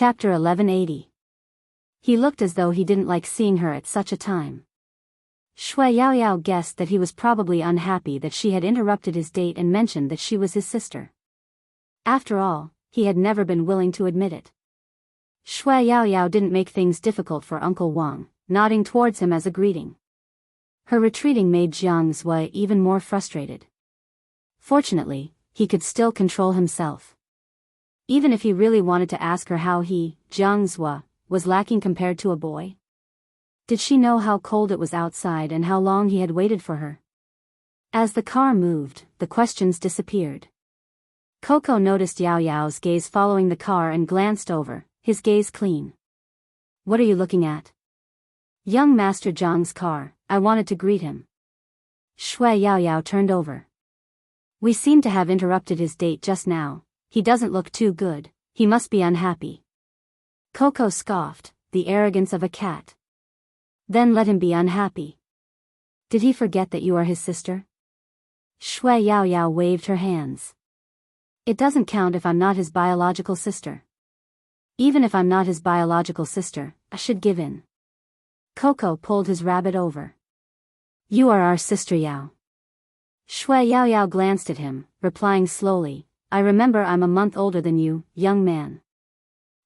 Chapter 1180. He looked as though he didn't like seeing her at such a time. Shui Yaoyao guessed that he was probably unhappy that she had interrupted his date and mentioned that she was his sister. After all, he had never been willing to admit it. Shui Yaoyao didn't make things difficult for Uncle Wang, nodding towards him as a greeting. Her retreating made Jiang Zui even more frustrated. Fortunately, he could still control himself. Even if he really wanted to ask her how he, Jiang Zui, was lacking compared to a boy. Did she know how cold it was outside and how long he had waited for her? As the car moved, the questions disappeared. Coco noticed Yao Yao's gaze following the car and glanced over, his gaze clean. "What are you looking at?" "Young Master Zhang's car, I wanted to greet him." Shui Yaoyao turned over. "We seem to have interrupted his date just now. He doesn't look too good, he must be unhappy." Coco scoffed, the arrogance of a cat. "Then let him be unhappy. Did he forget that you are his sister?" Shui Yaoyao waved her hands. "It doesn't count if I'm not his biological sister. Even if I'm not his biological sister, I should give in." Coco pulled his rabbit over. "You are our sister Yao." Shui Yaoyao glanced at him, replying slowly, "I remember I'm a month older than you, young man."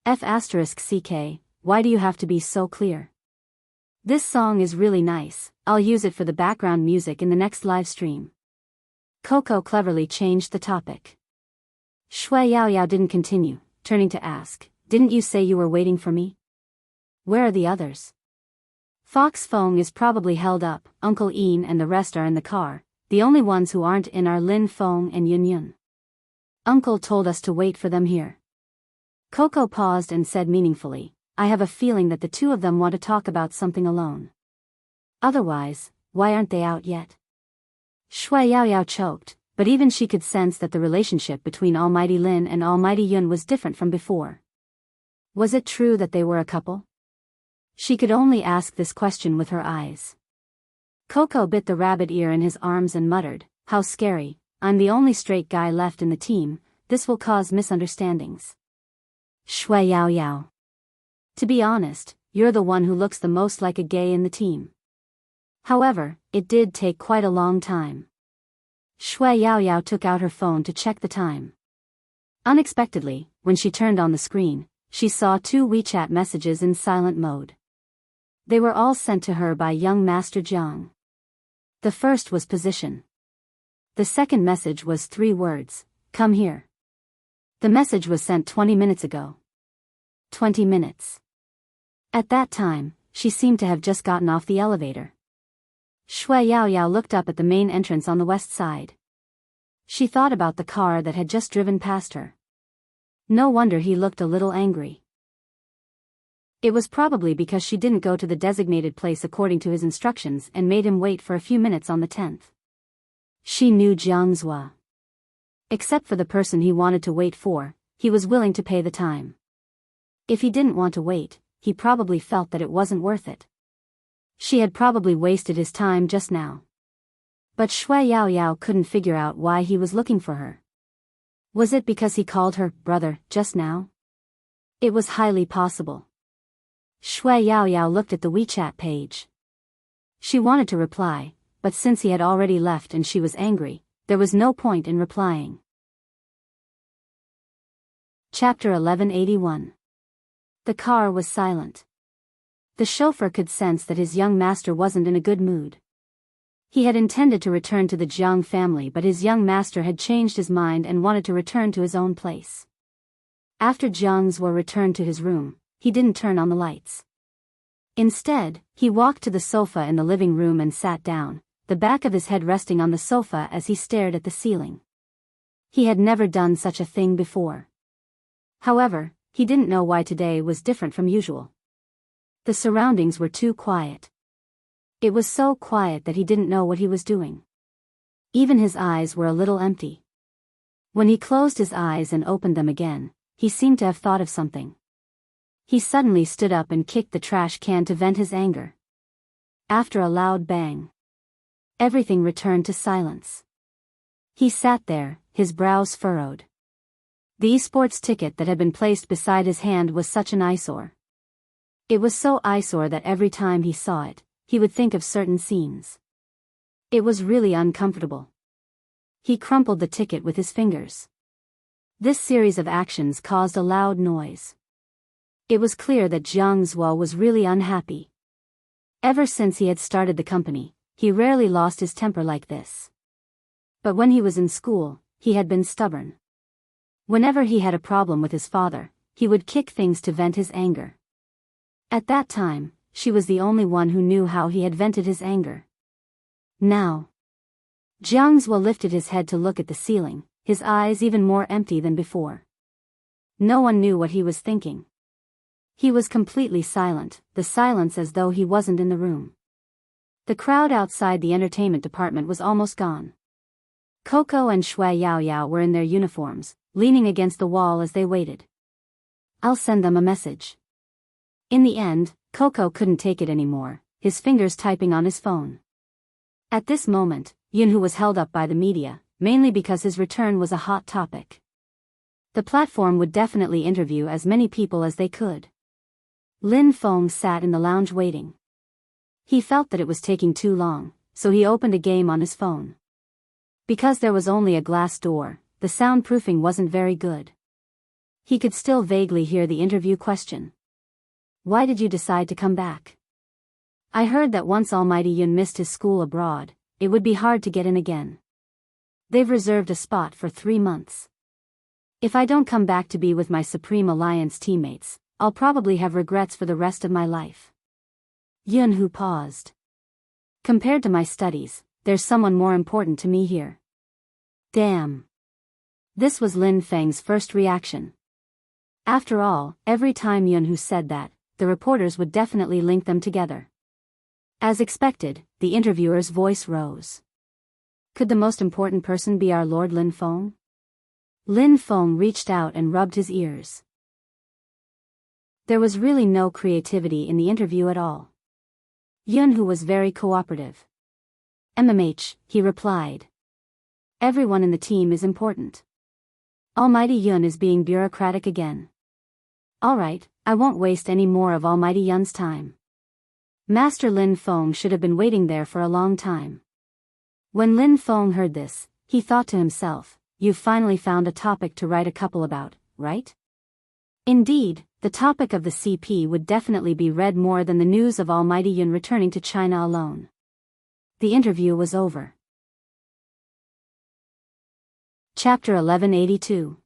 F***CK, why do you have to be so clear? This song is really nice, I'll use it for the background music in the next live stream. Coco cleverly changed the topic. Shui Yaoyao didn't continue, turning to ask, "Didn't you say you were waiting for me? Where are the others?" "Fox Fong is probably held up, Uncle Ian and the rest are in the car, the only ones who aren't in are Lin Fong and Yun Yun. Uncle told us to wait for them here." Coco paused and said meaningfully, "I have a feeling that the two of them want to talk about something alone. Otherwise, why aren't they out yet?" Shui Yaoyao choked, but even she could sense that the relationship between Almighty Lin and Almighty Yun was different from before. Was it true that they were a couple? She could only ask this question with her eyes. Coco bit the rabbit ear in his arms and muttered, "How scary, I'm the only straight guy left in the team, this will cause misunderstandings." Shui Yaoyao. "To be honest, you're the one who looks the most like a gay in the team." However, it did take quite a long time. Shui Yaoyao took out her phone to check the time. Unexpectedly, when she turned on the screen, she saw 2 WeChat messages in silent mode. They were all sent to her by young Master Jiang. The first was position. The second message was 3 words, "Come here." The message was sent 20 minutes ago. 20 minutes. At that time, she seemed to have just gotten off the elevator. Shui Yaoyao looked up at the main entrance on the west side. She thought about the car that had just driven past her. No wonder he looked a little angry. It was probably because she didn't go to the designated place according to his instructions and made him wait for a few minutes on the 10th. She knew Jiang Zui. Except for the person he wanted to wait for, he was willing to pay the time. If he didn't want to wait, he probably felt that it wasn't worth it. She had probably wasted his time just now. But Shui Yaoyao couldn't figure out why he was looking for her. Was it because he called her brother just now? It was highly possible. Shui Yaoyao looked at the WeChat page. She wanted to reply, but since he had already left and she was angry, there was no point in replying. Chapter 1181. The car was silent. The chauffeur could sense that his young master wasn't in a good mood. He had intended to return to the Jiang family, but his young master had changed his mind and wanted to return to his own place. After Jiang Zui returned to his room, he didn't turn on the lights. Instead, he walked to the sofa in the living room and sat down, the back of his head resting on the sofa as he stared at the ceiling. He had never done such a thing before. However, he didn't know why today was different from usual. The surroundings were too quiet. It was so quiet that he didn't know what he was doing. Even his eyes were a little empty. When he closed his eyes and opened them again, he seemed to have thought of something. He suddenly stood up and kicked the trash can to vent his anger. After a loud bang, everything returned to silence. He sat there, his brows furrowed. The esports ticket that had been placed beside his hand was such an eyesore. It was so eyesore that every time he saw it, he would think of certain scenes. It was really uncomfortable. He crumpled the ticket with his fingers. This series of actions caused a loud noise. It was clear that Jiang Zuo was really unhappy. Ever since he had started the company, he rarely lost his temper like this. But when he was in school, he had been stubborn. Whenever he had a problem with his father, he would kick things to vent his anger. At that time, she was the only one who knew how he had vented his anger. Now, Jiang Zuo lifted his head to look at the ceiling, his eyes even more empty than before. No one knew what he was thinking. He was completely silent, the silence as though he wasn't in the room. The crowd outside the entertainment department was almost gone. Coco and Shui Yaoyao were in their uniforms, leaning against the wall as they waited. "I'll send them a message." In the end, Coco couldn't take it anymore, his fingers typing on his phone. At this moment, Yunhu was held up by the media, mainly because his return was a hot topic. The platform would definitely interview as many people as they could. Lin Feng sat in the lounge waiting. He felt that it was taking too long, so he opened a game on his phone. Because there was only a glass door, the soundproofing wasn't very good. He could still vaguely hear the interview question. "Why did you decide to come back? I heard that once Almighty Yun missed his school abroad, it would be hard to get in again. They've reserved a spot for 3 months. If I don't come back to be with my Supreme Alliance teammates, I'll probably have regrets for the rest of my life." Yunhu paused. "Compared to my studies, there's someone more important to me here." Damn. This was Lin Feng's first reaction. After all, every time Yunhu said that, the reporters would definitely link them together. As expected, the interviewer's voice rose. "Could the most important person be our Lord Lin Feng?" Lin Feng reached out and rubbed his ears. There was really no creativity in the interview at all. Yunhu was very cooperative. "MMH," he replied. "Everyone in the team is important. Almighty Yun is being bureaucratic again. Alright, I won't waste any more of Almighty Yun's time." Master Lin Feng should have been waiting there for a long time. When Lin Feng heard this, he thought to himself, "You've finally found a topic to write a couple about, right?" Indeed, the topic of the CP would definitely be read more than the news of Almighty Yun returning to China alone. The interview was over. Chapter 1182.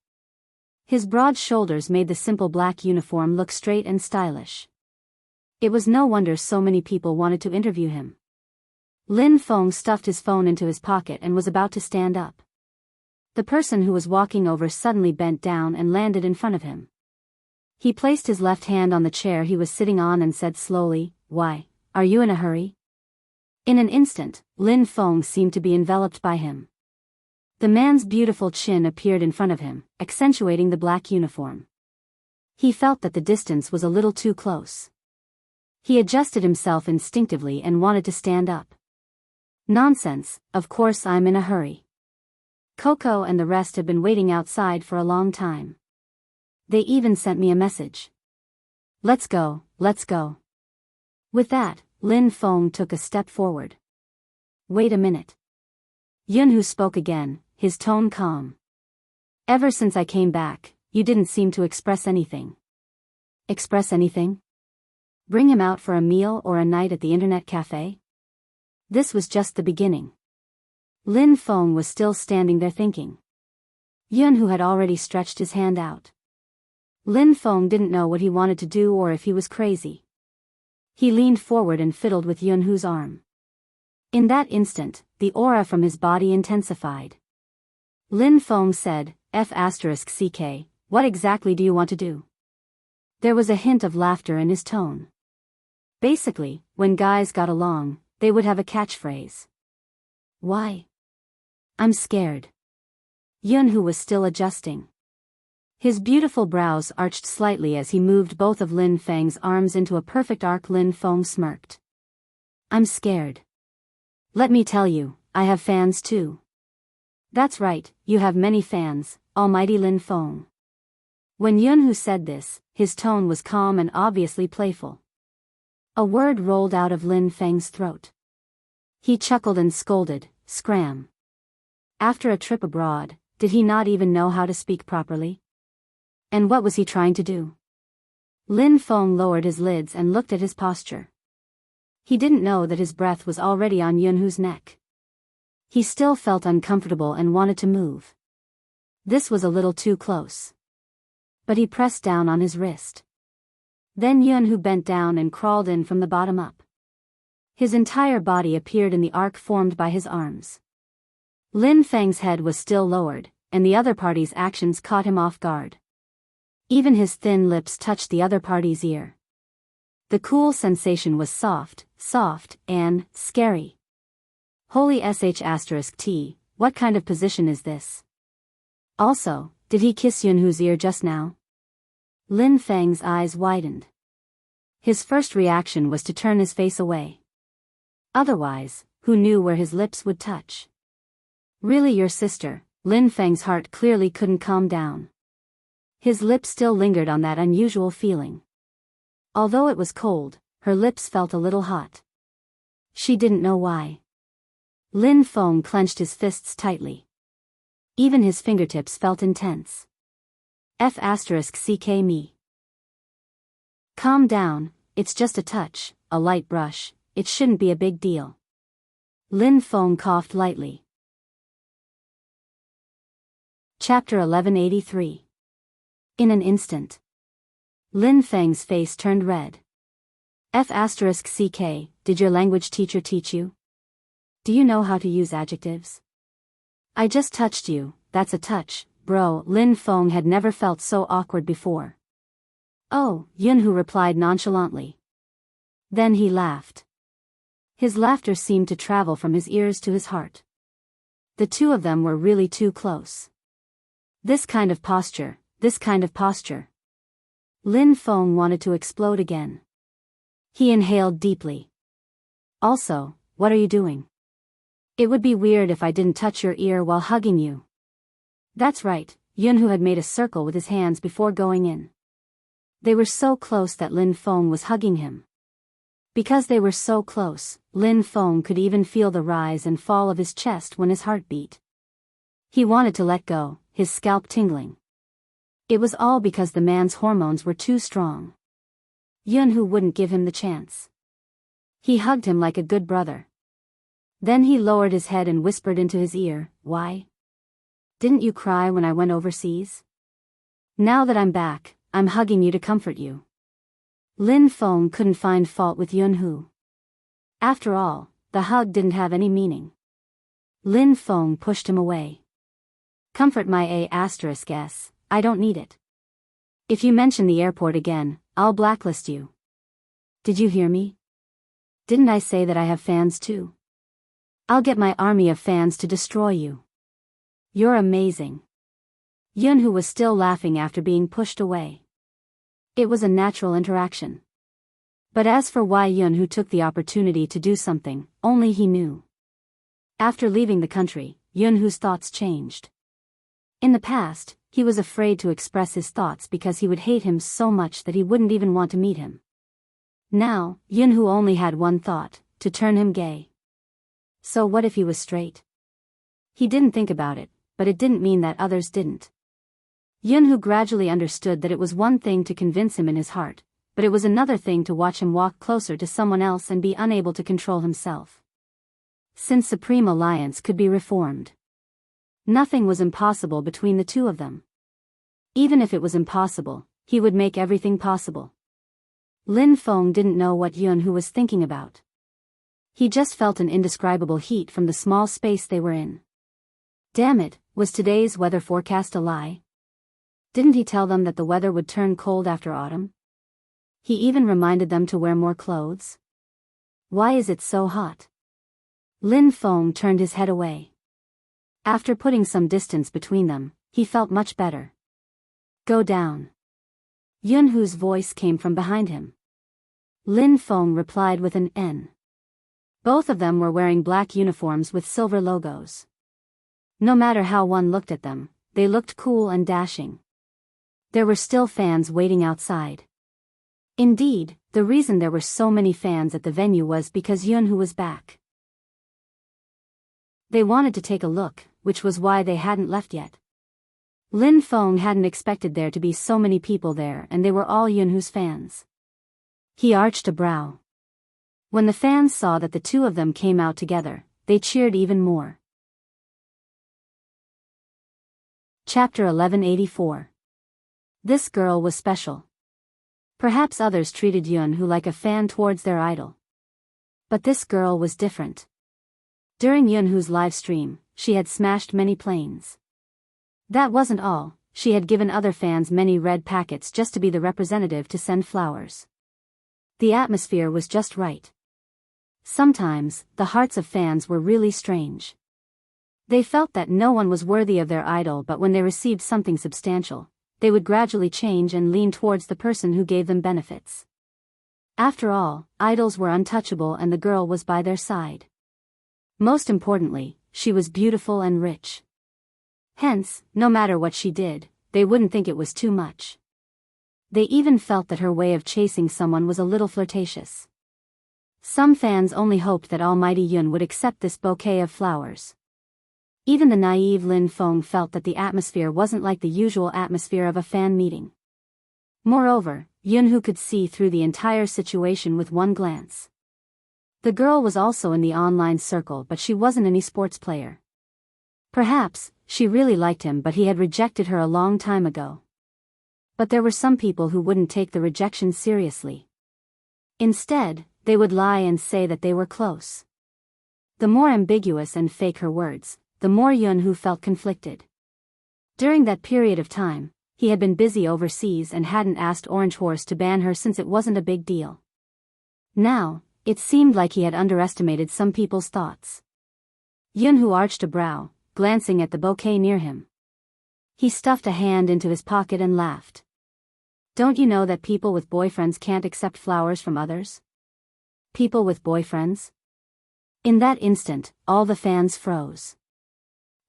His broad shoulders made the simple black uniform look straight and stylish. It was no wonder so many people wanted to interview him. Lin Feng stuffed his phone into his pocket and was about to stand up. The person who was walking over suddenly bent down and landed in front of him. He placed his left hand on the chair he was sitting on and said slowly, "Why, are you in a hurry?" In an instant, Lin Feng seemed to be enveloped by him. The man's beautiful chin appeared in front of him, accentuating the black uniform. He felt that the distance was a little too close. He adjusted himself instinctively and wanted to stand up. "Nonsense, of course I'm in a hurry. Coco and the rest have been waiting outside for a long time. They even sent me a message. Let's go, let's go." With that, Lin Feng took a step forward. "Wait a minute." Yunhu spoke again, his tone calm. "Ever since I came back, you didn't seem to express anything." "Express anything? Bring him out for a meal or a night at the internet cafe?" This was just the beginning. Lin Feng was still standing there thinking. Yunhu had already stretched his hand out. Lin Feng didn't know what he wanted to do or if he was crazy. He leaned forward and fiddled with Yunhu's arm. In that instant, the aura from his body intensified. Lin Feng said, "F***ck, what exactly do you want to do?" There was a hint of laughter in his tone. Basically, when guys got along, they would have a catchphrase. "Why? I'm scared." Yunhu was still adjusting. His beautiful brows arched slightly as he moved both of Lin Feng's arms into a perfect arc. Lin Feng smirked. "I'm scared. Let me tell you, I have fans too." "That's right, you have many fans, Almighty Lin Feng." When Yunhu said this, his tone was calm and obviously playful. A word rolled out of Lin Feng's throat. He chuckled and scolded, "Scram. After a trip abroad, did he not even know how to speak properly? And what was he trying to do?" Lin Feng lowered his lids and looked at his posture. He didn't know that his breath was already on Yunhu's neck. He still felt uncomfortable and wanted to move. This was a little too close. But he pressed down on his wrist. Then Yunhu bent down and crawled in from the bottom up. His entire body appeared in the arc formed by his arms. Lin Feng's head was still lowered, and the other party's actions caught him off guard. Even his thin lips touched the other party's ear. The cool sensation was soft, and scary. Holy sh*t, what kind of position is this? Also, did he kiss Yunhu's ear just now? Lin Feng's eyes widened. His first reaction was to turn his face away. Otherwise, who knew where his lips would touch? Really, your sister? Lin Feng's heart clearly couldn't calm down. His lips still lingered on that unusual feeling. Although it was cold, her lips felt a little hot. She didn't know why. Lin Feng clenched his fists tightly. Even his fingertips felt intense. F***ck me. Calm down, it's just a touch, a light brush, it shouldn't be a big deal. Lin Feng coughed lightly. Chapter 1183. In an instant. Lin Feng's face turned red. F***ck, did your language teacher teach you? Do you know how to use adjectives? I just touched you, that's a touch, bro. Lin Feng had never felt so awkward before. Oh, Yunhu replied nonchalantly. Then he laughed. His laughter seemed to travel from his ears to his heart. The two of them were really too close. This kind of posture. Lin Feng wanted to explode again. He inhaled deeply. Also, what are you doing? It would be weird if I didn't touch your ear while hugging you. That's right, Yunhu had made a circle with his hands before going in. They were so close that Lin Feng was hugging him. Because they were so close, Lin Feng could even feel the rise and fall of his chest when his heart beat. He wanted to let go, his scalp tingling. It was all because the man's hormones were too strong. Yunhu wouldn't give him the chance. He hugged him like a good brother. Then he lowered his head and whispered into his ear, "Why? Didn't you cry when I went overseas? Now that I'm back, I'm hugging you to comfort you." Lin Feng couldn't find fault with Yunhu. After all, the hug didn't have any meaning. Lin Feng pushed him away. "Comfort my A**s, I don't need it. If you mention the airport again, I'll blacklist you. Did you hear me? Didn't I say that I have fans too? I'll get my army of fans to destroy you. You're amazing." Yunhu was still laughing after being pushed away. It was a natural interaction. But as for why Yunhu took the opportunity to do something, only he knew. After leaving the country, Yunhu's thoughts changed. In the past, he was afraid to express his thoughts because he would hate him so much that he wouldn't even want to meet him. Now, Yunhu only had one thought, to turn him gay. So what if he was straight? He didn't think about it, but it didn't mean that others didn't. Yunhu gradually understood that it was one thing to convince him in his heart, but it was another thing to watch him walk closer to someone else and be unable to control himself. Since Supreme Alliance could be reformed, nothing was impossible between the two of them. Even if it was impossible, he would make everything possible. Lin Feng didn't know what Yunhu was thinking about. He just felt an indescribable heat from the small space they were in. Damn it, was today's weather forecast a lie? Didn't he tell them that the weather would turn cold after autumn? He even reminded them to wear more clothes. Why is it so hot? Lin Feng turned his head away. After putting some distance between them, he felt much better. Go down. Yunhu's voice came from behind him. Lin Feng replied with an N. Both of them were wearing black uniforms with silver logos. No matter how one looked at them, they looked cool and dashing. There were still fans waiting outside. Indeed, the reason there were so many fans at the venue was because Yunhu was back. They wanted to take a look, which was why they hadn't left yet. Lin Feng hadn't expected there to be so many people there, and they were all Yunhu's fans. He arched a brow. When the fans saw that the two of them came out together, they cheered even more. Chapter 1184. This girl was special. Perhaps others treated Yunhu like a fan towards their idol. But this girl was different. During Yunhu's live stream, she had smashed many planes. That wasn't all, she had given other fans many red packets just to be the representative to send flowers. The atmosphere was just right. Sometimes, the hearts of fans were really strange. They felt that no one was worthy of their idol, but when they received something substantial, they would gradually change and lean towards the person who gave them benefits. After all, idols were untouchable and the girl was by their side. Most importantly, she was beautiful and rich. Hence, no matter what she did, they wouldn't think it was too much. They even felt that her way of chasing someone was a little flirtatious. Some fans only hoped that Almighty Yun would accept this bouquet of flowers. Even the naive Lin Feng felt that the atmosphere wasn't like the usual atmosphere of a fan meeting. Moreover, Yunhu could see through the entire situation with one glance. The girl was also in the online circle, but she wasn't an esports player. Perhaps, she really liked him, but he had rejected her a long time ago. But there were some people who wouldn't take the rejection seriously. Instead, they would lie and say that they were close. The more ambiguous and fake her words, the more Yunhu felt conflicted. During that period of time, he had been busy overseas and hadn't asked Orange Horse to ban her since it wasn't a big deal. Now, it seemed like he had underestimated some people's thoughts. Yunhu arched a brow, glancing at the bouquet near him. He stuffed a hand into his pocket and laughed. Don't you know that people with boyfriends can't accept flowers from others? People with boyfriends? In that instant, all the fans froze.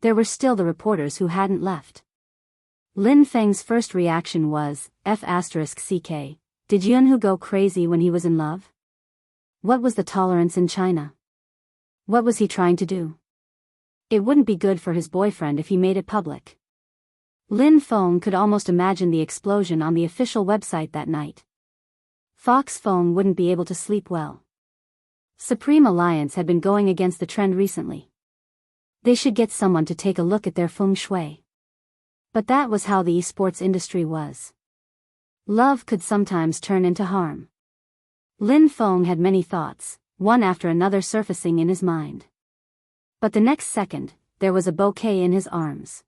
There were still the reporters who hadn't left. Lin Feng's first reaction was, F***ck, did Yunhu go crazy when he was in love? What was the tolerance in China? What was he trying to do? It wouldn't be good for his boyfriend if he made it public. Lin Feng could almost imagine the explosion on the official website that night. Fox Feng wouldn't be able to sleep well. Supreme Alliance had been going against the trend recently. They should get someone to take a look at their feng shui. But that was how the esports industry was. Love could sometimes turn into harm. Lin Feng had many thoughts, one after another surfacing in his mind. But the next second, there was a bouquet in his arms.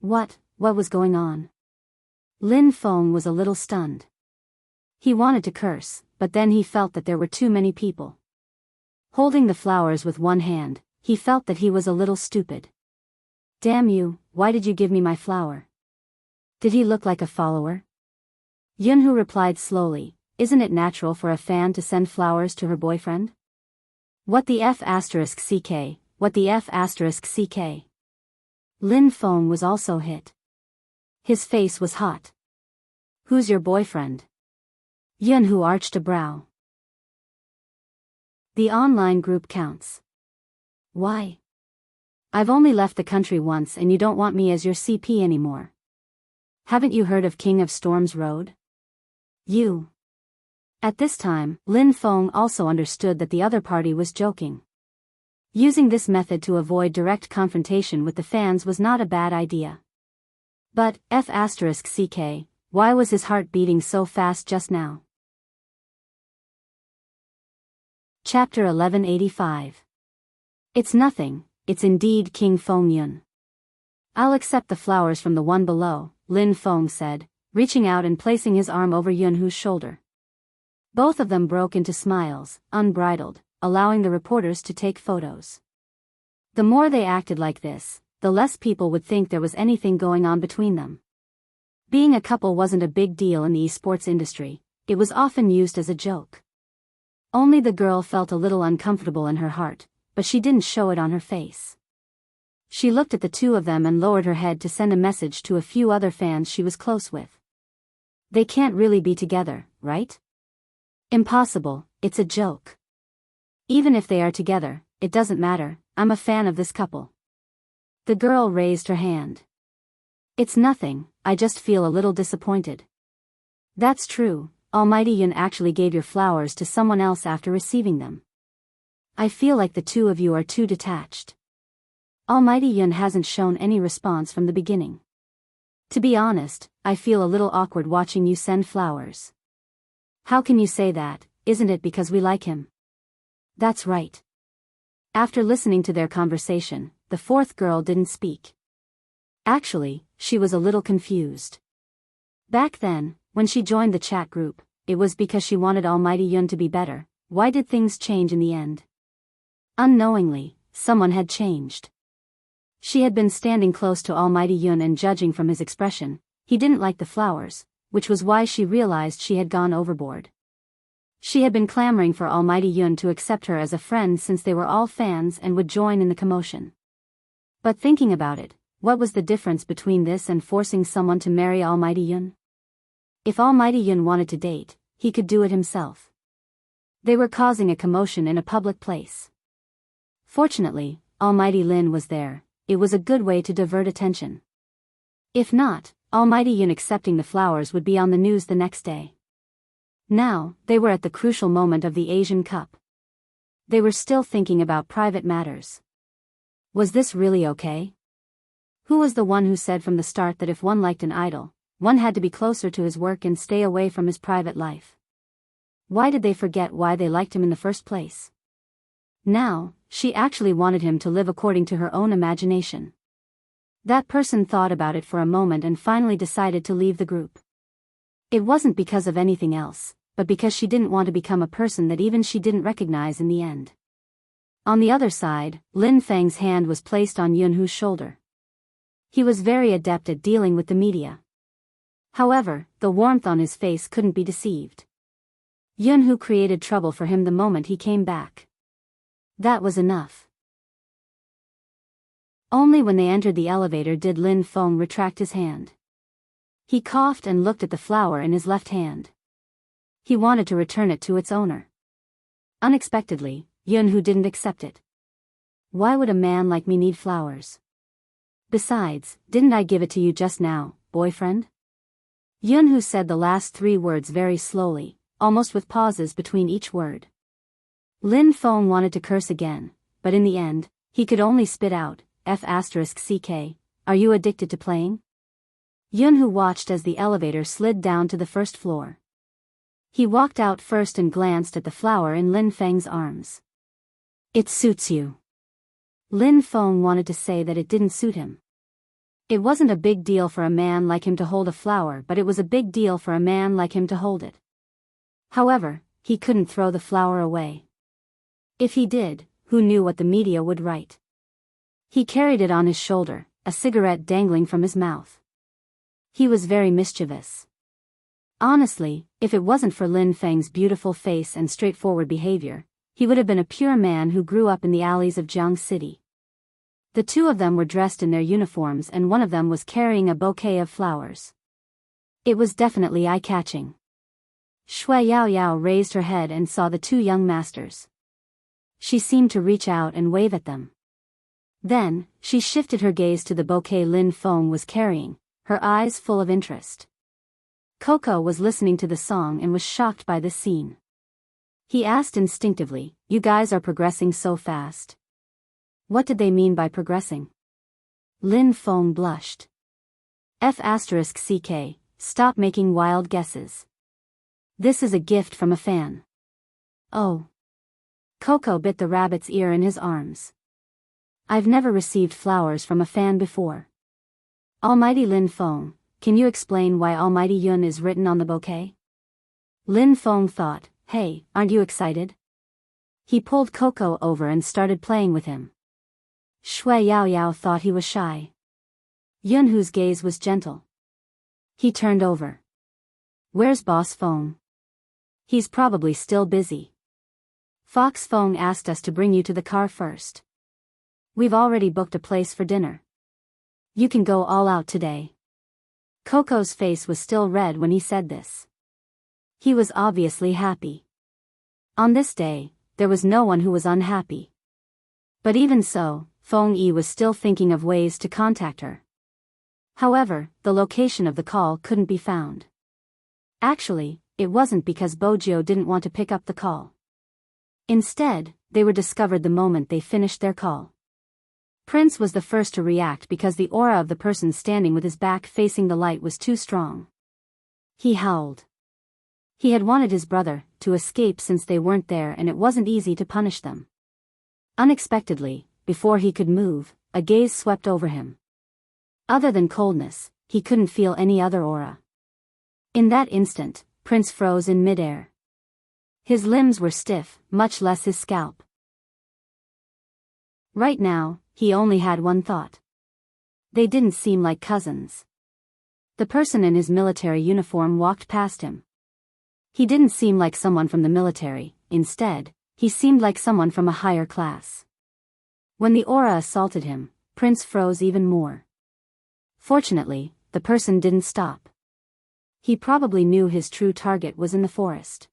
What was going on? Lin Feng was a little stunned. He wanted to curse, but then he felt that there were too many people. Holding the flowers with one hand, he felt that he was a little stupid. Damn you, why did you give me my flower? Did he look like a follower? Yunhu replied slowly, isn't it natural for a fan to send flowers to her boyfriend? What the F***ck, what the F***ck? Lin Feng was also hit. His face was hot. Who's your boyfriend? Yunhu arched a brow. The online group counts. Why? I've only left the country once and you don't want me as your CP anymore. Haven't you heard of King of Storms Road? You. At this time, Lin Feng also understood that the other party was joking. Using this method to avoid direct confrontation with the fans was not a bad idea. But, F***ck, why was his heart beating so fast just now? Chapter 1185. It's nothing, it's indeed King Feng Yun. I'll accept the flowers from the one below, Lin Feng said, reaching out and placing his arm over Yunhu's shoulder. Both of them broke into smiles, unbridled, allowing the reporters to take photos. The more they acted like this, the less people would think there was anything going on between them. Being a couple wasn't a big deal in the esports industry, it was often used as a joke. Only the girl felt a little uncomfortable in her heart, but she didn't show it on her face. She looked at the two of them and lowered her head to send a message to a few other fans she was close with. They can't really be together, right? Impossible, it's a joke. Even if they are together, it doesn't matter, I'm a fan of this couple. The girl raised her hand. It's nothing, I just feel a little disappointed. That's true, Almighty Yun actually gave your flowers to someone else after receiving them. I feel like the two of you are too detached. Almighty Yun hasn't shown any response from the beginning. To be honest, I feel a little awkward watching you send flowers. How can you say that? Isn't it because we like him? That's right. After listening to their conversation, the fourth girl didn't speak. Actually, she was a little confused. Back then, when she joined the chat group, it was because she wanted Almighty Yun to be better. Why did things change in the end? Unknowingly, someone had changed. She had been standing close to Almighty Yun and judging from his expression, he didn't like the flowers, which was why she realized she had gone overboard. She had been clamoring for Almighty Yun to accept her as a friend since they were all fans and would join in the commotion. But thinking about it, what was the difference between this and forcing someone to marry Almighty Yun? If Almighty Yun wanted to date, he could do it himself. They were causing a commotion in a public place. Fortunately, Almighty Lin was there. It was a good way to divert attention. If not, Almighty Yun accepting the flowers would be on the news the next day. Now, they were at the crucial moment of the Asian Cup. They were still thinking about private matters. Was this really okay? Who was the one who said from the start that if one liked an idol, one had to be closer to his work and stay away from his private life? Why did they forget why they liked him in the first place? Now, she actually wanted him to live according to her own imagination. That person thought about it for a moment and finally decided to leave the group. It wasn't because of anything else, but because she didn't want to become a person that even she didn't recognize in the end. On the other side, Lin Feng's hand was placed on Yunhu's shoulder. He was very adept at dealing with the media. However, the warmth on his face couldn't be deceived. Yunhu created trouble for him the moment he came back. That was enough. Only when they entered the elevator did Lin Feng retract his hand. He coughed and looked at the flower in his left hand. He wanted to return it to its owner. Unexpectedly, Yunhu didn't accept it. Why would a man like me need flowers? Besides, didn't I give it to you just now, boyfriend? Yunhu said the last three words very slowly, almost with pauses between each word. Lin Feng wanted to curse again, but in the end, he could only spit out, F***ck, are you addicted to playing? Yunhu watched as the elevator slid down to the first floor. He walked out first and glanced at the flower in Lin Feng's arms. It suits you. Lin Feng wanted to say that it didn't suit him. It wasn't a big deal for a man like him to hold a flower, but it was a big deal for a man like him to hold it. However, he couldn't throw the flower away. If he did, who knew what the media would write? He carried it on his shoulder, a cigarette dangling from his mouth. He was very mischievous. Honestly, if it wasn't for Lin Feng's beautiful face and straightforward behavior, he would have been a pure man who grew up in the alleys of Jiang City. The two of them were dressed in their uniforms and one of them was carrying a bouquet of flowers. It was definitely eye-catching. Shui Yao Yao raised her head and saw the two young masters. She seemed to reach out and wave at them. Then, she shifted her gaze to the bouquet Lin Feng was carrying, her eyes full of interest. Coco was listening to the song and was shocked by this scene. He asked instinctively, "You guys are progressing so fast." What did they mean by progressing? Lin Feng blushed. F***ck, stop making wild guesses. This is a gift from a fan. Oh. Coco bit the rabbit's ear in his arms. I've never received flowers from a fan before. Almighty Lin Feng, can you explain why Almighty Yun is written on the bouquet? Lin Feng thought, hey, aren't you excited? He pulled Coco over and started playing with him. Shui Yao Yao thought he was shy. Yunhu's gaze was gentle. He turned over. Where's Boss Feng? He's probably still busy. Fox Feng asked us to bring you to the car first. We've already booked a place for dinner. You can go all out today. Coco's face was still red when he said this. He was obviously happy. On this day, there was no one who was unhappy. But even so, Feng Yi was still thinking of ways to contact her. However, the location of the call couldn't be found. Actually, it wasn't because Bojio didn't want to pick up the call. Instead, they were discovered the moment they finished their call. Prince was the first to react because the aura of the person standing with his back facing the light was too strong. He howled. He had wanted his brother to escape since they weren't there, and it wasn't easy to punish them. Unexpectedly, before he could move, a gaze swept over him. Other than coldness, he couldn't feel any other aura. In that instant, Prince froze in midair. His limbs were stiff, much less his scalp. Right now, he only had one thought. They didn't seem like cousins. The person in his military uniform walked past him. He didn't seem like someone from the military, instead, he seemed like someone from a higher class. When the aura assaulted him, Prince froze even more. Fortunately, the person didn't stop. He probably knew his true target was in the forest.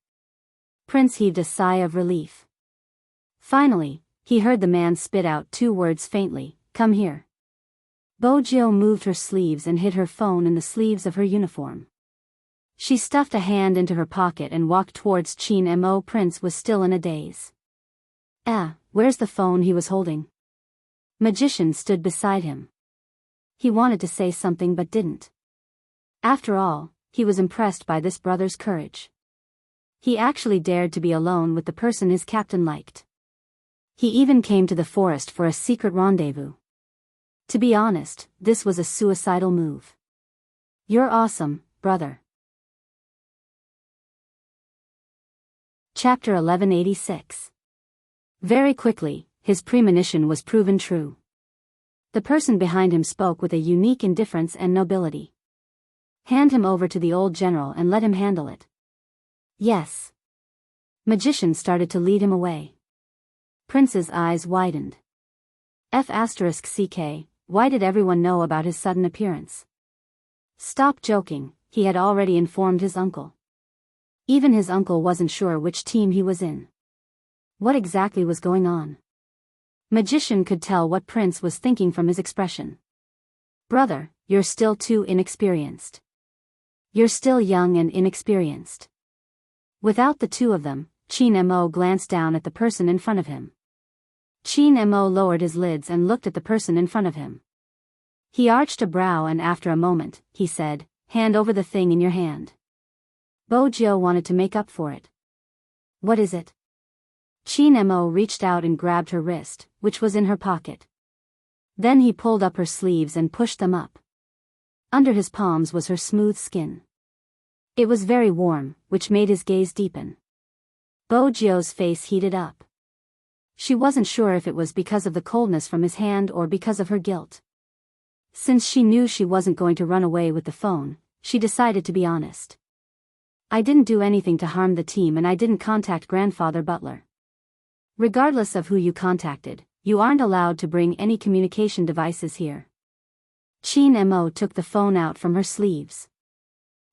Prince heaved a sigh of relief. Finally, he heard the man spit out 2 words faintly, "Come here." Bojio moved her sleeves and hid her phone in the sleeves of her uniform. She stuffed a hand into her pocket and walked towards Qin Mo. Prince was still in a daze. Where's the phone he was holding? Magician stood beside him. He wanted to say something but didn't. After all, he was impressed by this brother's courage. He actually dared to be alone with the person his captain liked. He even came to the forest for a secret rendezvous. To be honest, this was a suicidal move. You're awesome, brother. Chapter 1186. Very quickly, his premonition was proven true. The person behind him spoke with a unique indifference and nobility. Hand him over to the old general and let him handle it. Yes. Magician started to lead him away. Prince's eyes widened. *CK, why did everyone know about his sudden appearance? Stop joking, he had already informed his uncle. Even his uncle wasn't sure which team he was in. What exactly was going on? Magician could tell what Prince was thinking from his expression. Brother, you're still too inexperienced. You're still young and inexperienced. Without the two of them, Qin Mo glanced down at the person in front of him. Qin Mo lowered his lids and looked at the person in front of him. He arched a brow and after a moment, he said, "Hand over the thing in your hand." Bojio wanted to make up for it. What is it? Qin Mo reached out and grabbed her wrist, which was in her pocket. Then he pulled up her sleeves and pushed them up. Under his palms was her smooth skin. It was very warm, which made his gaze deepen. Bojio's face heated up. She wasn't sure if it was because of the coldness from his hand or because of her guilt. Since she knew she wasn't going to run away with the phone, she decided to be honest. I didn't do anything to harm the team and I didn't contact Grandfather Butler. Regardless of who you contacted, you aren't allowed to bring any communication devices here. Qin Mo took the phone out from her sleeves.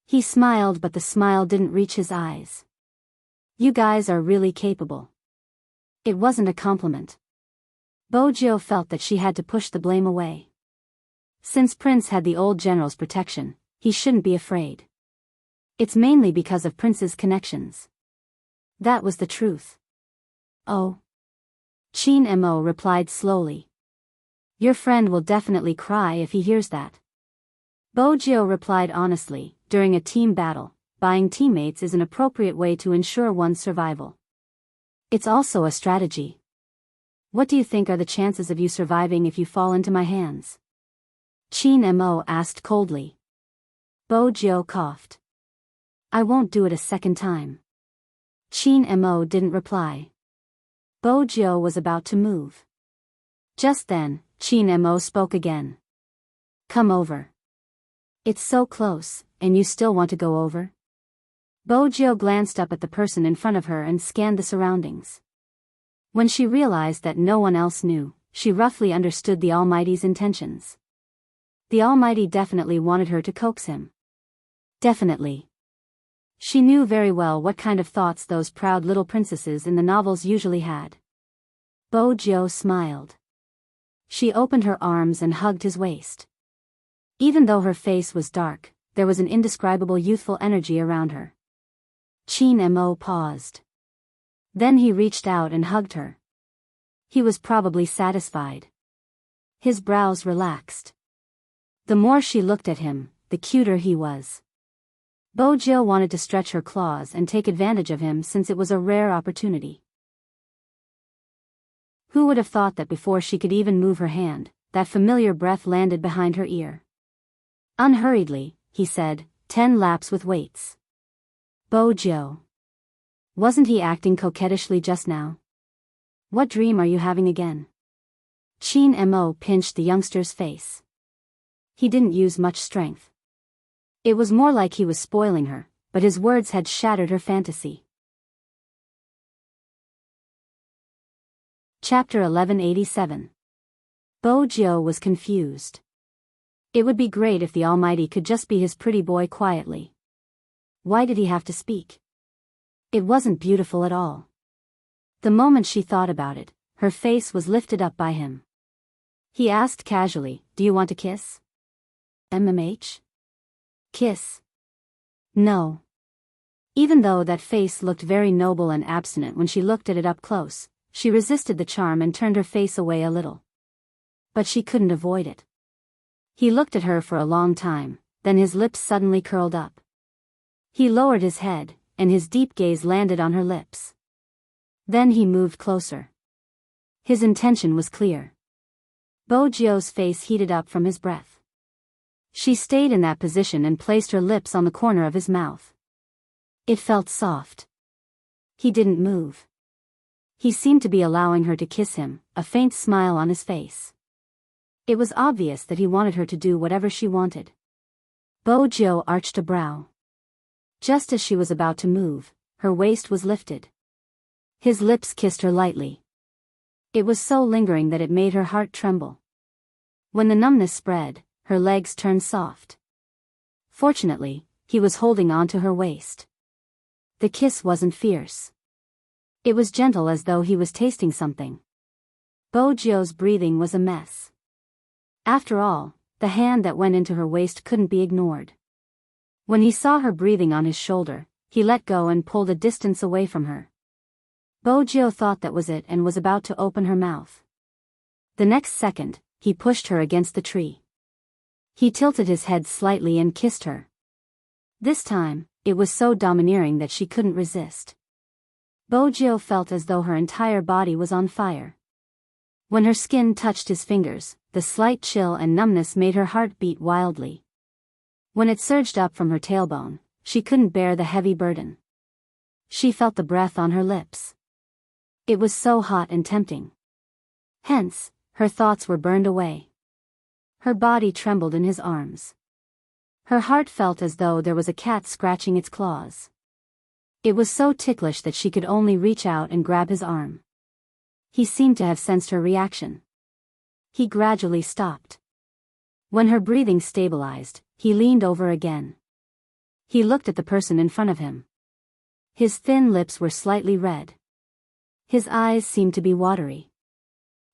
He smiled but the smile didn't reach his eyes. You guys are really capable. It wasn't a compliment. Bojio felt that she had to push the blame away. Since Prince had the old general's protection, he shouldn't be afraid. It's mainly because of Prince's connections. That was the truth. Oh. Qin Mo replied slowly. Your friend will definitely cry if he hears that. Bojio replied honestly, during a team battle, buying teammates is an appropriate way to ensure one's survival. It's also a strategy. What do you think are the chances of you surviving if you fall into my hands? Qin Mo asked coldly. Bojio coughed. I won't do it a second time. Qin Mo didn't reply. Bojio was about to move. Just then, Qin Mo spoke again. Come over. It's so close, and you still want to go over? Bojio glanced up at the person in front of her and scanned the surroundings. When she realized that no one else knew, she roughly understood the Almighty's intentions. The Almighty definitely wanted her to coax him. Definitely. She knew very well what kind of thoughts those proud little princesses in the novels usually had. Bojo smiled. She opened her arms and hugged his waist. Even though her face was dark, there was an indescribable youthful energy around her. Chin Mo paused. Then he reached out and hugged her. He was probably satisfied. His brows relaxed. The more she looked at him, the cuter he was. Bojo wanted to stretch her claws and take advantage of him since it was a rare opportunity. Who would have thought that before she could even move her hand, that familiar breath landed behind her ear? Unhurriedly, he said, 10 laps with weights. Bojo. Wasn't he acting coquettishly just now? What dream are you having again? Chin Mo pinched the youngster's face. He didn't use much strength. It was more like he was spoiling her, but his words had shattered her fantasy. Chapter 1187. Bojo was confused. It would be great if the Almighty could just be his pretty boy quietly. Why did he have to speak? It wasn't beautiful at all. The moment she thought about it, her face was lifted up by him. He asked casually, "Do you want a kiss?" MMH? Kiss? No. Even though that face looked very noble and abstinent when she looked at it up close, she resisted the charm and turned her face away a little. But she couldn't avoid it. He looked at her for a long time, then his lips suddenly curled up. He lowered his head, and his deep gaze landed on her lips. Then he moved closer. His intention was clear. Bojo's face heated up from his breath. She stayed in that position and placed her lips on the corner of his mouth. It felt soft. He didn't move. He seemed to be allowing her to kiss him, a faint smile on his face. It was obvious that he wanted her to do whatever she wanted. Bojo arched a brow. Just as she was about to move, her waist was lifted. His lips kissed her lightly. It was so lingering that it made her heart tremble. When the numbness spread, her legs turned soft. Fortunately, he was holding on to her waist. The kiss wasn't fierce. It was gentle as though he was tasting something. Bojo's breathing was a mess. After all, the hand that went into her waist couldn't be ignored. When he saw her breathing on his shoulder, he let go and pulled a distance away from her. Bojo thought that was it and was about to open her mouth. The next second, he pushed her against the tree. He tilted his head slightly and kissed her. This time, it was so domineering that she couldn't resist. Bojo felt as though her entire body was on fire. When her skin touched his fingers, the slight chill and numbness made her heart beat wildly. When it surged up from her tailbone, she couldn't bear the heavy burden. She felt the breath on her lips. It was so hot and tempting. Hence, her thoughts were burned away. Her body trembled in his arms. Her heart felt as though there was a cat scratching its claws. It was so ticklish that she could only reach out and grab his arm. He seemed to have sensed her reaction. He gradually stopped. When her breathing stabilized, he leaned over again. He looked at the person in front of him. His thin lips were slightly red. His eyes seemed to be watery.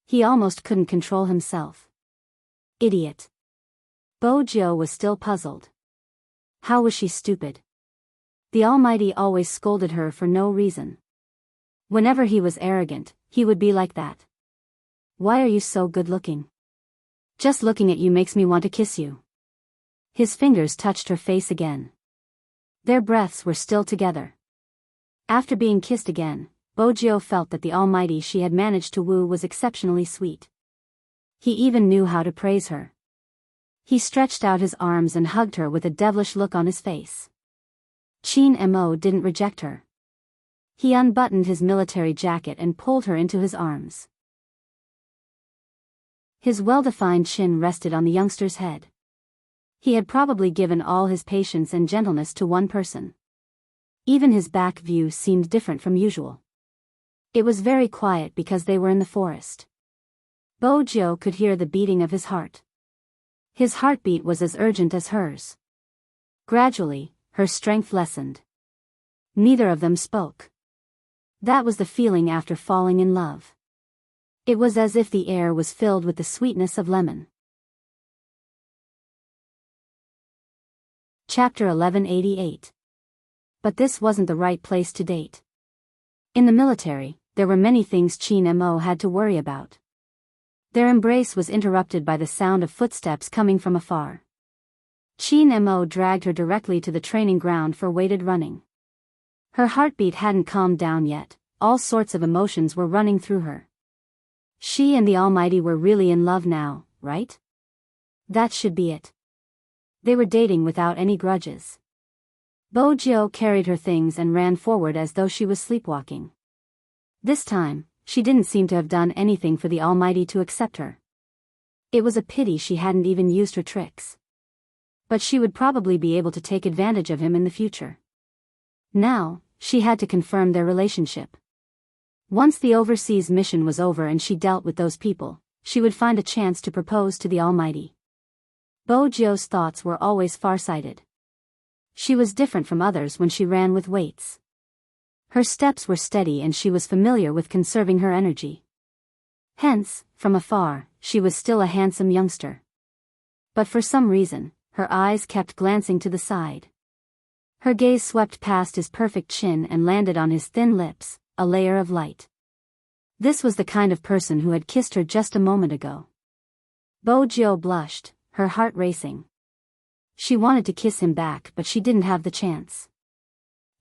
He almost couldn't control himself. Idiot. Bojo was still puzzled. How was she stupid? The Almighty always scolded her for no reason. Whenever he was arrogant, he would be like that. Why are you so good-looking? Just looking at you makes me want to kiss you. His fingers touched her face again. Their breaths were still together. After being kissed again, Bojo felt that the Almighty she had managed to woo was exceptionally sweet. He even knew how to praise her. He stretched out his arms and hugged her with a devilish look on his face. Chin Mo didn't reject her. He unbuttoned his military jacket and pulled her into his arms. His well-defined chin rested on the youngster's head. He had probably given all his patience and gentleness to one person. Even his back view seemed different from usual. It was very quiet because they were in the forest. Bojo could hear the beating of his heart. His heartbeat was as urgent as hers. Gradually, her strength lessened. Neither of them spoke. That was the feeling after falling in love. It was as if the air was filled with the sweetness of lemon. Chapter 1188. But this wasn't the right place to date. In the military, there were many things Chin Mo had to worry about. Their embrace was interrupted by the sound of footsteps coming from afar. Chin Mo dragged her directly to the training ground for weighted running. Her heartbeat hadn't calmed down yet, all sorts of emotions were running through her. She and the Almighty were really in love now, right? That should be it. They were dating without any grudges. Bojo carried her things and ran forward as though she was sleepwalking. This time, she didn't seem to have done anything for the Almighty to accept her. It was a pity she hadn't even used her tricks. But she would probably be able to take advantage of him in the future. Now, she had to confirm their relationship. Once the overseas mission was over and she dealt with those people, she would find a chance to propose to the Almighty. Bojo's thoughts were always far-sighted. She was different from others when she ran with weights. Her steps were steady and she was familiar with conserving her energy. Hence, from afar, she was still a handsome youngster. But for some reason, her eyes kept glancing to the side. Her gaze swept past his perfect chin and landed on his thin lips, a layer of light. This was the kind of person who had kissed her just a moment ago. Bojo blushed, her heart racing. She wanted to kiss him back but she didn't have the chance.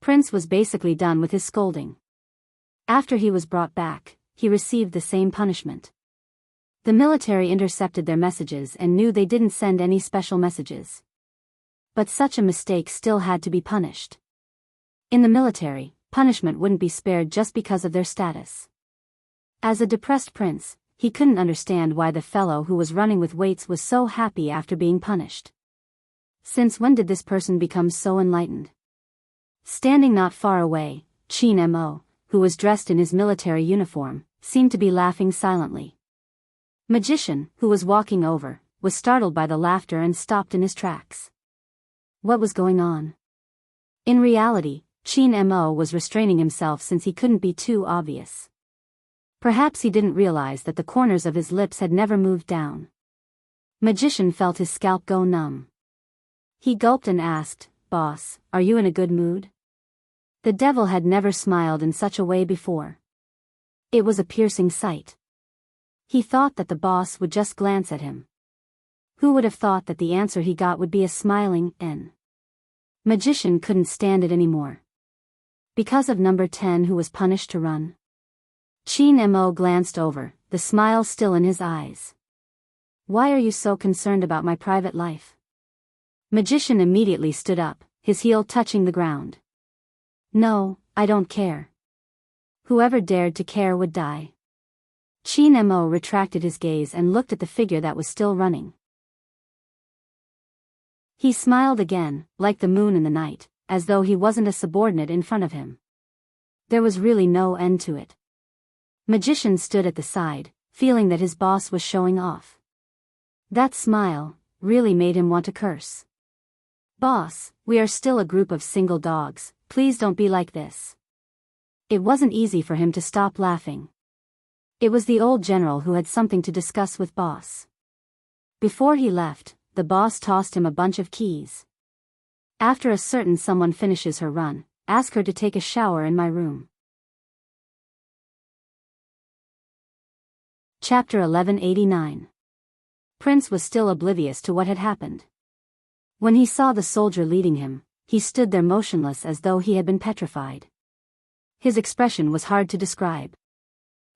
Prince was basically done with his scolding. After he was brought back, he received the same punishment. The military intercepted their messages and knew they didn't send any special messages. But such a mistake still had to be punished. In the military, punishment wouldn't be spared just because of their status. As a depressed prince, he couldn't understand why the fellow who was running with weights was so happy after being punished. Since when did this person become so enlightened? Standing not far away, Chin Mo, who was dressed in his military uniform, seemed to be laughing silently. Magician, who was walking over, was startled by the laughter and stopped in his tracks. What was going on? In reality, Chin Mo was restraining himself since he couldn't be too obvious. Perhaps he didn't realize that the corners of his lips had never moved down. Magician felt his scalp go numb. He gulped and asked, "Boss, are you in a good mood?" The devil had never smiled in such a way before. It was a piercing sight. He thought that the boss would just glance at him. Who would have thought that the answer he got would be a smiling N? Magician couldn't stand it anymore. Because of number 10 who was punished to run? Chin Mo glanced over, the smile still in his eyes. "Why are you so concerned about my private life?" Magician immediately stood up, his heel touching the ground. "No, I don't care. Whoever dared to care would die." Chin Mo retracted his gaze and looked at the figure that was still running. He smiled again, like the moon in the night, as though he wasn't a subordinate in front of him. There was really no end to it. Magician stood at the side, feeling that his boss was showing off. That smile really made him want to curse. "Boss, we are still a group of single dogs, please don't be like this." It wasn't easy for him to stop laughing. It was the old general who had something to discuss with boss. Before he left, the boss tossed him a bunch of keys. "After a certain someone finishes her run, ask her to take a shower in my room." Chapter 1189. Prince was still oblivious to what had happened. When he saw the soldier leading him, he stood there motionless as though he had been petrified. His expression was hard to describe.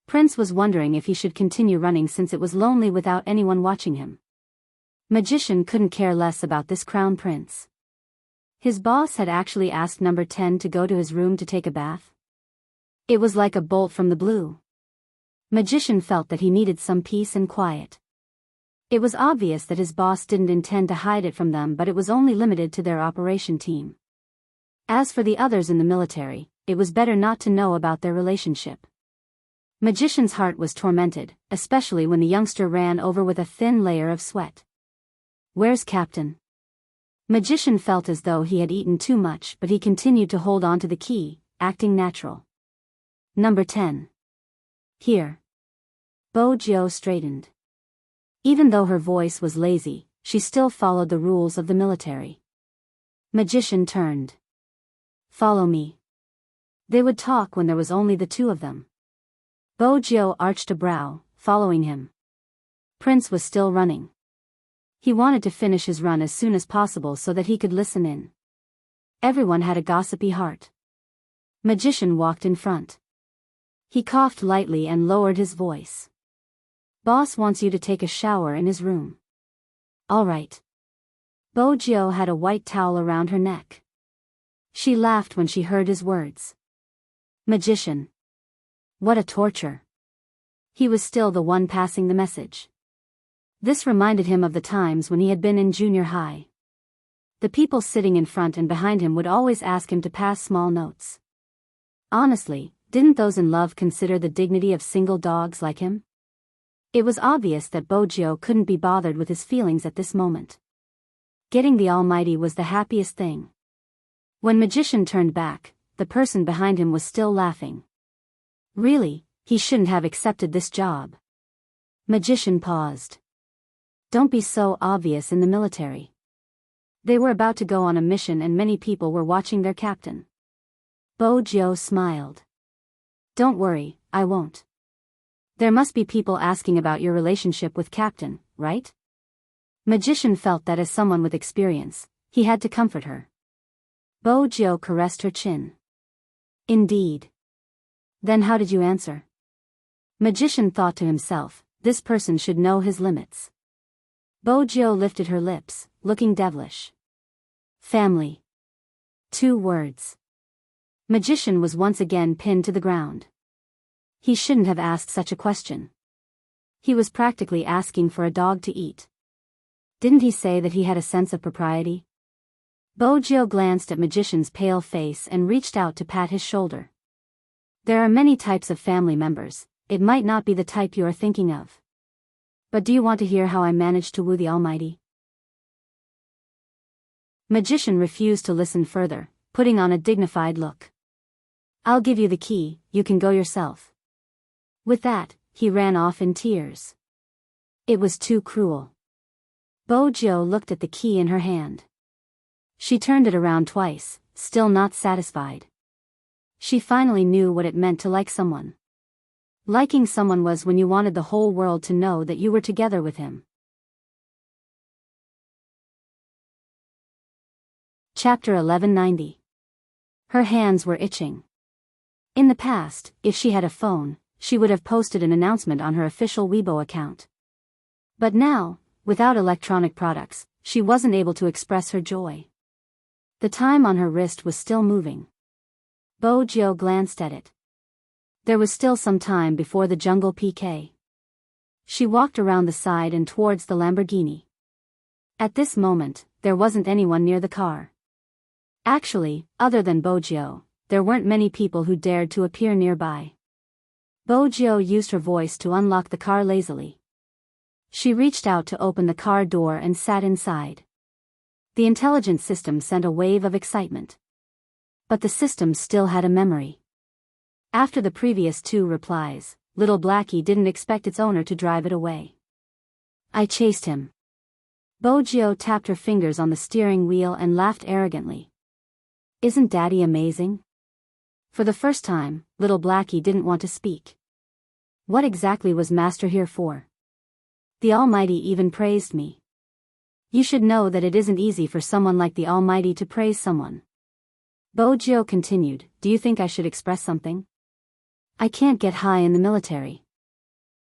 Prince was wondering if he should continue running since it was lonely without anyone watching him. Magician couldn't care less about this crown prince. His boss had actually asked number 10 to go to his room to take a bath. It was like a bolt from the blue. Magician felt that he needed some peace and quiet. It was obvious that his boss didn't intend to hide it from them, but it was only limited to their operation team. As for the others in the military, it was better not to know about their relationship. Magician's heart was tormented, especially when the youngster ran over with a thin layer of sweat. "Where's Captain?" Magician felt as though he had eaten too much, but he continued to hold on to the key, acting natural. Number 10. "Here." Bo-Jio straightened. Even though her voice was lazy, she still followed the rules of the military. Magician turned. "Follow me." They would talk when there was only the two of them. Bo-Jio arched a brow, following him. Prince was still running. He wanted to finish his run as soon as possible so that he could listen in. Everyone had a gossipy heart. Magician walked in front. He coughed lightly and lowered his voice. "Boss wants you to take a shower in his room." "All right." Bo-Jio had a white towel around her neck. She laughed when she heard his words. Magician. What a torture. He was still the one passing the message. This reminded him of the times when he had been in junior high. The people sitting in front and behind him would always ask him to pass small notes. Honestly, didn't those in love consider the dignity of single dogs like him? It was obvious that Bo-Jio couldn't be bothered with his feelings at this moment. Getting the Almighty was the happiest thing. When Magician turned back, the person behind him was still laughing. Really, he shouldn't have accepted this job. Magician paused. Don't be so obvious in the military. They were about to go on a mission and many people were watching their captain. Bo-Jio smiled. Don't worry, I won't. There must be people asking about your relationship with Captain, right? Magician felt that as someone with experience, he had to comfort her. Bo-Jio caressed her chin. Indeed. Then how did you answer? Magician thought to himself, this person should know his limits. Bo-Jio lifted her lips, looking devilish. Family. 2 words. Magician was once again pinned to the ground. He shouldn't have asked such a question. He was practically asking for a dog to eat. Didn't he say that he had a sense of propriety? Bo-Jio glanced at Magician's pale face and reached out to pat his shoulder. There are many types of family members, it might not be the type you are thinking of. But do you want to hear how I managed to woo the Almighty? Magician refused to listen further, putting on a dignified look. I'll give you the key, you can go yourself. With that, he ran off in tears. It was too cruel. Bo-Jio looked at the key in her hand. She turned it around twice, still not satisfied. She finally knew what it meant to like someone. Liking someone was when you wanted the whole world to know that you were together with him. Chapter 1190. Her hands were itching. In the past, if she had a phone, she would have posted an announcement on her official Weibo account. But now, without electronic products, she wasn't able to express her joy. The time on her wrist was still moving. Bo-Jio glanced at it. There was still some time before the jungle PK. She walked around the side and towards the Lamborghini. At this moment, there wasn't anyone near the car. Actually, other than Bo-Jio, there weren't many people who dared to appear nearby. Bo-Jio used her voice to unlock the car lazily. She reached out to open the car door and sat inside. The intelligence system sent a wave of excitement. But the system still had a memory. After the previous 2 replies, Little Blackie didn't expect its owner to drive it away. I chased him. Bo-Jio tapped her fingers on the steering wheel and laughed arrogantly. Isn't Daddy amazing? For the first time, Little Blackie didn't want to speak. What exactly was Master here for? The Almighty even praised me. You should know that it isn't easy for someone like the Almighty to praise someone. Bo-Jio continued, do you think I should express something? I can't get high in the military.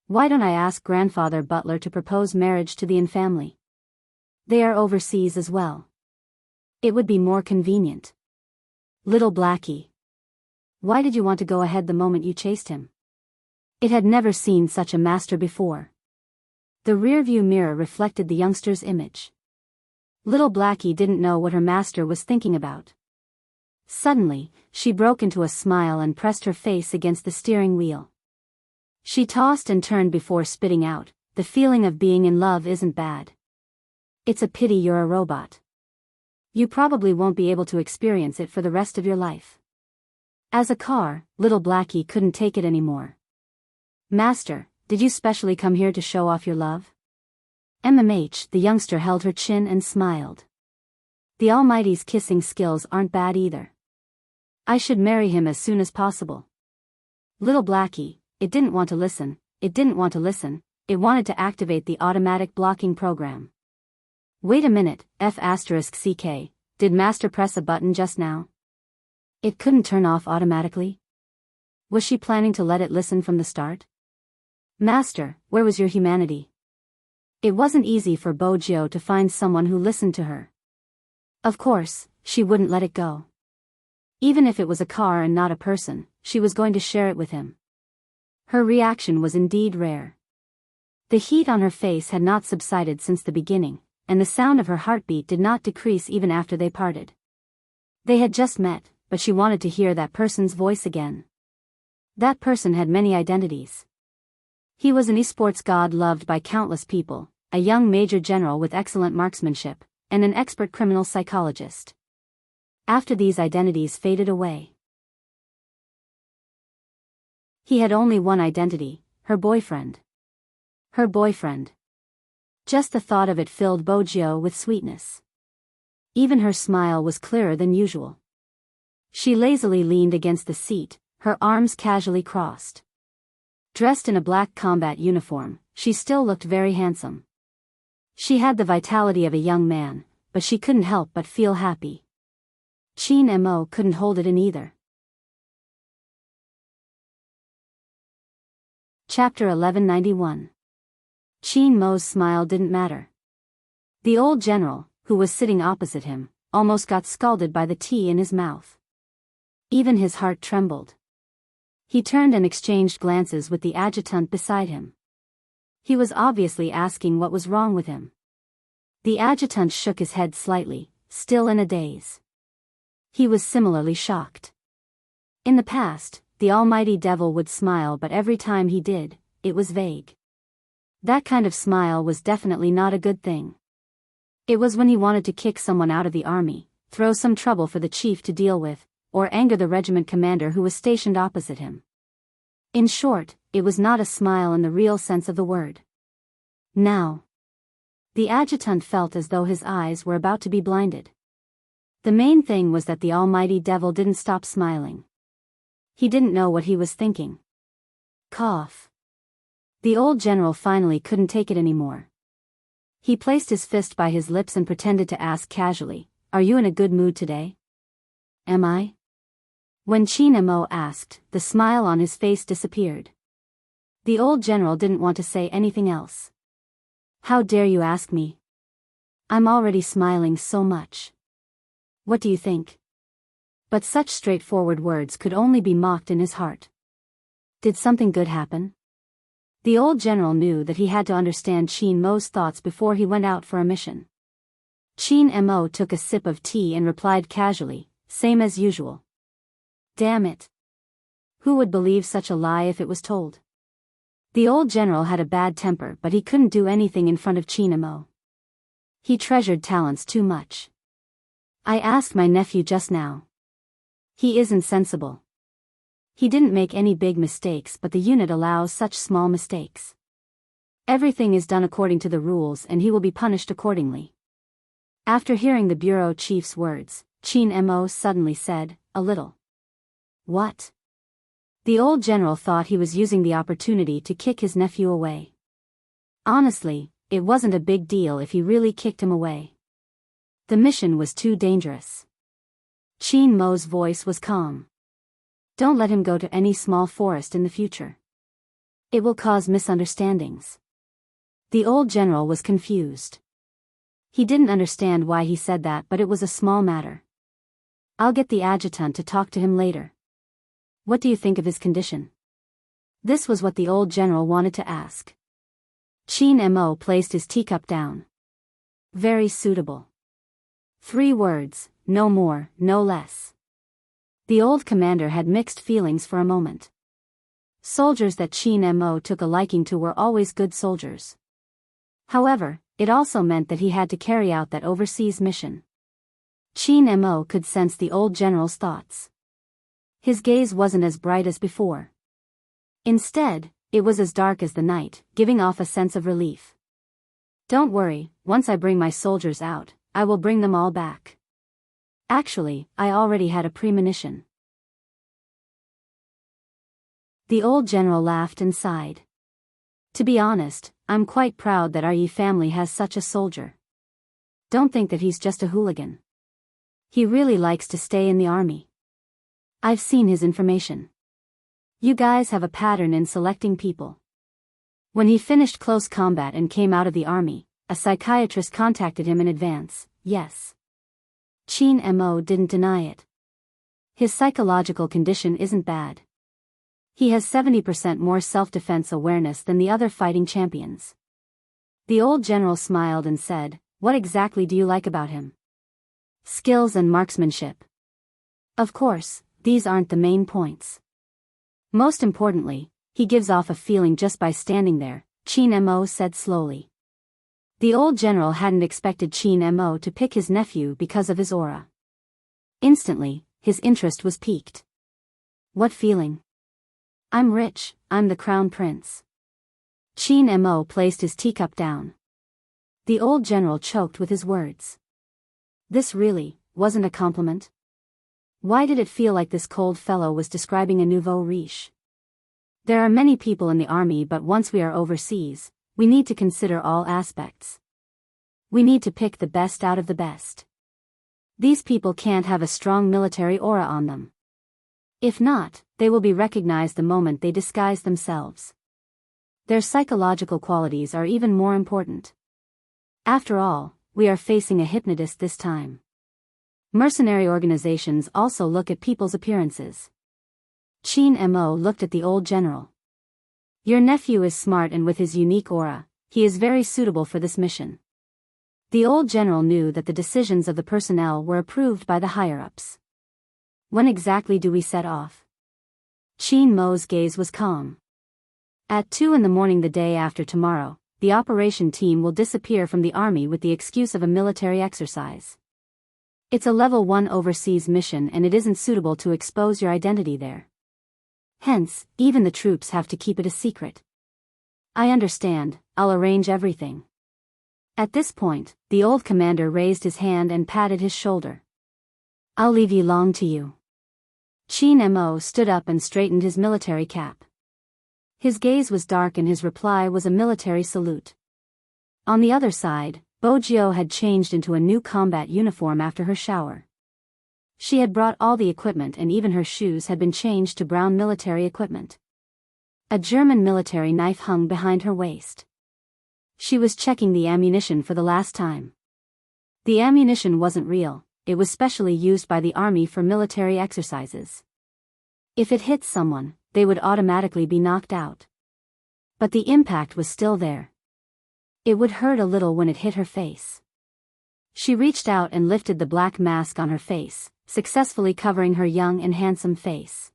Why don't I ask Grandfather Butler to propose marriage to the In family? They are overseas as well. It would be more convenient. Little Blackie. Why did you want to go ahead the moment you chased him? It had never seen such a master before. The rearview mirror reflected the youngster's image. Little Blackie didn't know what her master was thinking about. Suddenly, she broke into a smile and pressed her face against the steering wheel. She tossed and turned before spitting out, "The feeling of being in love isn't bad. It's a pity you're a robot. You probably won't be able to experience it for the rest of your life." As a car, little Blackie couldn't take it anymore. "Master, did you specially come here to show off your love?" The youngster held her chin and smiled. "The Almighty's kissing skills aren't bad either. I should marry him as soon as possible." Little Blackie, it didn't want to listen, it wanted to activate the automatic blocking program. "Wait a minute, F***CK, did Master press a button just now? It couldn't turn off automatically? Was she planning to let it listen from the start? Master, where was your humanity?" It wasn't easy for Bojio to find someone who listened to her. Of course, she wouldn't let it go. Even if it was a car and not a person, she was going to share it with him. Her reaction was indeed rare. The heat on her face had not subsided since the beginning, and the sound of her heartbeat did not decrease even after they parted. They had just met, but she wanted to hear that person's voice again. That person had many identities. He was an esports god loved by countless people, a young major general with excellent marksmanship, and an expert criminal psychologist. After these identities faded away, he had only one identity, her boyfriend. Her boyfriend. Just the thought of it filled Bojio with sweetness. Even her smile was clearer than usual. She lazily leaned against the seat, her arms casually crossed. Dressed in a black combat uniform, she still looked very handsome. She had the vitality of a young man, but she couldn't help but feel happy. Chin Mo couldn't hold it in either. Chapter 1191. Chin Mo's smile didn't matter. The old general, who was sitting opposite him, almost got scalded by the tea in his mouth. Even his heart trembled. He turned and exchanged glances with the adjutant beside him. He was obviously asking what was wrong with him. The adjutant shook his head slightly, still in a daze. He was similarly shocked. In the past, the almighty devil would smile, but every time he did, it was vague. That kind of smile was definitely not a good thing. It was when he wanted to kick someone out of the army, throw some trouble for the chief to deal with, or anger the regiment commander who was stationed opposite him. In short, it was not a smile in the real sense of the word. Now, the adjutant felt as though his eyes were about to be blinded. The main thing was that the almighty devil didn't stop smiling. He didn't know what he was thinking. Cough. The old general finally couldn't take it anymore. He placed his fist by his lips and pretended to ask casually, "Are you in a good mood today?" "Am I?" When Chin Mo asked, the smile on his face disappeared. The old general didn't want to say anything else. "How dare you ask me? I'm already smiling so much. What do you think?" But such straightforward words could only be mocked in his heart. Did something good happen? The old general knew that he had to understand Chin Mo's thoughts before he went out for a mission. Chin Mo took a sip of tea and replied casually, "Same as usual." Damn it. Who would believe such a lie if it was told? The old general had a bad temper, but he couldn't do anything in front of Chin Mo. He treasured talents too much. "I asked my nephew just now. He isn't sensible. He didn't make any big mistakes, but the unit allows such small mistakes. Everything is done according to the rules and he will be punished accordingly." After hearing the bureau chief's words, Chin Mo suddenly said, "A little." What? The old general thought he was using the opportunity to kick his nephew away. Honestly, it wasn't a big deal if he really kicked him away. The mission was too dangerous. Chin Mo's voice was calm. "Don't let him go to any small forest in the future. It will cause misunderstandings." The old general was confused. He didn't understand why he said that, but it was a small matter. "I'll get the adjutant to talk to him later. What do you think of his condition?" This was what the old general wanted to ask. Chin Mo placed his teacup down. "Very suitable." 3 words, no more, no less. The old commander had mixed feelings for a moment. Soldiers that Qin Mo took a liking to were always good soldiers. However, it also meant that he had to carry out that overseas mission. Qin Mo could sense the old general's thoughts. His gaze wasn't as bright as before. Instead, it was as dark as the night, giving off a sense of relief. Don't worry, once I bring my soldiers out, I will bring them all back. Actually, I already had a premonition. The old general laughed and sighed. To be honest, I'm quite proud that our Yi family has such a soldier. Don't think that he's just a hooligan. He really likes to stay in the army. I've seen his information. You guys have a pattern in selecting people. When he finished close combat and came out of the army, a psychiatrist contacted him in advance, yes. Qin Mo didn't deny it. His psychological condition isn't bad. He has 70% more self-defense awareness than the other fighting champions. The old general smiled and said, "What exactly do you like about him?" "Skills and marksmanship." Of course, these aren't the main points. Most importantly, he gives off a feeling just by standing there, Qin Mo said slowly. The old general hadn't expected Qin Mo to pick his nephew because of his aura. Instantly, his interest was piqued. What feeling? I'm rich, I'm the crown prince. Qin Mo placed his teacup down. The old general choked with his words. This really wasn't a compliment. Why did it feel like this cold fellow was describing a nouveau riche? There are many people in the army, but once we are overseas, we need to consider all aspects. We need to pick the best out of the best. These people can't have a strong military aura on them. If not, they will be recognized the moment they disguise themselves. Their psychological qualities are even more important. After all, we are facing a hypnotist this time. Mercenary organizations also look at people's appearances. Qin Mo looked at the old general. Your nephew is smart, and with his unique aura, he is very suitable for this mission. The old general knew that the decisions of the personnel were approved by the higher-ups. When exactly do we set off? Qin Mo's gaze was calm. At 2 a.m. the day after tomorrow, the operation team will disappear from the army with the excuse of a military exercise. It's a level 1 overseas mission, and it isn't suitable to expose your identity there. Hence, even the troops have to keep it a secret. I understand, I'll arrange everything. At this point, the old commander raised his hand and patted his shoulder. I'll leave Yi Long to you. Qin Mo stood up and straightened his military cap. His gaze was dark and his reply was a military salute. On the other side, Bojiu had changed into a new combat uniform after her shower. She had brought all the equipment, and even her shoes had been changed to brown military equipment. A German military knife hung behind her waist. She was checking the ammunition for the last time. The ammunition wasn't real. It was specially used by the army for military exercises. If it hit someone, they would automatically be knocked out. But the impact was still there. It would hurt a little when it hit her face. She reached out and lifted the black mask on her face, successfully covering her young and handsome face.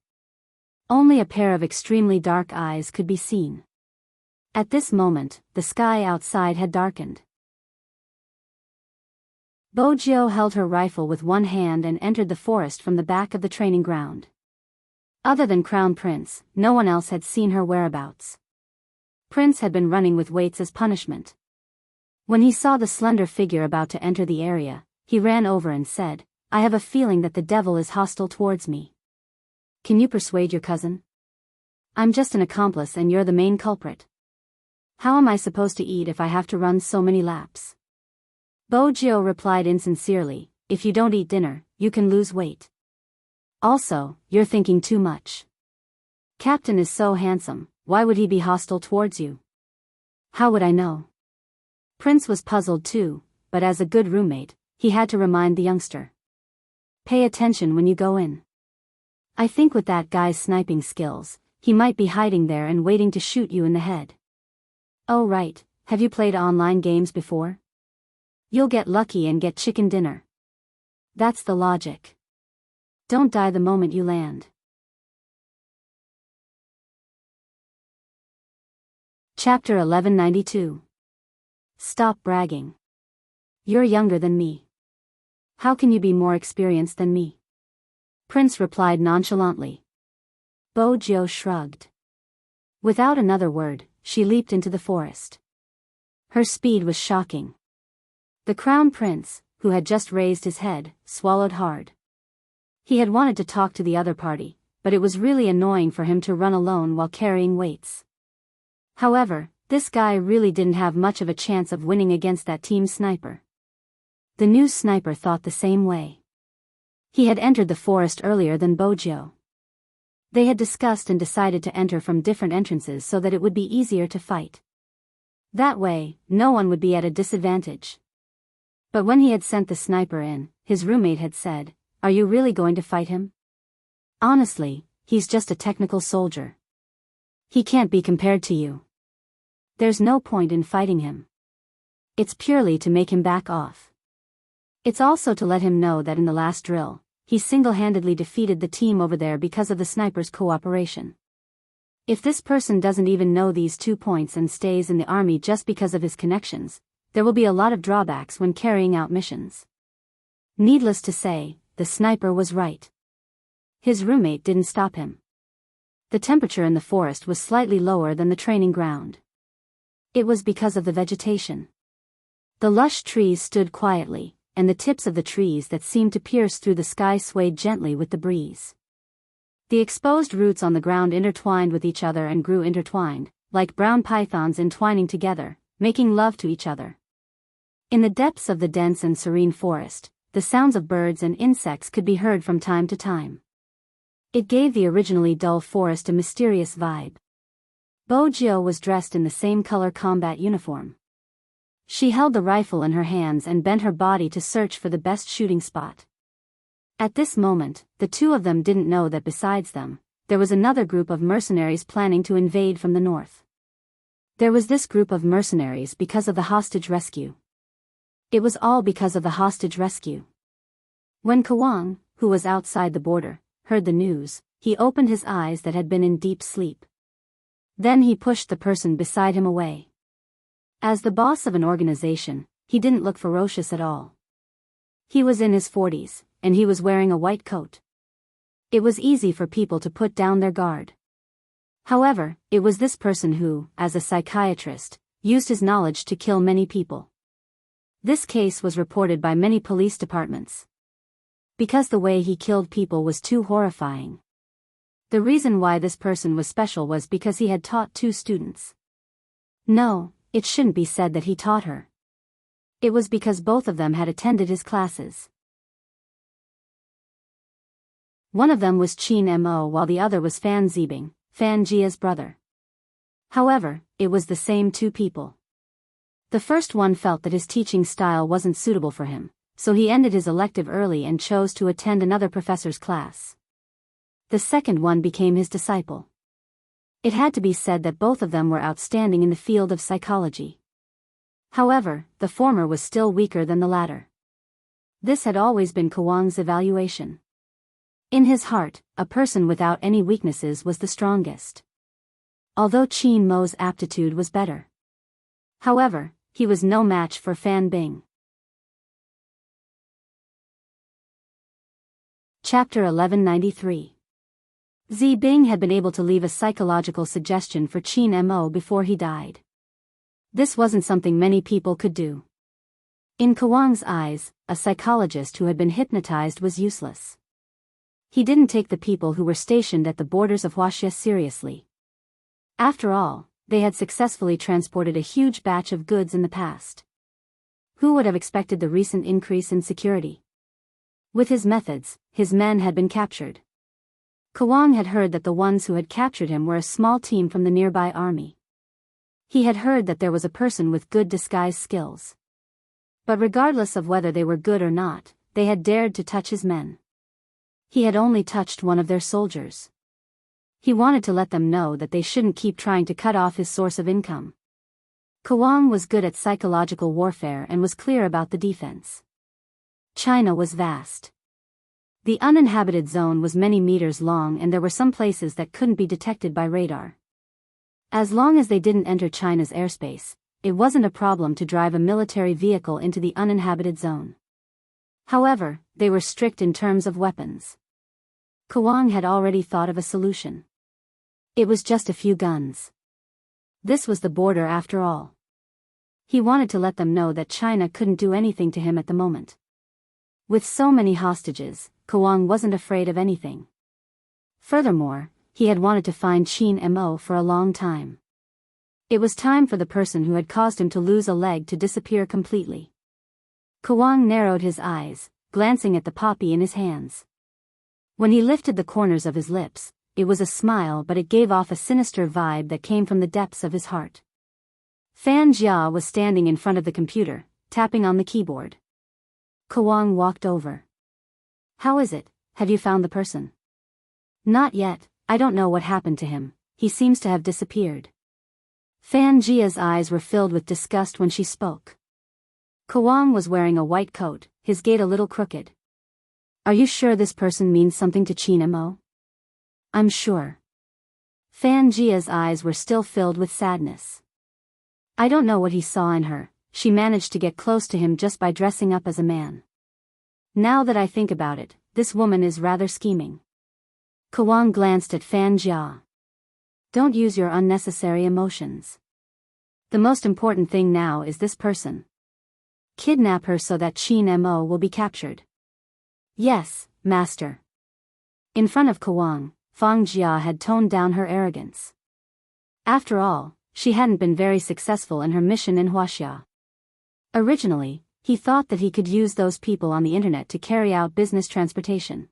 Only a pair of extremely dark eyes could be seen. At this moment, the sky outside had darkened. Bojiu held her rifle with one hand and entered the forest from the back of the training ground. Other than Crown Prince, no one else had seen her whereabouts. Prince had been running with weights as punishment. When he saw the slender figure about to enter the area, he ran over and said, "I have a feeling that the devil is hostile towards me. Can you persuade your cousin? I'm just an accomplice and you're the main culprit. How am I supposed to eat if I have to run so many laps?" Bojiu replied insincerely, "If you don't eat dinner, you can lose weight. Also, you're thinking too much. Captain is so handsome, why would he be hostile towards you?" "How would I know?" Prince was puzzled too, but as a good roommate, he had to remind the youngster. "Pay attention when you go in. I think with that guy's sniping skills, he might be hiding there and waiting to shoot you in the head. Oh right, have you played online games before? You'll get lucky and get chicken dinner. That's the logic. Don't die the moment you land." Chapter 1192. Stop bragging. You're younger than me. How can you be more experienced than me? Prince replied nonchalantly. Bo Jiao shrugged. Without another word, she leaped into the forest. Her speed was shocking. The crown prince, who had just raised his head, swallowed hard. He had wanted to talk to the other party, but it was really annoying for him to run alone while carrying weights. However, this guy really didn't have much of a chance of winning against that team sniper. The new sniper thought the same way. He had entered the forest earlier than Bo Jiao. They had discussed and decided to enter from different entrances so that it would be easier to fight. That way, no one would be at a disadvantage. But when he had sent the sniper in, his roommate had said, "Are you really going to fight him? Honestly, he's just a technical soldier. He can't be compared to you. There's no point in fighting him. It's purely to make him back off. It's also to let him know that in the last drill, he single-handedly defeated the team over there because of the sniper's cooperation. If this person doesn't even know these 2 points and stays in the army just because of his connections, there will be a lot of drawbacks when carrying out missions." Needless to say, the sniper was right. His roommate didn't stop him. The temperature in the forest was slightly lower than the training ground. It was because of the vegetation. The lush trees stood quietly, and the tips of the trees that seemed to pierce through the sky swayed gently with the breeze. The exposed roots on the ground intertwined with each other and grew intertwined, like brown pythons entwining together, making love to each other. In the depths of the dense and serene forest, the sounds of birds and insects could be heard from time to time. It gave the originally dull forest a mysterious vibe. Bo Jiao was dressed in the same color combat uniform. She held the rifle in her hands and bent her body to search for the best shooting spot. At this moment, the two of them didn't know that besides them, there was another group of mercenaries planning to invade from the north. There was this group of mercenaries because of the hostage rescue. It was all because of the hostage rescue. When Kawang, who was outside the border, heard the news, he opened his eyes that had been in deep sleep. Then he pushed the person beside him away. As the boss of an organization, he didn't look ferocious at all. He was in his 40s, and he was wearing a white coat. It was easy for people to put down their guard. However, it was this person who, as a psychiatrist, used his knowledge to kill many people. This case was reported by many police departments. Because the way he killed people was too horrifying. The reason why this person was special was because he had taught 2 students. No, it shouldn't be said that he taught her. It was because both of them had attended his classes. One of them was Qin Mo while the other was Fan Zibing, Fan Jia's brother. However, it was the same 2 people. The first one felt that his teaching style wasn't suitable for him, so he ended his elective early and chose to attend another professor's class. The second one became his disciple. It had to be said that both of them were outstanding in the field of psychology. However, the former was still weaker than the latter. This had always been Kawang's evaluation. In his heart, a person without any weaknesses was the strongest. Although Qin Mo's aptitude was better. However, he was no match for Fan Bing. Chapter 1193. Zi Bing had been able to leave a psychological suggestion for Qin Mo before he died. This wasn't something many people could do. In Kawang's eyes, a psychologist who had been hypnotized was useless. He didn't take the people who were stationed at the borders of Huaxia seriously. After all, they had successfully transported a huge batch of goods in the past. Who would have expected the recent increase in security? With his methods, his men had been captured. Kawang had heard that the ones who had captured him were a small team from the nearby army. He had heard that there was a person with good disguise skills. But regardless of whether they were good or not, they had dared to touch his men. He had only touched one of their soldiers. He wanted to let them know that they shouldn't keep trying to cut off his source of income. Kawang was good at psychological warfare and was clear about the defense. China was vast. The uninhabited zone was many meters long and there were some places that couldn't be detected by radar. As long as they didn't enter China's airspace, it wasn't a problem to drive a military vehicle into the uninhabited zone. However, they were strict in terms of weapons. Kawang had already thought of a solution. It was just a few guns. This was the border after all. He wanted to let them know that China couldn't do anything to him at the moment. With so many hostages, Kawang wasn't afraid of anything. Furthermore, he had wanted to find Qin Mo for a long time. It was time for the person who had caused him to lose a leg to disappear completely. Kawang narrowed his eyes, glancing at the poppy in his hands. When he lifted the corners of his lips, it was a smile, but it gave off a sinister vibe that came from the depths of his heart. Fan Jia was standing in front of the computer, tapping on the keyboard. Kawang walked over. "How is it? Have you found the person?" "Not yet, I don't know what happened to him, he seems to have disappeared." Fan Jia's eyes were filled with disgust when she spoke. Kawang was wearing a white coat, his gait a little crooked. "Are you sure this person means something to Qin Mo?" "I'm sure." Fan Jia's eyes were still filled with sadness. "I don't know what he saw in her, she managed to get close to him just by dressing up as a man. Now that I think about it, this woman is rather scheming." Kawang glanced at Fan Jia. "Don't use your unnecessary emotions. The most important thing now is this person. Kidnap her so that Qin Mo will be captured." "Yes, master." In front of Kawang, Fang Jia had toned down her arrogance. After all, she hadn't been very successful in her mission in Huaxia. Originally, he thought that he could use those people on the internet to carry out business transportation.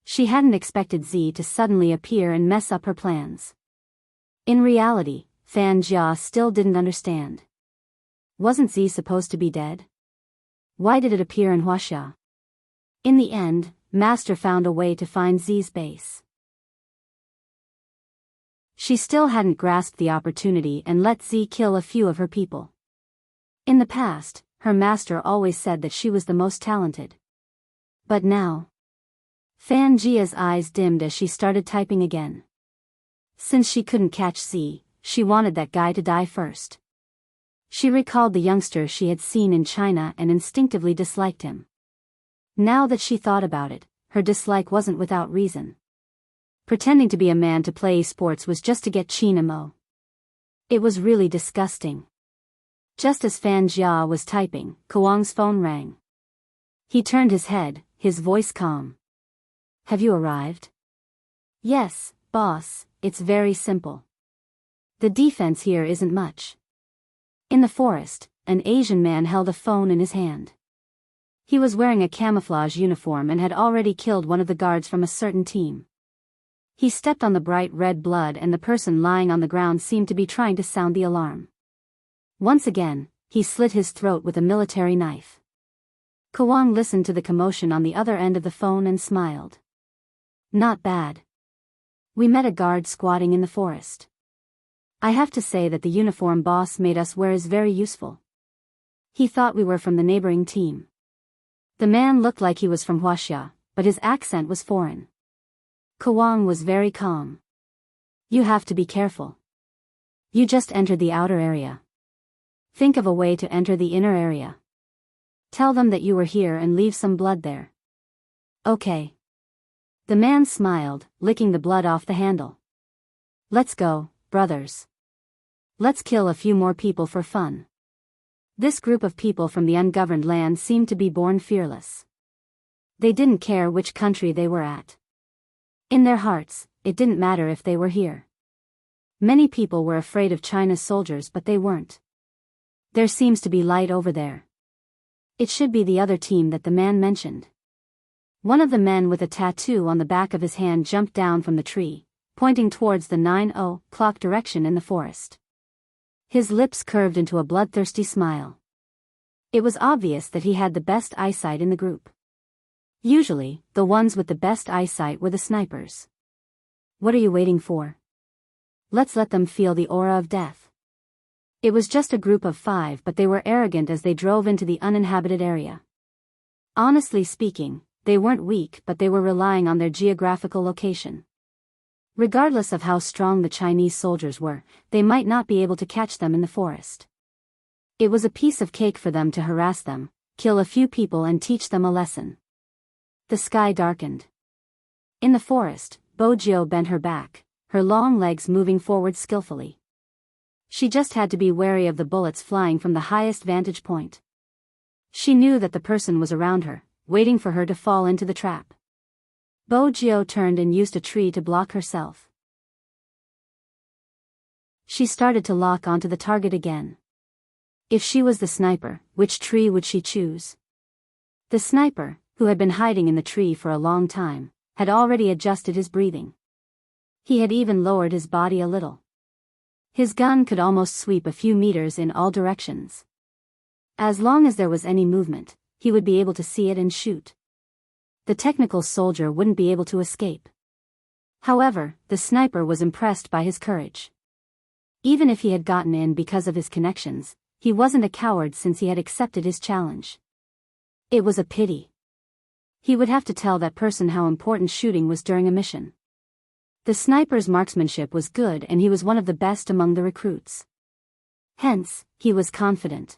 She hadn't expected Z to suddenly appear and mess up her plans. In reality, Fan Jia still didn't understand. Wasn't Z supposed to be dead? Why did it appear in Huaxia? In the end, Master found a way to find Z's base. She still hadn't grasped the opportunity and let Z kill a few of her people. In the past, her master always said that she was the most talented. But now... Fan Jia's eyes dimmed as she started typing again. Since she couldn't catch Z, she wanted that guy to die first. She recalled the youngster she had seen in China and instinctively disliked him. Now that she thought about it, her dislike wasn't without reason. Pretending to be a man to play sports was just to get Qin Mo. It was really disgusting. Just as Fan Jia was typing, Kawang's phone rang. He turned his head, his voice calm. "Have you arrived?" "Yes, boss, it's very simple. The defense here isn't much." In the forest, an Asian man held a phone in his hand. He was wearing a camouflage uniform and had already killed one of the guards from a certain team. He stepped on the bright red blood and the person lying on the ground seemed to be trying to sound the alarm. Once again, he slit his throat with a military knife. Kawang listened to the commotion on the other end of the phone and smiled. "Not bad. We met a guard squatting in the forest. I have to say that the uniform boss made us wear is very useful. He thought we were from the neighboring team." The man looked like he was from Huaxia, but his accent was foreign. Kawang was very calm. "You have to be careful. You just entered the outer area. Think of a way to enter the inner area. Tell them that you were here and leave some blood there." "Okay." The man smiled, licking the blood off the handle. "Let's go, brothers. Let's kill a few more people for fun." This group of people from the ungoverned land seemed to be born fearless. They didn't care which country they were at. In their hearts, it didn't matter if they were here. Many people were afraid of China's soldiers, but they weren't. "There seems to be light over there." It should be the other team that the man mentioned. One of the men with a tattoo on the back of his hand jumped down from the tree, pointing towards the 9 o'clock direction in the forest. His lips curved into a bloodthirsty smile. It was obvious that he had the best eyesight in the group. Usually, the ones with the best eyesight were the snipers. "What are you waiting for? Let's let them feel the aura of death." It was just a group of 5, but they were arrogant as they drove into the uninhabited area. Honestly speaking, they weren't weak, but they were relying on their geographical location. Regardless of how strong the Chinese soldiers were, they might not be able to catch them in the forest. It was a piece of cake for them to harass them, kill a few people and teach them a lesson. The sky darkened. In the forest, Bojiu bent her back, her long legs moving forward skillfully. She just had to be wary of the bullets flying from the highest vantage point. She knew that the person was around her, waiting for her to fall into the trap. Bojiu turned and used a tree to block herself. She started to lock onto the target again. If she was the sniper, which tree would she choose? The sniper, who had been hiding in the tree for a long time, had already adjusted his breathing. He had even lowered his body a little. His gun could almost sweep a few meters in all directions. As long as there was any movement, he would be able to see it and shoot. The technical soldier wouldn't be able to escape. However, the sniper was impressed by his courage. Even if he had gotten in because of his connections, he wasn't a coward since he had accepted his challenge. It was a pity. He would have to tell that person how important shooting was during a mission. The sniper's marksmanship was good and he was one of the best among the recruits. Hence, he was confident.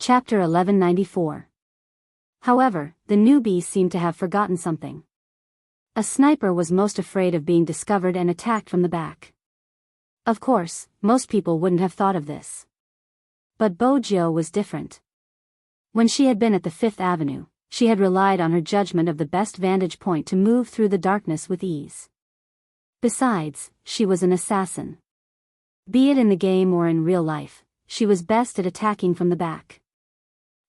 Chapter 1194. However, the newbie seemed to have forgotten something. A sniper was most afraid of being discovered and attacked from the back. Of course, most people wouldn't have thought of this. But Bojiu was different. When she had been at the Fifth Avenue, she had relied on her judgment of the best vantage point to move through the darkness with ease. Besides, she was an assassin. Be it in the game or in real life, she was best at attacking from the back.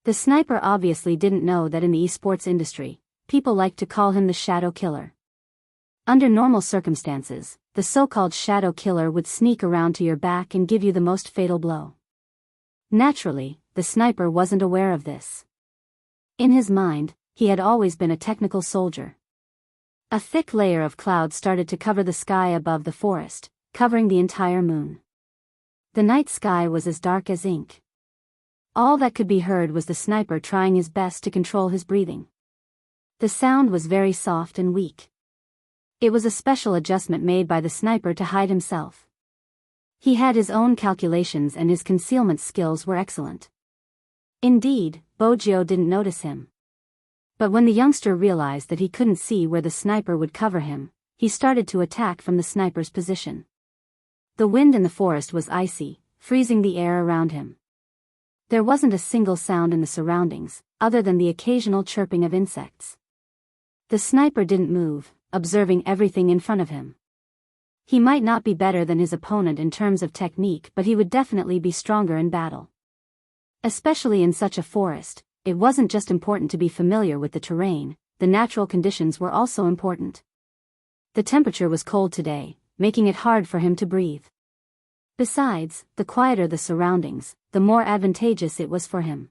The sniper obviously didn't know that in the esports industry, people like to call him the shadow killer. Under normal circumstances, the so-called shadow killer would sneak around to your back and give you the most fatal blow. Naturally, the sniper wasn't aware of this. In his mind, he had always been a technical soldier. A thick layer of cloud started to cover the sky above the forest, covering the entire moon. The night sky was as dark as ink. All that could be heard was the sniper trying his best to control his breathing. The sound was very soft and weak. It was a special adjustment made by the sniper to hide himself. He had his own calculations and his concealment skills were excellent. Indeed, Bojiu didn't notice him. But when the youngster realized that he couldn't see where the sniper would cover him, he started to attack from the sniper's position. The wind in the forest was icy, freezing the air around him. There wasn't a single sound in the surroundings, other than the occasional chirping of insects. The sniper didn't move, observing everything in front of him. He might not be better than his opponent in terms of technique, but he would definitely be stronger in battle. Especially in such a forest, it wasn't just important to be familiar with the terrain, the natural conditions were also important. The temperature was cold today, making it hard for him to breathe. Besides, the quieter the surroundings, the more advantageous it was for him.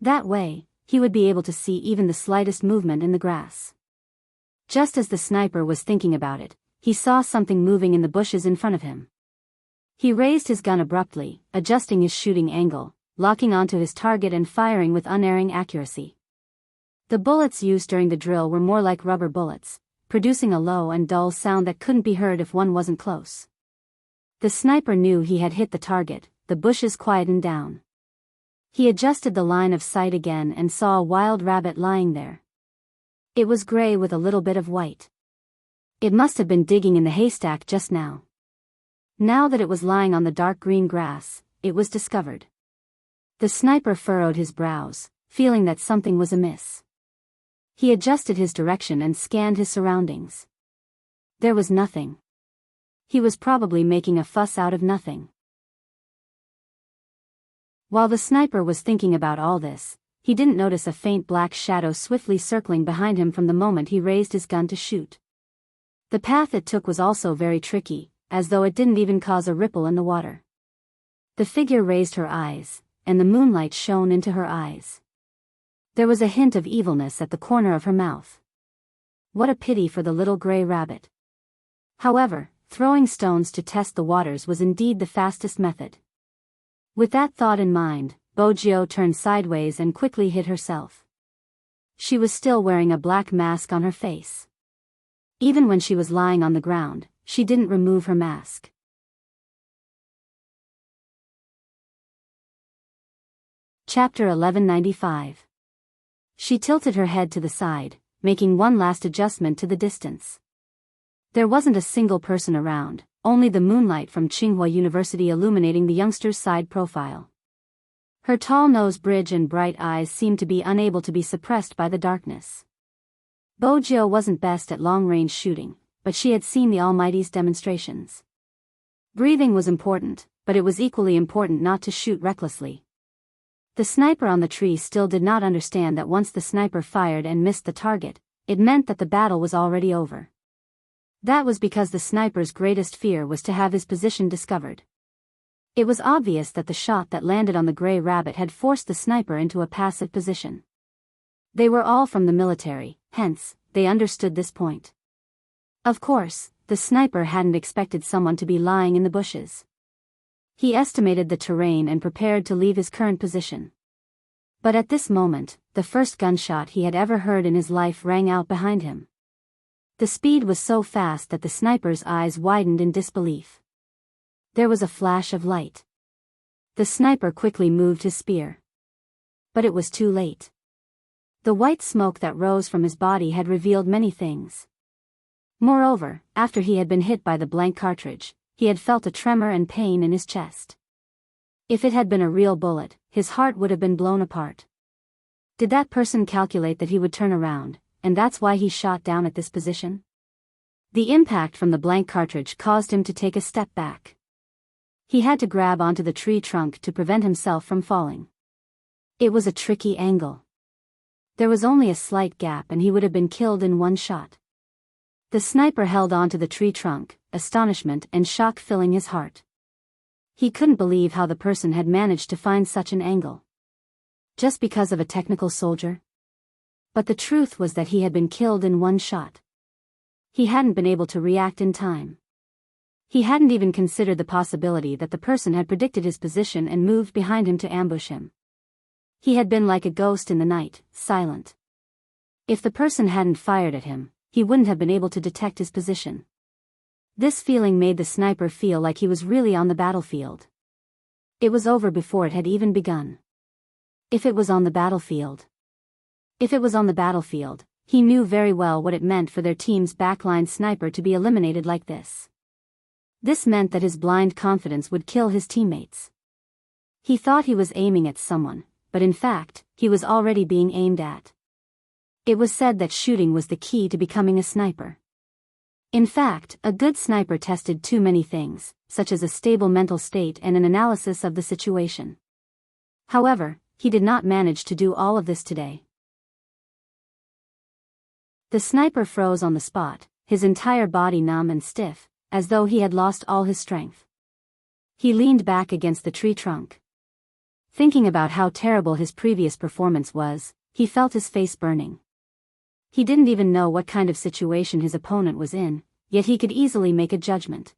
That way, he would be able to see even the slightest movement in the grass. Just as the sniper was thinking about it, he saw something moving in the bushes in front of him. He raised his gun abruptly, adjusting his shooting angle, locking onto his target and firing with unerring accuracy. The bullets used during the drill were more like rubber bullets, producing a low and dull sound that couldn't be heard if one wasn't close. The sniper knew he had hit the target, the bushes quietened down. He adjusted the line of sight again and saw a wild rabbit lying there. It was gray with a little bit of white. It must have been digging in the haystack just now. Now that it was lying on the dark green grass, it was discovered. The sniper furrowed his brows, feeling that something was amiss. He adjusted his direction and scanned his surroundings. There was nothing. He was probably making a fuss out of nothing. While the sniper was thinking about all this, he didn't notice a faint black shadow swiftly circling behind him from the moment he raised his gun to shoot. The path it took was also very tricky, as though it didn't even cause a ripple in the water. The figure raised her eyes, and the moonlight shone into her eyes. There was a hint of evilness at the corner of her mouth. What a pity for the little gray rabbit. However, throwing stones to test the waters was indeed the fastest method. With that thought in mind, Bojiu turned sideways and quickly hid herself. she was still wearing a black mask on her face. Even when she was lying on the ground, she didn't remove her mask. Chapter 1195. She tilted her head to the side, making one last adjustment to the distance. There wasn't a single person around, only the moonlight from Tsinghua University illuminating the youngster's side profile. Her tall nose bridge and bright eyes seemed to be unable to be suppressed by the darkness. Bojo wasn't best at long-range shooting, but she had seen the Almighty's demonstrations. Breathing was important, but it was equally important not to shoot recklessly. The sniper on the tree still did not understand that once the sniper fired and missed the target, it meant that the battle was already over. That was because the sniper's greatest fear was to have his position discovered. It was obvious that the shot that landed on the gray rabbit had forced the sniper into a passive position. They were all from the military, hence, they understood this point. Of course, the sniper hadn't expected someone to be lying in the bushes. He estimated the terrain and prepared to leave his current position. But at this moment, the first gunshot he had ever heard in his life rang out behind him. The speed was so fast that the sniper's eyes widened in disbelief. There was a flash of light. The sniper quickly moved his spear. But it was too late. The white smoke that rose from his body had revealed many things. Moreover, after he had been hit by the blank cartridge, he had felt a tremor and pain in his chest. If it had been a real bullet, his heart would have been blown apart. Did that person calculate that he would turn around, and that's why he shot down at this position? The impact from the blank cartridge caused him to take a step back. He had to grab onto the tree trunk to prevent himself from falling. It was a tricky angle. There was only a slight gap and he would have been killed in one shot. The sniper held onto the tree trunk, astonishment and shock filling his heart. He couldn't believe how the person had managed to find such an angle. Just because of a technical soldier? But the truth was that he had been killed in one shot. He hadn't been able to react in time. He hadn't even considered the possibility that the person had predicted his position and moved behind him to ambush him. He had been like a ghost in the night, silent. If the person hadn't fired at him, he wouldn't have been able to detect his position. This feeling made the sniper feel like he was really on the battlefield. It was over before it had even begun. If it was on the battlefield. If it was on the battlefield, he knew very well what it meant for their team's backline sniper to be eliminated like this. This meant that his blind confidence would kill his teammates. He thought he was aiming at someone, but in fact, he was already being aimed at. It was said that shooting was the key to becoming a sniper. In fact, a good sniper tested too many things, such as a stable mental state and an analysis of the situation. However, he did not manage to do all of this today. The sniper froze on the spot, his entire body numb and stiff, as though he had lost all his strength. He leaned back against the tree trunk. Thinking about how terrible his previous performance was, he felt his face burning. He didn't even know what kind of situation his opponent was in, yet he could easily make a judgment.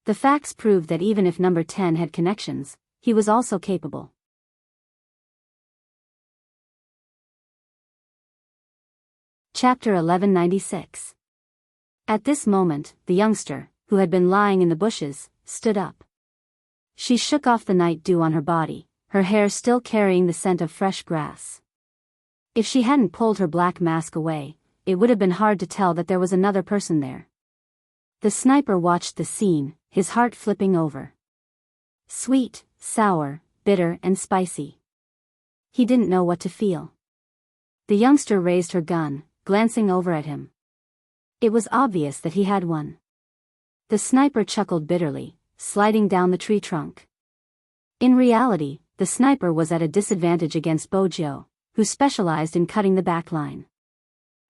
The facts proved that even if number 10 had connections, he was also capable. Chapter 1196. At this moment, the youngster, who had been lying in the bushes, stood up. She shook off the night dew on her body, her hair still carrying the scent of fresh grass. If she hadn't pulled her black mask away, it would have been hard to tell that there was another person there. The sniper watched the scene, his heart flipping over. Sweet, sour, bitter and spicy. He didn't know what to feel. The youngster raised her gun, glancing over at him. It was obvious that he had one. The sniper chuckled bitterly, sliding down the tree trunk. In reality, the sniper was at a disadvantage against Bojo, who specialized in cutting the back line.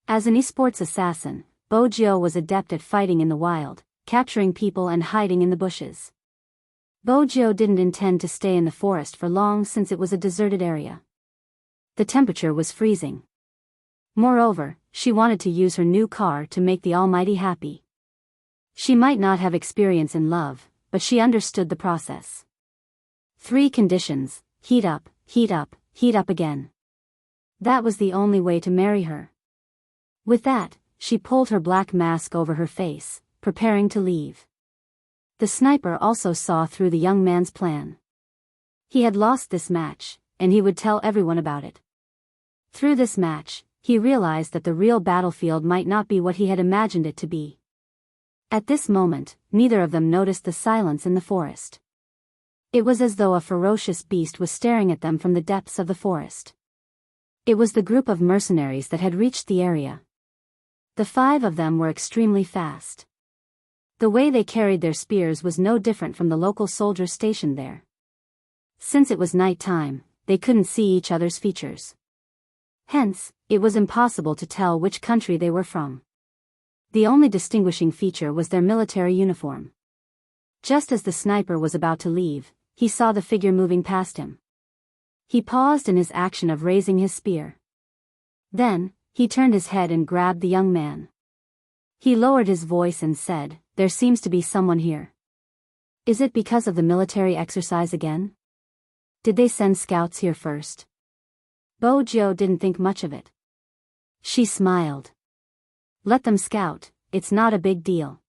As an esports assassin, Bojo was adept at fighting in the wild, capturing people and hiding in the bushes. Bojo didn't intend to stay in the forest for long since it was a deserted area. The temperature was freezing. Moreover, she wanted to use her new car to make the Almighty happy. She might not have experience in love, but she understood the process. 3 conditions: heat up, heat up, heat up again. That was the only way to marry her. With that, she pulled her black mask over her face, preparing to leave. The sniper also saw through the young man's plan. He had lost this match, and he would tell everyone about it. Through this match, he realized that the real battlefield might not be what he had imagined it to be. At this moment, neither of them noticed the silence in the forest. It was as though a ferocious beast was staring at them from the depths of the forest. It was the group of mercenaries that had reached the area. The 5 of them were extremely fast. The way they carried their spears was no different from the local soldiers stationed there. Since it was night time, they couldn't see each other's features. Hence, it was impossible to tell which country they were from. The only distinguishing feature was their military uniform. Just as the sniper was about to leave, he saw the figure moving past him. He paused in his action of raising his spear. Then, he turned his head and grabbed the young man. He lowered his voice and said, "There seems to be someone here. Is it because of the military exercise again? Did they send scouts here first?" Bo Jiu didn't think much of it. She smiled. "Let them scout, it's not a big deal."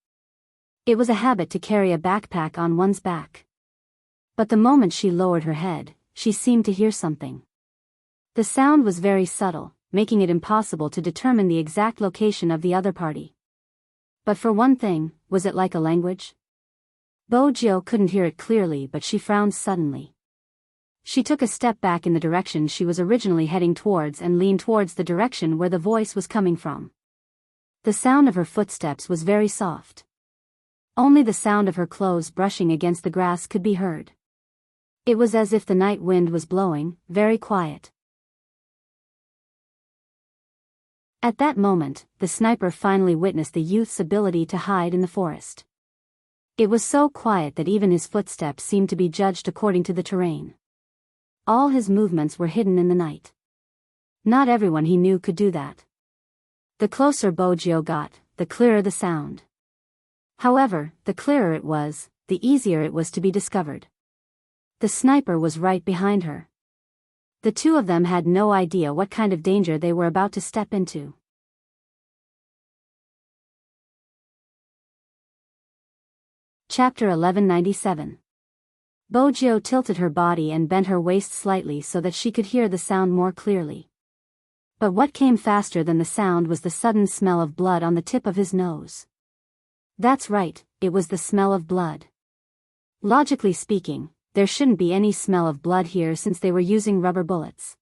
It was a habit to carry a backpack on one's back. But the moment she lowered her head, she seemed to hear something. The sound was very subtle, making it impossible to determine the exact location of the other party. But for one thing, was it like a language? Bo Jiu couldn't hear it clearly, but she frowned suddenly. She took a step back in the direction she was originally heading towards and leaned towards the direction where the voice was coming from. The sound of her footsteps was very soft. Only the sound of her clothes brushing against the grass could be heard. It was as if the night wind was blowing, very quiet. At that moment, the sniper finally witnessed the youth's ability to hide in the forest. It was so quiet that even his footsteps seemed to be judged according to the terrain. All his movements were hidden in the night. Not everyone he knew could do that. The closer Bo Jiu got, the clearer the sound. However, the clearer it was, the easier it was to be discovered. The sniper was right behind her. The 2 of them had no idea what kind of danger they were about to step into. Chapter 1197. Bo Jiu tilted her body and bent her waist slightly so that she could hear the sound more clearly. But what came faster than the sound was the sudden smell of blood on the tip of his nose. That's right, it was the smell of blood. Logically speaking, there shouldn't be any smell of blood here since they were using rubber bullets.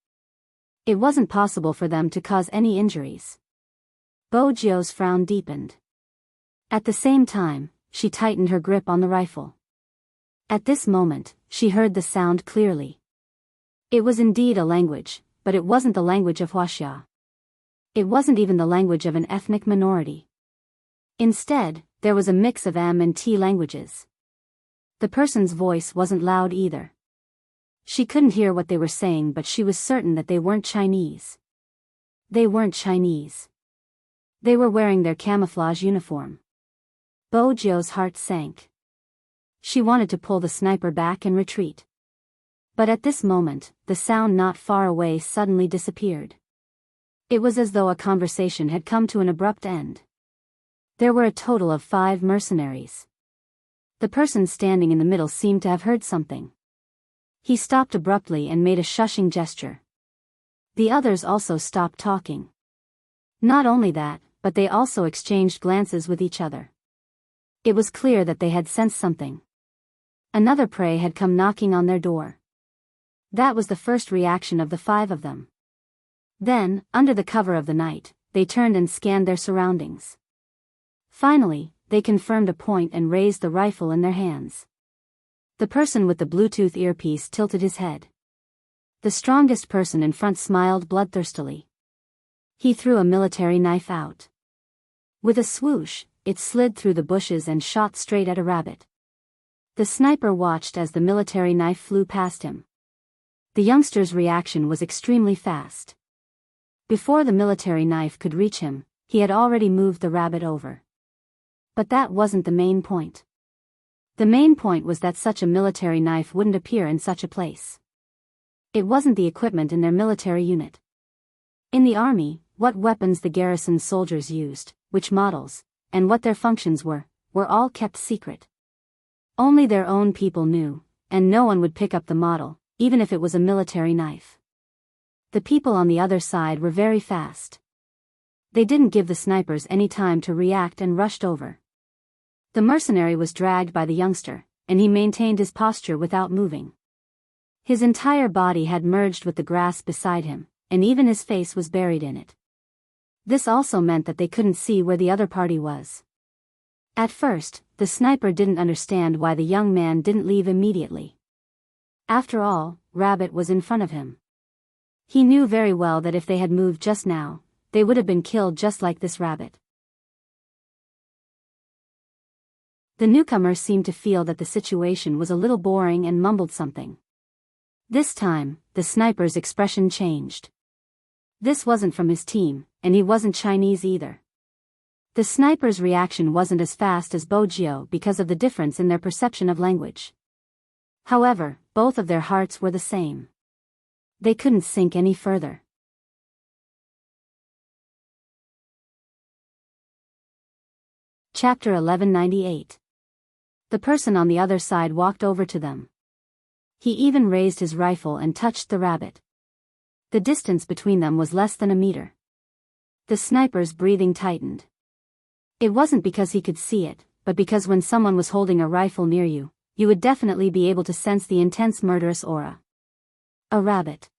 It wasn't possible for them to cause any injuries. Bo Jiu's frown deepened. At the same time, she tightened her grip on the rifle. At this moment, she heard the sound clearly. It was indeed a language, but it wasn't the language of Huaxia. It wasn't even the language of an ethnic minority. Instead, there was a mix of M and T languages. The person's voice wasn't loud either. She couldn't hear what they were saying, but she was certain that they weren't Chinese. They weren't Chinese. They were wearing their camouflage uniform. Bo Jiu's heart sank. She wanted to pull the sniper back and retreat. But at this moment, the sound not far away suddenly disappeared. It was as though a conversation had come to an abrupt end. There were a total of 5 mercenaries. The person standing in the middle seemed to have heard something. He stopped abruptly and made a shushing gesture. The others also stopped talking. Not only that, but they also exchanged glances with each other. It was clear that they had sensed something. Another prey had come knocking on their door. That was the first reaction of the 5 of them. Then, under the cover of the night, they turned and scanned their surroundings. Finally, they confirmed a point and raised the rifle in their hands. The person with the Bluetooth earpiece tilted his head. The strongest person in front smiled bloodthirstily. He threw a military knife out. With a swoosh, it slid through the bushes and shot straight at a rabbit. The sniper watched as the military knife flew past him. The youngster's reaction was extremely fast. Before the military knife could reach him, he had already moved the rabbit over. But that wasn't the main point. The main point was that such a military knife wouldn't appear in such a place. It wasn't the equipment in their military unit. In the army, what weapons the garrison's soldiers used, which models, and what their functions were all kept secret. Only their own people knew, and no one would pick up the model, even if it was a military knife. The people on the other side were very fast. They didn't give the snipers any time to react and rushed over. The mercenary was dragged by the youngster, and he maintained his posture without moving. His entire body had merged with the grass beside him, and even his face was buried in it. This also meant that they couldn't see where the other party was. At first, the sniper didn't understand why the young man didn't leave immediately. After all, Rabbit was in front of him. He knew very well that if they had moved just now, they would have been killed just like this rabbit. The newcomer seemed to feel that the situation was a little boring and mumbled something. This time, the sniper's expression changed. This wasn't from his team, and he wasn't Chinese either. The sniper's reaction wasn't as fast as Bojio because of the difference in their perception of language. However, both of their hearts were the same. They couldn't sink any further. Chapter 1198. The person on the other side walked over to them. He even raised his rifle and touched the rabbit. The distance between them was less than a meter. The sniper's breathing tightened. It wasn't because he could see it, but because when someone was holding a rifle near you, you would definitely be able to sense the intense murderous aura. A rabbit.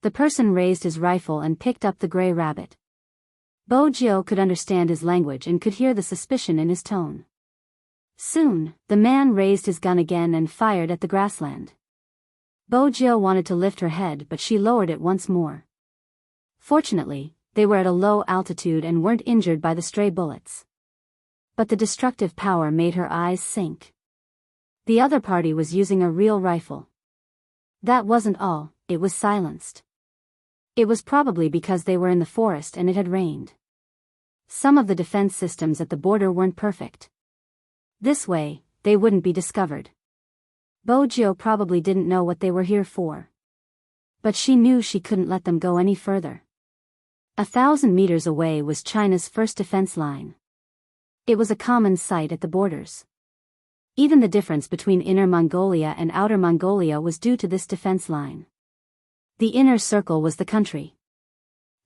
The person raised his rifle and picked up the gray rabbit. Bojio could understand his language and could hear the suspicion in his tone. Soon, the man raised his gun again and fired at the grassland. Bojio wanted to lift her head, but she lowered it once more. Fortunately, they were at a low altitude and weren't injured by the stray bullets. But the destructive power made her eyes sink. The other party was using a real rifle. That wasn't all, it was silenced. It was probably because they were in the forest and it had rained. Some of the defense systems at the border weren't perfect. This way, they wouldn't be discovered. Bojio probably didn't know what they were here for. But she knew she couldn't let them go any further. 1,000 meters away was China's first defense line. It was a common sight at the borders. Even the difference between Inner Mongolia and Outer Mongolia was due to this defense line. The inner circle was the country.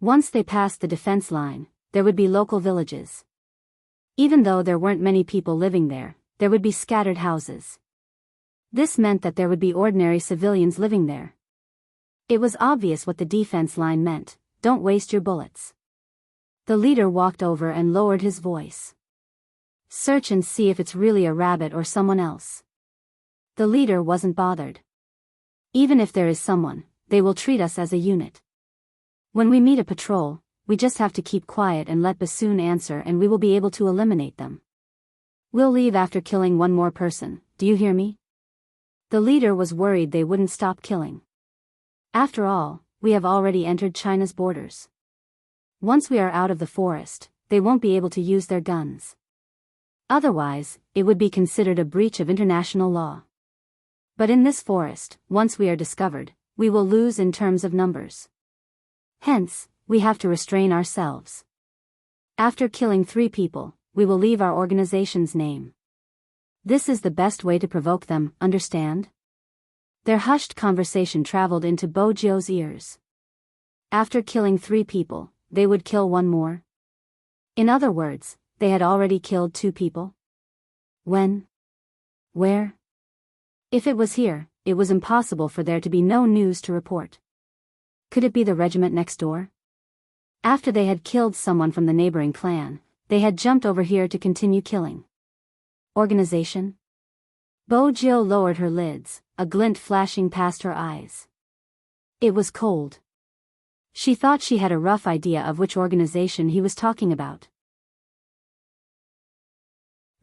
Once they passed the defense line, there would be local villages. Even though there weren't many people living there, there would be scattered houses. This meant that there would be ordinary civilians living there. It was obvious what the defense line meant: don't waste your bullets. The leader walked over and lowered his voice. Search and see if it's really a rabbit or someone else. The leader wasn't bothered. Even if there is someone, they will treat us as a unit. When we meet a patrol, we just have to keep quiet and let Bassoon answer and we will be able to eliminate them. We'll leave after killing one more person, do you hear me? The leader was worried they wouldn't stop killing. After all, we have already entered China's borders. Once we are out of the forest, they won't be able to use their guns. Otherwise, it would be considered a breach of international law. But in this forest, once we are discovered, we will lose in terms of numbers. Hence, we have to restrain ourselves. After killing 3 people, we will leave our organization's name. This is the best way to provoke them, understand? Their hushed conversation traveled into Bojio's ears. After killing 3 people, they would kill 1 more? In other words, they had already killed 2 people? When? Where? If it was here, it was impossible for there to be no news to report. Could it be the regiment next door? After they had killed someone from the neighboring clan, they had jumped over here to continue killing. Organization? Bojio lowered her lids, a glint flashing past her eyes. It was cold. She thought she had a rough idea of which organization he was talking about.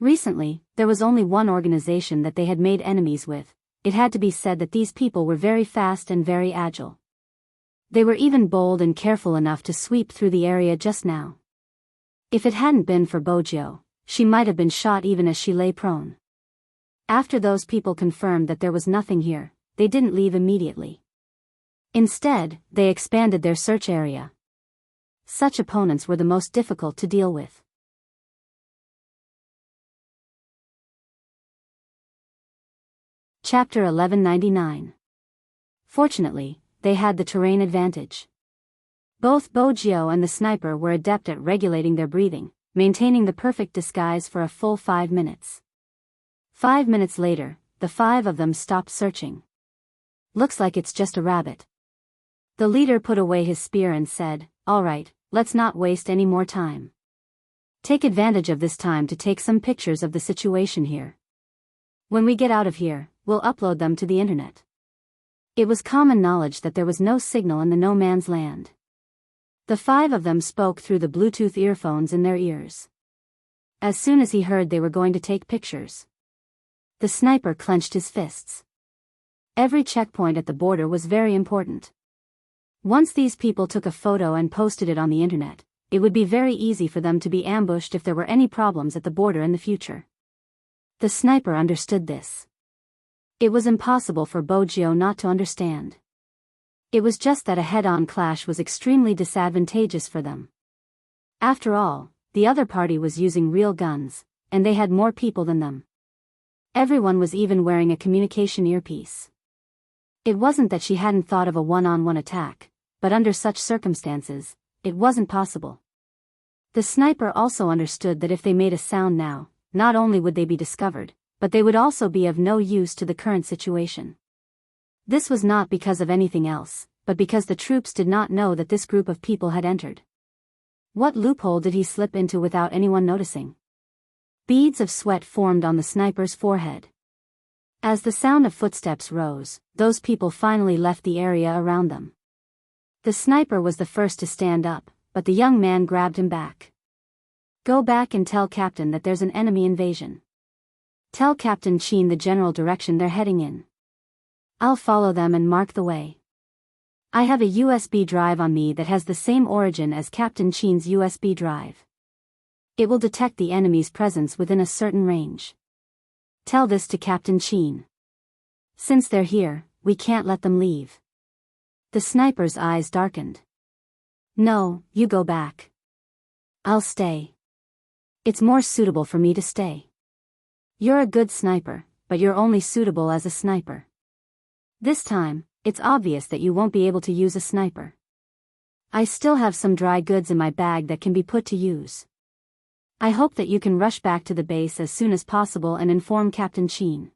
Recently, there was only one organization that they had made enemies with. It had to be said that these people were very fast and very agile. They were even bold and careful enough to sweep through the area just now. If it hadn't been for Bojio, she might have been shot even as she lay prone. After those people confirmed that there was nothing here, they didn't leave immediately. Instead, they expanded their search area. Such opponents were the most difficult to deal with. Chapter 1199. Fortunately, they had the terrain advantage. Both Bojio and the sniper were adept at regulating their breathing, maintaining the perfect disguise for a full 5 minutes. 5 minutes later, the 5 of them stopped searching. Looks like it's just a rabbit. The leader put away his spear and said, "All right, let's not waste any more time. Take advantage of this time to take some pictures of the situation here. When we get out of here, we'll upload them to the internet." It was common knowledge that there was no signal in the no man's land. The 5 of them spoke through the Bluetooth earphones in their ears. As soon as he heard they were going to take pictures, the sniper clenched his fists. Every checkpoint at the border was very important. Once these people took a photo and posted it on the internet, it would be very easy for them to be ambushed if there were any problems at the border in the future. The sniper understood this. It was impossible for Bojio not to understand. It was just that a head-on clash was extremely disadvantageous for them. After all, the other party was using real guns, and they had more people than them. Everyone was even wearing a communication earpiece. It wasn't that she hadn't thought of a one-on-one attack, but under such circumstances, it wasn't possible. The sniper also understood that if they made a sound now, not only would they be discovered, but they would also be of no use to the current situation. This was not because of anything else, but because the troops did not know that this group of people had entered. What loophole did he slip into without anyone noticing? Beads of sweat formed on the sniper's forehead. As the sound of footsteps rose, those people finally left the area around them. The sniper was the first to stand up, but the young man grabbed him back. "Go back and tell Captain that there's an enemy invasion. Tell Captain Chin the general direction they're heading in. I'll follow them and mark the way. I have a USB drive on me that has the same origin as Captain Chin's USB drive. It will detect the enemy's presence within a certain range. Tell this to Captain Chin. Since they're here, we can't let them leave." The sniper's eyes darkened. "No, you go back. I'll stay. It's more suitable for me to stay. You're a good sniper, but you're only suitable as a sniper. This time, it's obvious that you won't be able to use a sniper. I still have some dry goods in my bag that can be put to use. I hope that you can rush back to the base as soon as possible and inform Captain Chin.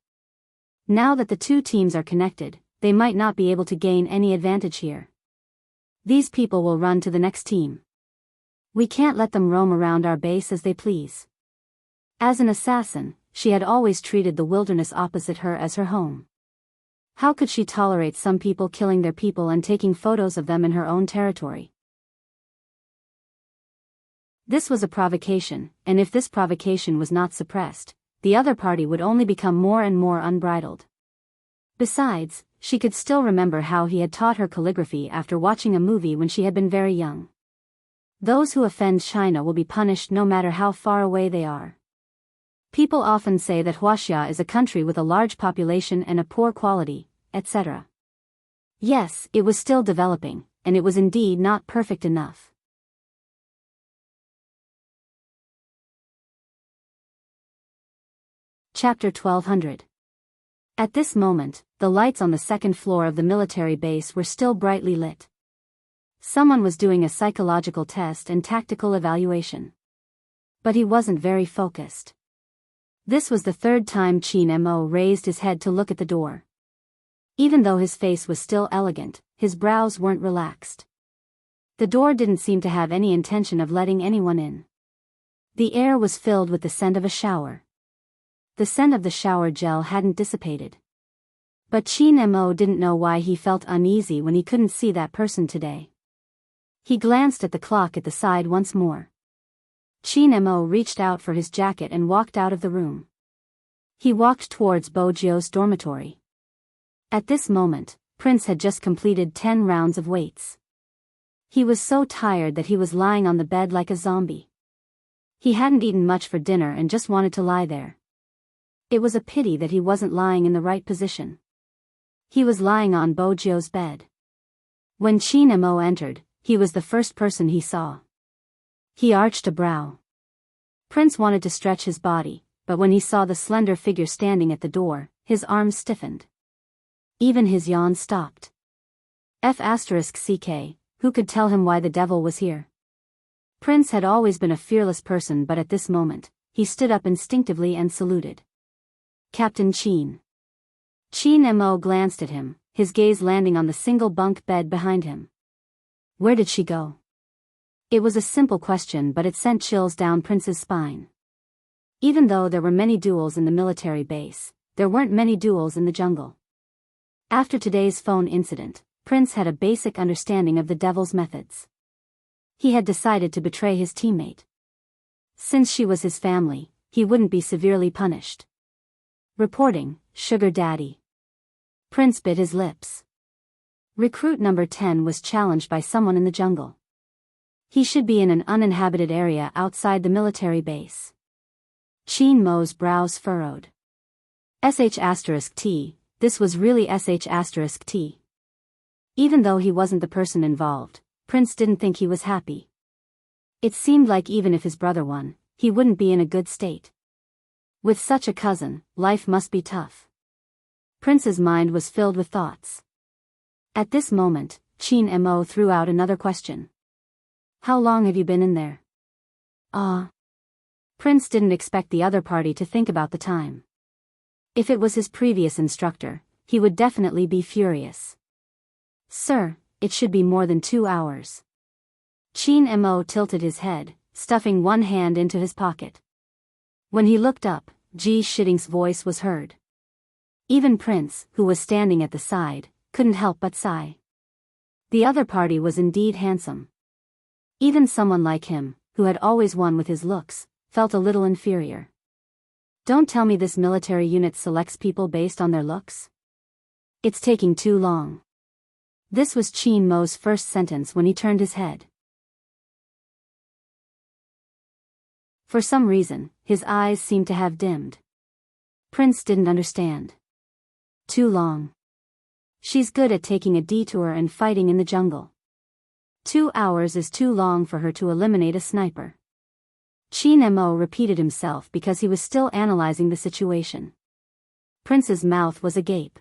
Now that the two teams are connected, they might not be able to gain any advantage here. These people will run to the next team. We can't let them roam around our base as they please." As an assassin, she had always treated the wilderness opposite her as her home. How could she tolerate some people killing their people and taking photos of them in her own territory? This was a provocation, and if this provocation was not suppressed, the other party would only become more and more unbridled. Besides, she could still remember how he had taught her calligraphy after watching a movie when she had been very young. Those who offend China will be punished no matter how far away they are. People often say that Huaxia is a country with a large population and a poor quality, etc. Yes, it was still developing, and it was indeed not perfect enough. Chapter 1200. At this moment, the lights on the second floor of the military base were still brightly lit. Someone was doing a psychological test and tactical evaluation. But he wasn't very focused. This was the third time Chin Mo raised his head to look at the door. Even though his face was still elegant, his brows weren't relaxed. The door didn't seem to have any intention of letting anyone in. The air was filled with the scent of a shower. The scent of the shower gel hadn't dissipated. But Chin Mo didn't know why he felt uneasy when he couldn't see that person today. He glanced at the clock at the side once more. Chin Mo reached out for his jacket and walked out of the room. He walked towards Bojio's dormitory. At this moment, Prince had just completed 10 rounds of weights. He was so tired that he was lying on the bed like a zombie. He hadn't eaten much for dinner and just wanted to lie there. It was a pity that he wasn't lying in the right position. He was lying on Bojio's bed. When Chin Mo entered, he was the first person he saw. He arched a brow. Prince wanted to stretch his body, but when he saw the slender figure standing at the door, his arms stiffened. Even his yawn stopped. F***ck, who could tell him why the devil was here? Prince had always been a fearless person, but at this moment, he stood up instinctively and saluted. Captain Cheen. Cheen Mo glanced at him, his gaze landing on the single bunk bed behind him. Where did she go? It was a simple question, but it sent chills down Prince's spine. Even though there were many duels in the military base, there weren't many duels in the jungle. After today's phone incident, Prince had a basic understanding of the devil's methods. He had decided to betray his teammate. Since she was his family, he wouldn't be severely punished. Reporting, Sugar Daddy. Prince bit his lips. Recruit number 10 was challenged by someone in the jungle. He should be in an uninhabited area outside the military base. Mo's brows furrowed. *T, this was really *T. Even though he wasn't the person involved, Prince didn't think he was happy. It seemed like even if his brother won, he wouldn't be in a good state. With such a cousin, life must be tough. Prince's mind was filled with thoughts. At this moment, Mo threw out another question. How long have you been in there? Prince didn't expect the other party to think about the time. If it was his previous instructor, he would definitely be furious. Sir, it should be more than 2 hours. Mo tilted his head, stuffing one hand into his pocket. When he looked up, Shitting's voice was heard. Even Prince, who was standing at the side, couldn't help but sigh. The other party was indeed handsome. Even someone like him, who had always won with his looks, felt a little inferior. Don't tell me this military unit selects people based on their looks? It's taking too long. This was Mo's first sentence when he turned his head. For some reason, his eyes seemed to have dimmed. Prince didn't understand. Too long. She's good at taking a detour and fighting in the jungle. 2 hours is too long for her to eliminate a sniper. Mo repeated himself because he was still analyzing the situation. Prince's mouth was agape.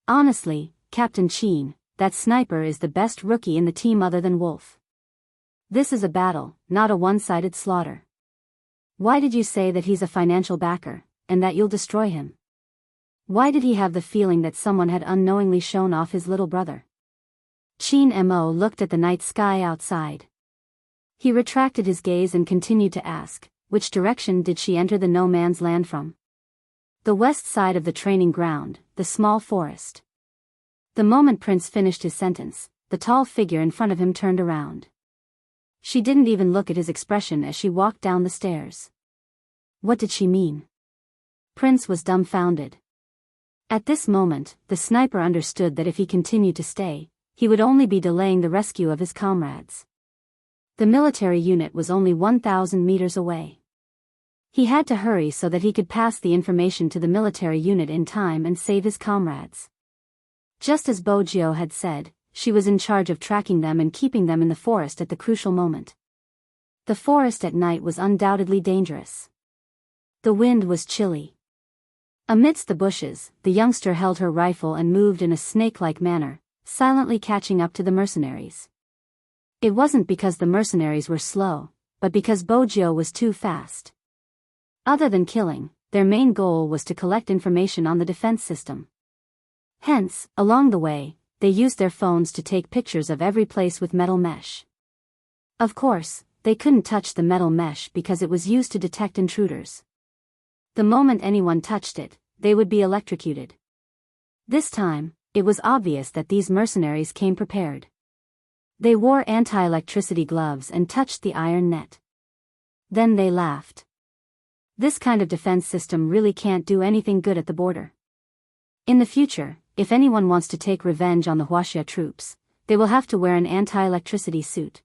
Honestly, Captain Cheen, that sniper is the best rookie in the team other than Wolf. This is a battle, not a one-sided slaughter. Why did you say that he's a financial backer, and that you'll destroy him? Why did he have the feeling that someone had unknowingly shown off his little brother? Mo looked at the night sky outside. He retracted his gaze and continued to ask, which direction did she enter the no man's land from? The west side of the training ground, the small forest. The moment Prince finished his sentence, the tall figure in front of him turned around. She didn't even look at his expression as she walked down the stairs. What did she mean? Prince was dumbfounded. At this moment, the sniper understood that if he continued to stay, he would only be delaying the rescue of his comrades. The military unit was only 1,000 meters away. He had to hurry so that he could pass the information to the military unit in time and save his comrades. Just as Bojio had said, she was in charge of tracking them and keeping them in the forest at the crucial moment. The forest at night was undoubtedly dangerous. The wind was chilly. Amidst the bushes, the youngster held her rifle and moved in a snake-like manner, silently catching up to the mercenaries. It wasn't because the mercenaries were slow, but because Bojio was too fast. Other than killing, their main goal was to collect information on the defense system. Hence, along the way, they used their phones to take pictures of every place with metal mesh. Of course, they couldn't touch the metal mesh because it was used to detect intruders. The moment anyone touched it, they would be electrocuted. This time, it was obvious that these mercenaries came prepared. They wore anti-electricity gloves and touched the iron net. Then they laughed. This kind of defense system really can't do anything good at the border. In the future, if anyone wants to take revenge on the Huaxia troops, they will have to wear an anti-electricity suit.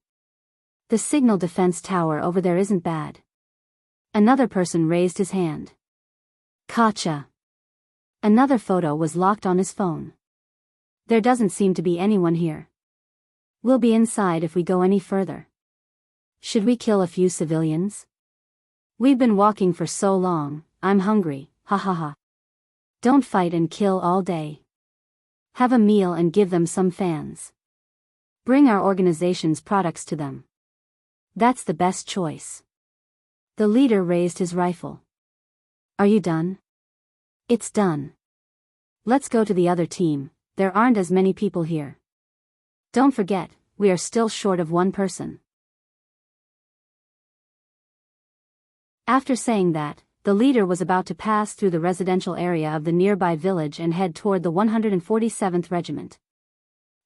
The signal defense tower over there isn't bad. Another person raised his hand. Gotcha. Another photo was locked on his phone. There doesn't seem to be anyone here. We'll be inside if we go any further. Should we kill a few civilians? We've been walking for so long, I'm hungry, ha ha ha. Don't fight and kill all day. Have a meal and give them some fans. Bring our organization's products to them. That's the best choice. The leader raised his rifle. Are you done? It's done. Let's go to the other team, there aren't as many people here. Don't forget, we are still short of one person. After saying that, the leader was about to pass through the residential area of the nearby village and head toward the 147th Regiment.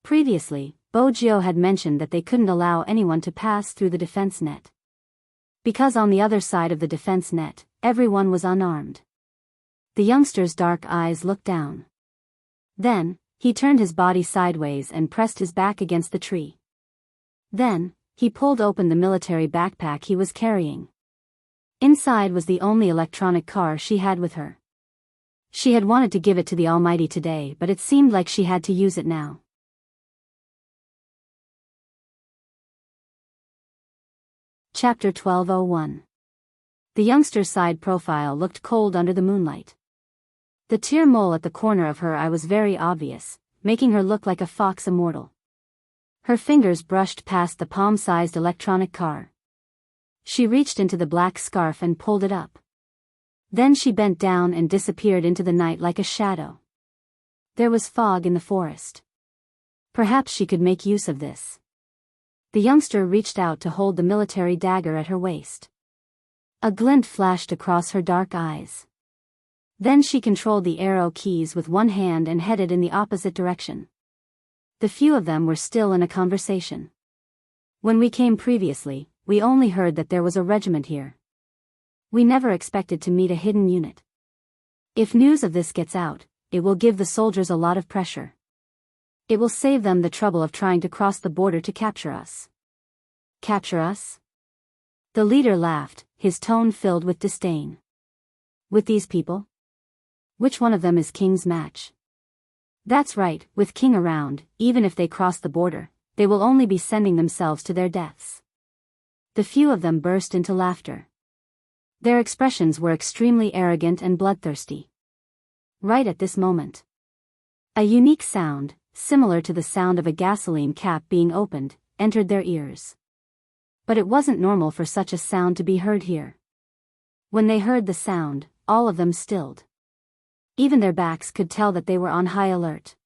Previously, Bojio had mentioned that they couldn't allow anyone to pass through the defense net. Because on the other side of the defense net, everyone was unarmed. The youngster's dark eyes looked down. Then, he turned his body sideways and pressed his back against the tree. Then, he pulled open the military backpack he was carrying. Inside was the only electronic car she had with her. She had wanted to give it to the Almighty today, but it seemed like she had to use it now. Chapter 1201. The youngster's side profile looked cold under the moonlight. The tear mole at the corner of her eye was very obvious, making her look like a fox immortal. Her fingers brushed past the palm-sized electronic car. She reached into the black scarf and pulled it up. Then she bent down and disappeared into the night like a shadow. There was fog in the forest. Perhaps she could make use of this. The youngster reached out to hold the military dagger at her waist. A glint flashed across her dark eyes. Then she controlled the arrow keys with one hand and headed in the opposite direction. The few of them were still in a conversation. When we came previously, we only heard that there was a regiment here. We never expected to meet a hidden unit. If news of this gets out, it will give the soldiers a lot of pressure. It will save them the trouble of trying to cross the border to capture us. Capture us? The leader laughed, his tone filled with disdain. With these people? Which one of them is King's match? That's right, with King around, even if they cross the border, they will only be sending themselves to their deaths. The few of them burst into laughter. Their expressions were extremely arrogant and bloodthirsty. Right at this moment, a unique sound, similar to the sound of a gasoline cap being opened, entered their ears. But it wasn't normal for such a sound to be heard here. When they heard the sound, all of them stilled. Even their backs could tell that they were on high alert.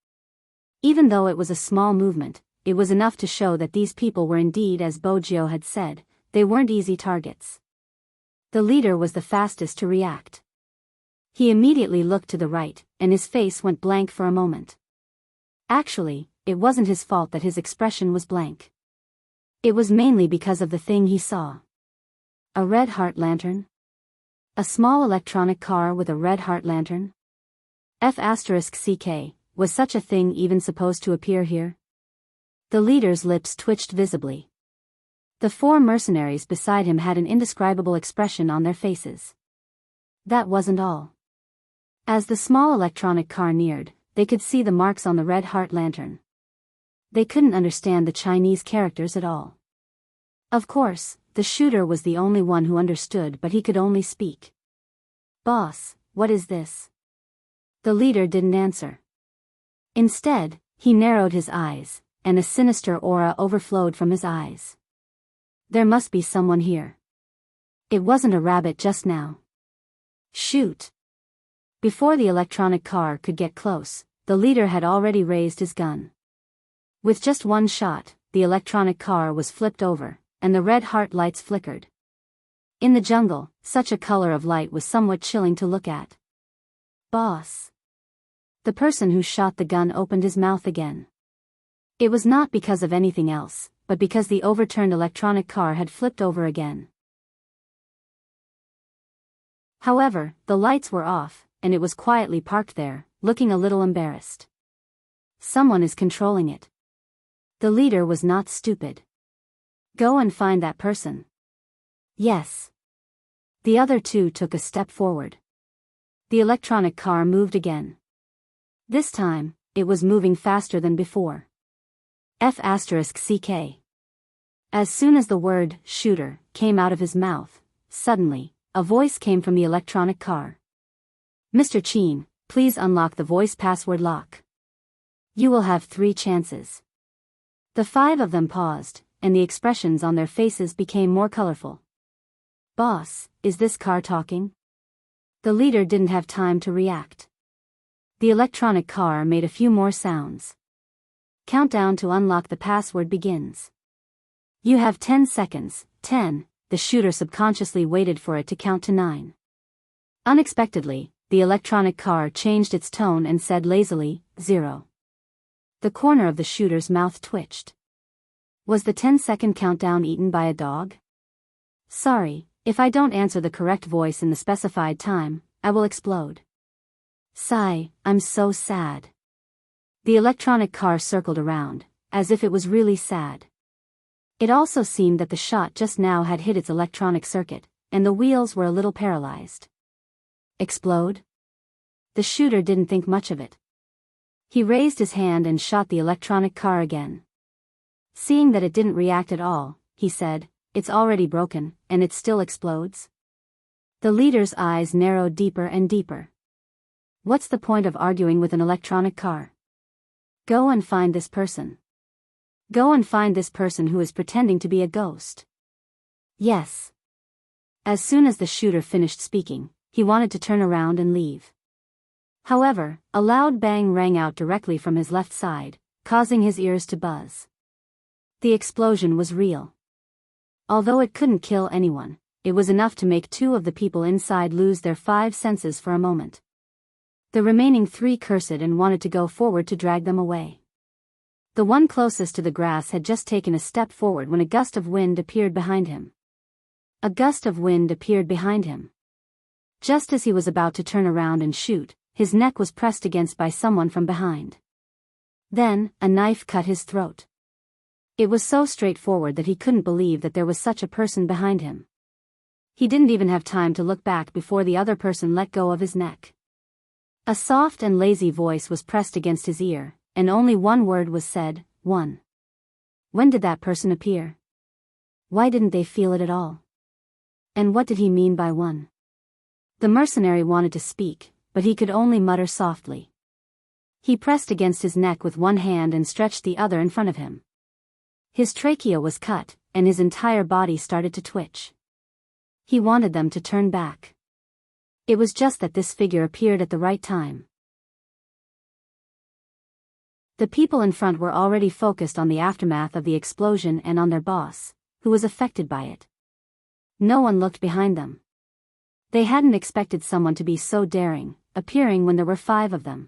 Even though it was a small movement, it was enough to show that these people were indeed, as Bojio had said, they weren't easy targets. The leader was the fastest to react. He immediately looked to the right, and his face went blank for a moment. Actually, it wasn't his fault that his expression was blank. It was mainly because of the thing he saw. A red heart lantern? A small electronic car with a red heart lantern? F***CK, was such a thing even supposed to appear here? The leader's lips twitched visibly. The four mercenaries beside him had an indescribable expression on their faces. That wasn't all. As the small electronic car neared, they could see the marks on the red heart lantern. They couldn't understand the Chinese characters at all. Of course, the shooter was the only one who understood, but he could only speak. "Boss, what is this?" The leader didn't answer. Instead, he narrowed his eyes, and a sinister aura overflowed from his eyes. There must be someone here. It wasn't a rabbit just now. Shoot! Before the electronic car could get close, the leader had already raised his gun. With just one shot, the electronic car was flipped over, and the red heart lights flickered. In the jungle, such a color of light was somewhat chilling to look at. "Boss." The person who shot the gun opened his mouth again. It was not because of anything else, but because the overturned electronic car had flipped over again. However, the lights were off, and it was quietly parked there, looking a little embarrassed. Someone is controlling it. The leader was not stupid. Go and find that person. Yes. The other two took a step forward. The electronic car moved again. This time, it was moving faster than before. F***ck. As soon as the word shooter came out of his mouth, suddenly, a voice came from the electronic car. Mr. Cheen, please unlock the voice password lock. You will have 3 chances. The 5 of them paused, and the expressions on their faces became more colorful. Boss, is this car talking? The leader didn't have time to react. The electronic car made a few more sounds. Countdown to unlock the password begins. You have 10 seconds. 10. The shooter subconsciously waited for it to count to 9. Unexpectedly, the electronic car changed its tone and said lazily, 0. The corner of the shooter's mouth twitched. Was the 10-second countdown eaten by a dog? Sorry, if I don't answer the correct voice in the specified time, I will explode. Sigh, I'm so sad. The electronic car circled around, as if it was really sad. It also seemed that the shot just now had hit its electronic circuit, and the wheels were a little paralyzed. Explode? The shooter didn't think much of it. He raised his hand and shot the electronic car again. Seeing that it didn't react at all, he said, it's already broken, and it still explodes? The leader's eyes narrowed deeper and deeper. What's the point of arguing with an electronic car? Go and find this person. Go and find this person who is pretending to be a ghost. Yes. As soon as the shooter finished speaking, he wanted to turn around and leave. However, a loud bang rang out directly from his left side, causing his ears to buzz. The explosion was real. Although it couldn't kill anyone, it was enough to make 2 of the people inside lose their 5 senses for a moment. The remaining 3 cursed and wanted to go forward to drag them away. The one closest to the grass had just taken a step forward when a gust of wind appeared behind him. A gust of wind appeared behind him. Just as he was about to turn around and shoot, his neck was pressed against by someone from behind. Then, a knife cut his throat. It was so straightforward that he couldn't believe that there was such a person behind him. He didn't even have time to look back before the other person let go of his neck. A soft and lazy voice was pressed against his ear, and only one word was said, 1. When did that person appear? Why didn't they feel it at all? And what did he mean by 1? The mercenary wanted to speak, but he could only mutter softly. He pressed against his neck with one hand and stretched the other in front of him. His trachea was cut, and his entire body started to twitch. He wanted them to turn back. It was just that this figure appeared at the right time. The people in front were already focused on the aftermath of the explosion and on their boss, who was affected by it. No one looked behind them. They hadn't expected someone to be so daring, appearing when there were 5 of them.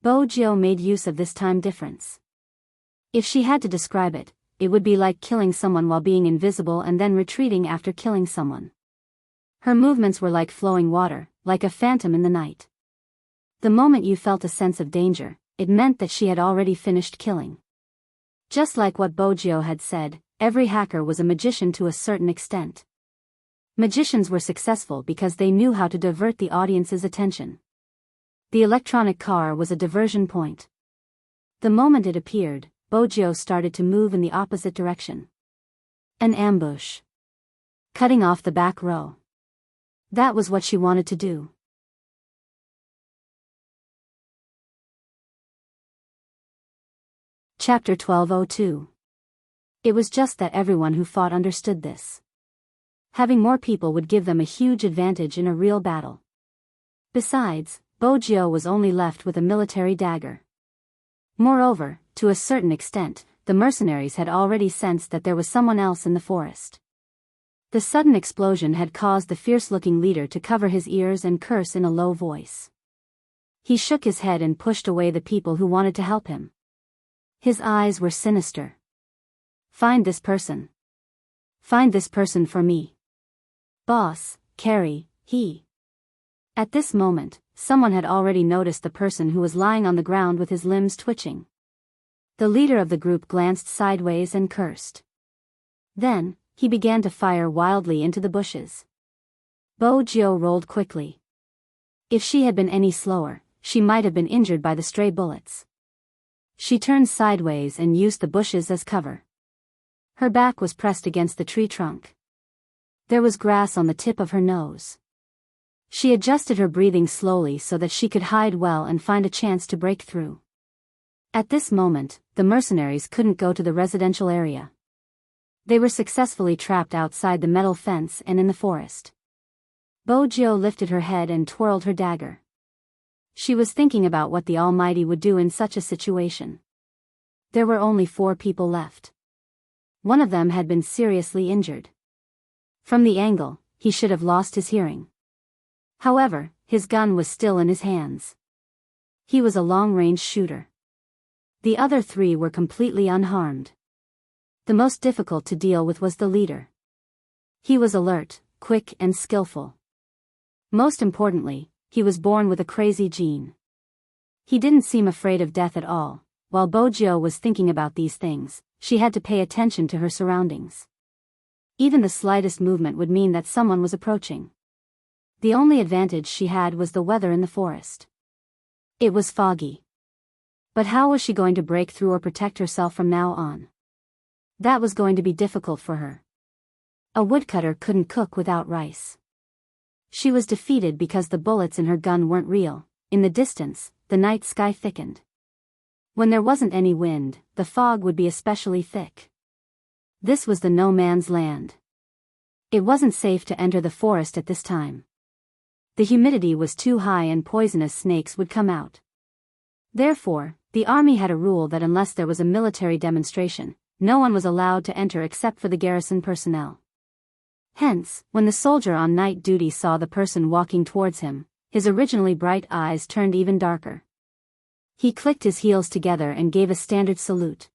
Bo Jio made use of this time difference. If she had to describe it, it would be like killing someone while being invisible and then retreating after killing someone. Her movements were like flowing water, like a phantom in the night. The moment you felt a sense of danger, it meant that she had already finished killing. Just like what Bo Jio had said, every hacker was a magician to a certain extent. Magicians were successful because they knew how to divert the audience's attention. The electronic car was a diversion point. The moment it appeared, Bo Jio started to move in the opposite direction. An ambush. Cutting off the back row. That was what she wanted to do. Chapter 1202. It was just that everyone who fought understood this. Having more people would give them a huge advantage in a real battle. Besides, Bo Jio was only left with a military dagger. Moreover, to a certain extent, the mercenaries had already sensed that there was someone else in the forest. The sudden explosion had caused the fierce-looking leader to cover his ears and curse in a low voice. He shook his head and pushed away the people who wanted to help him. His eyes were sinister. Find this person. Find this person for me. Boss, Carrie, he. At this moment, someone had already noticed the person who was lying on the ground with his limbs twitching. The leader of the group glanced sideways and cursed. Then, he began to fire wildly into the bushes. Bo Jio rolled quickly. If she had been any slower, she might have been injured by the stray bullets. She turned sideways and used the bushes as cover. Her back was pressed against the tree trunk. There was grass on the tip of her nose. She adjusted her breathing slowly so that she could hide well and find a chance to break through. At this moment, the mercenaries couldn't go to the residential area. They were successfully trapped outside the metal fence and in the forest. Bojio lifted her head and twirled her dagger. She was thinking about what the Almighty would do in such a situation. There were only 4 people left. One of them had been seriously injured. From the angle, he should have lost his hearing. However, his gun was still in his hands. He was a long-range shooter. The other 3 were completely unharmed. The most difficult to deal with was the leader. He was alert, quick and skillful. Most importantly, he was born with a crazy gene. He didn't seem afraid of death at all. While Bojio was thinking about these things, she had to pay attention to her surroundings. Even the slightest movement would mean that someone was approaching. The only advantage she had was the weather in the forest. It was foggy. But how was she going to break through or protect herself from now on? That was going to be difficult for her. A woodcutter couldn't cook without rice. She was defeated because the bullets in her gun weren't real. In the distance, the night sky thickened. When there wasn't any wind, the fog would be especially thick. This was the no man's land. It wasn't safe to enter the forest at this time. The humidity was too high and poisonous snakes would come out. Therefore, the army had a rule that unless there was a military demonstration, no one was allowed to enter except for the garrison personnel. Hence, when the soldier on night duty saw the person walking towards him, his originally bright eyes turned even darker. He clicked his heels together and gave a standard salute.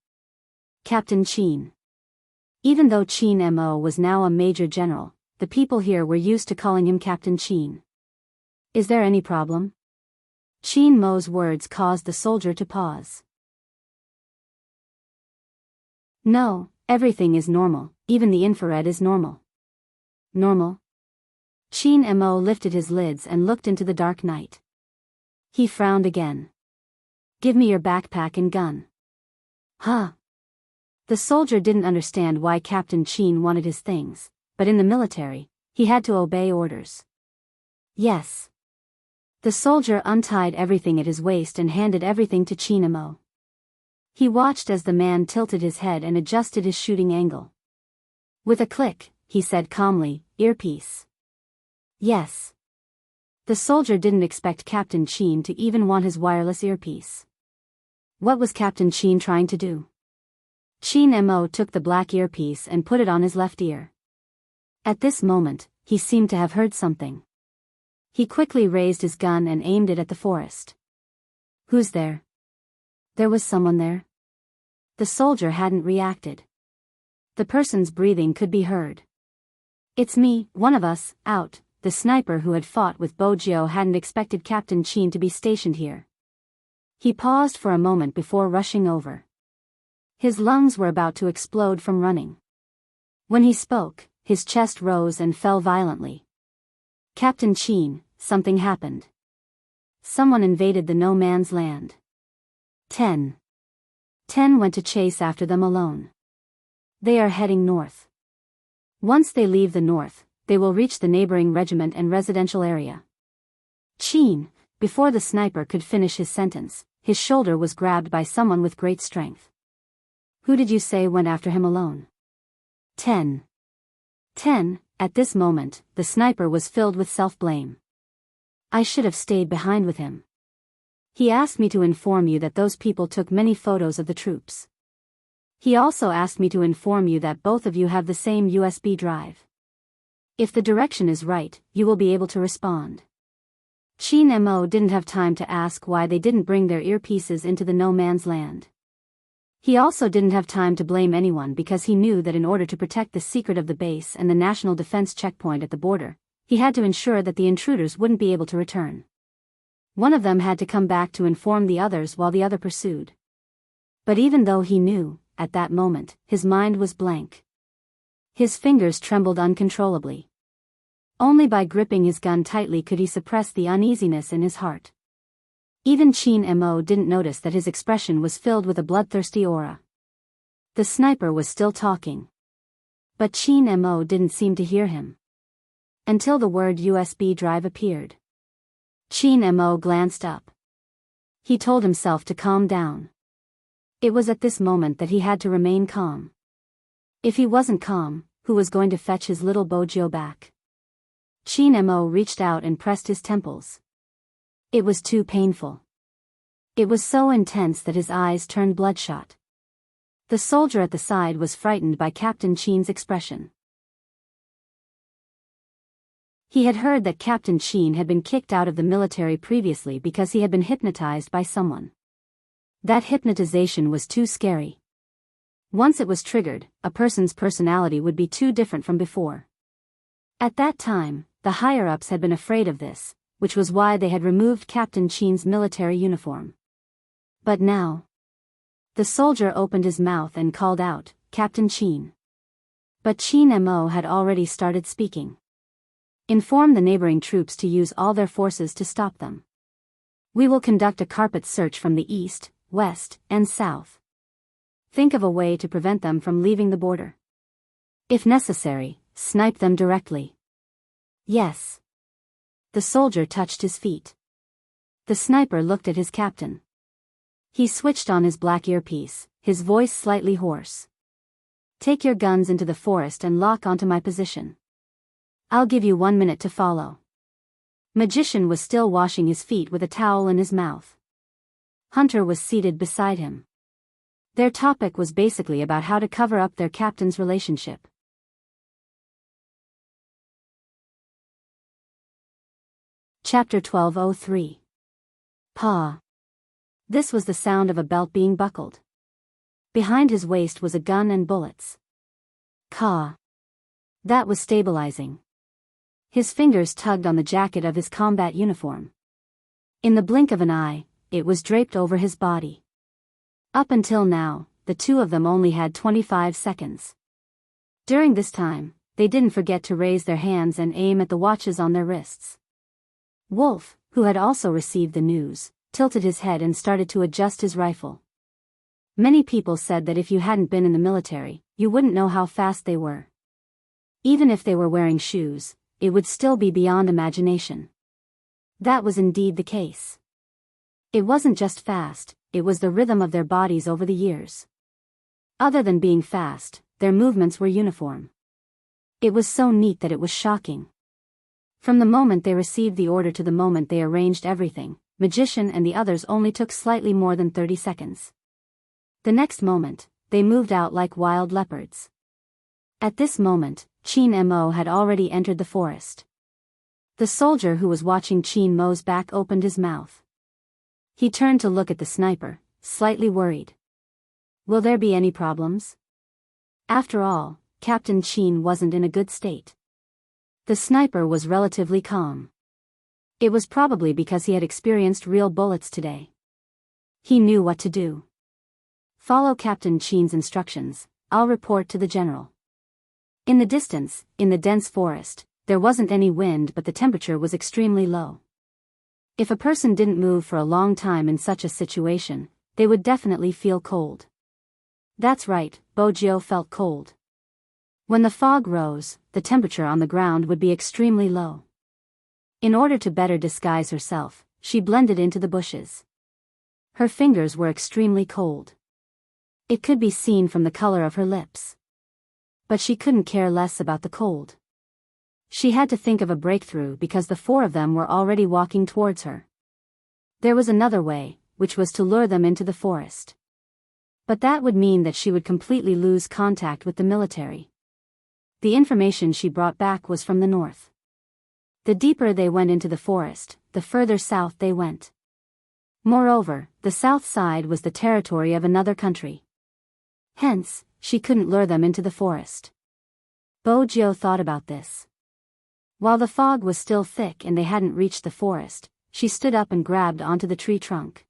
Captain Chin. Even though Chin Mo was now a major general, the people here were used to calling him Captain Chin. Is there any problem? Chin Mo's words caused the soldier to pause. No, everything is normal, even the infrared is normal. Normal? Chin Mo lifted his lids and looked into the dark night. He frowned again. Give me your backpack and gun. Huh? The soldier didn't understand why Captain Chin wanted his things, but in the military, he had to obey orders. Yes. The soldier untied everything at his waist and handed everything to Chin Mo. He watched as the man tilted his head and adjusted his shooting angle. With a click, he said calmly, earpiece. Yes. The soldier didn't expect Captain Chin to even want his wireless earpiece. What was Captain Chin trying to do? Chin Mo took the black earpiece and put it on his left ear. At this moment, he seemed to have heard something. He quickly raised his gun and aimed it at the forest. Who's there? There was someone there. The soldier hadn't reacted. The person's breathing could be heard. It's me, one of us, out. The sniper who had fought with Bojio hadn't expected Captain Chin to be stationed here. He paused for a moment before rushing over. His lungs were about to explode from running. When he spoke, his chest rose and fell violently. Captain Chin, something happened. Someone invaded the no man's land. 10 went to chase after them alone. They are heading north. Once they leave the north, they will reach the neighboring regiment and residential area. Chin, before the sniper could finish his sentence, his shoulder was grabbed by someone with great strength. Who did you say went after him alone? 10. At this moment, the sniper was filled with self-blame. I should have stayed behind with him. He asked me to inform you that those people took many photos of the troops. He also asked me to inform you that both of you have the same USB drive. If the direction is right, you will be able to respond. Chin Mo didn't have time to ask why they didn't bring their earpieces into the no man's land. He also didn't have time to blame anyone because he knew that in order to protect the secret of the base and the national defense checkpoint at the border, he had to ensure that the intruders wouldn't be able to return. One of them had to come back to inform the others while the other pursued. But even though he knew, at that moment, his mind was blank. His fingers trembled uncontrollably. Only by gripping his gun tightly could he suppress the uneasiness in his heart. Even Chin Mo didn't notice that his expression was filled with a bloodthirsty aura. The sniper was still talking. But Chin Mo didn't seem to hear him. Until the word USB drive appeared. Chin Mo glanced up. He told himself to calm down. It was at this moment that he had to remain calm. If he wasn't calm, who was going to fetch his little Bojo back? Chin Mo reached out and pressed his temples. It was too painful. It was so intense that his eyes turned bloodshot. The soldier at the side was frightened by Captain Chin's expression. He had heard that Captain Chin had been kicked out of the military previously because he had been hypnotized by someone. That hypnotization was too scary. Once it was triggered, a person's personality would be too different from before. At that time, the higher-ups had been afraid of this, which was why they had removed Captain Chin's military uniform. But now, the soldier opened his mouth and called out, "Captain Chin." But Chin Mo had already started speaking. Inform the neighboring troops to use all their forces to stop them. We will conduct a carpet search from the east, west, and south. Think of a way to prevent them from leaving the border. If necessary, snipe them directly. Yes. The soldier touched his feet. The sniper looked at his captain. He switched on his black earpiece, his voice slightly hoarse. Take your guns into the forest and lock onto my position. I'll give you 1 minute to follow. Magician was still washing his feet with a towel in his mouth. Hunter was seated beside him. Their topic was basically about how to cover up their captain's relationship. Chapter 1203. Pa. This was the sound of a belt being buckled. Behind his waist was a gun and bullets. Ka. That was stabilizing. His fingers tugged on the jacket of his combat uniform. In the blink of an eye, it was draped over his body. Up until now, the two of them only had 25 seconds. During this time, they didn't forget to raise their hands and aim at the watches on their wrists. Wolf, who had also received the news, tilted his head and started to adjust his rifle. Many people said that if you hadn't been in the military, you wouldn't know how fast they were. Even if they were wearing shoes, it would still be beyond imagination. That was indeed the case. It wasn't just fast, it was the rhythm of their bodies over the years. Other than being fast, their movements were uniform. It was so neat that it was shocking. From the moment they received the order to the moment they arranged everything, Magician and the others only took slightly more than 30 seconds. The next moment, they moved out like wild leopards. At this moment, Chin Mo had already entered the forest. The soldier who was watching Chin Mo's back opened his mouth. He turned to look at the sniper, slightly worried. Will there be any problems? After all, Captain Chin wasn't in a good state. The sniper was relatively calm. It was probably because he had experienced real bullets today. He knew what to do. Follow Captain Chin's instructions, I'll report to the general. In the distance, in the dense forest, there wasn't any wind but the temperature was extremely low. If a person didn't move for a long time in such a situation, they would definitely feel cold. That's right, Bojo felt cold. When the fog rose, the temperature on the ground would be extremely low. In order to better disguise herself, she blended into the bushes. Her fingers were extremely cold. It could be seen from the color of her lips. But she couldn't care less about the cold. She had to think of a breakthrough because the four of them were already walking towards her. There was another way, which was to lure them into the forest. But that would mean that she would completely lose contact with the military. The information she brought back was from the north. The deeper they went into the forest, the further south they went. Moreover, the south side was the territory of another country. Hence, she couldn't lure them into the forest. Bojo thought about this. While the fog was still thick and they hadn't reached the forest, she stood up and grabbed onto the tree trunk.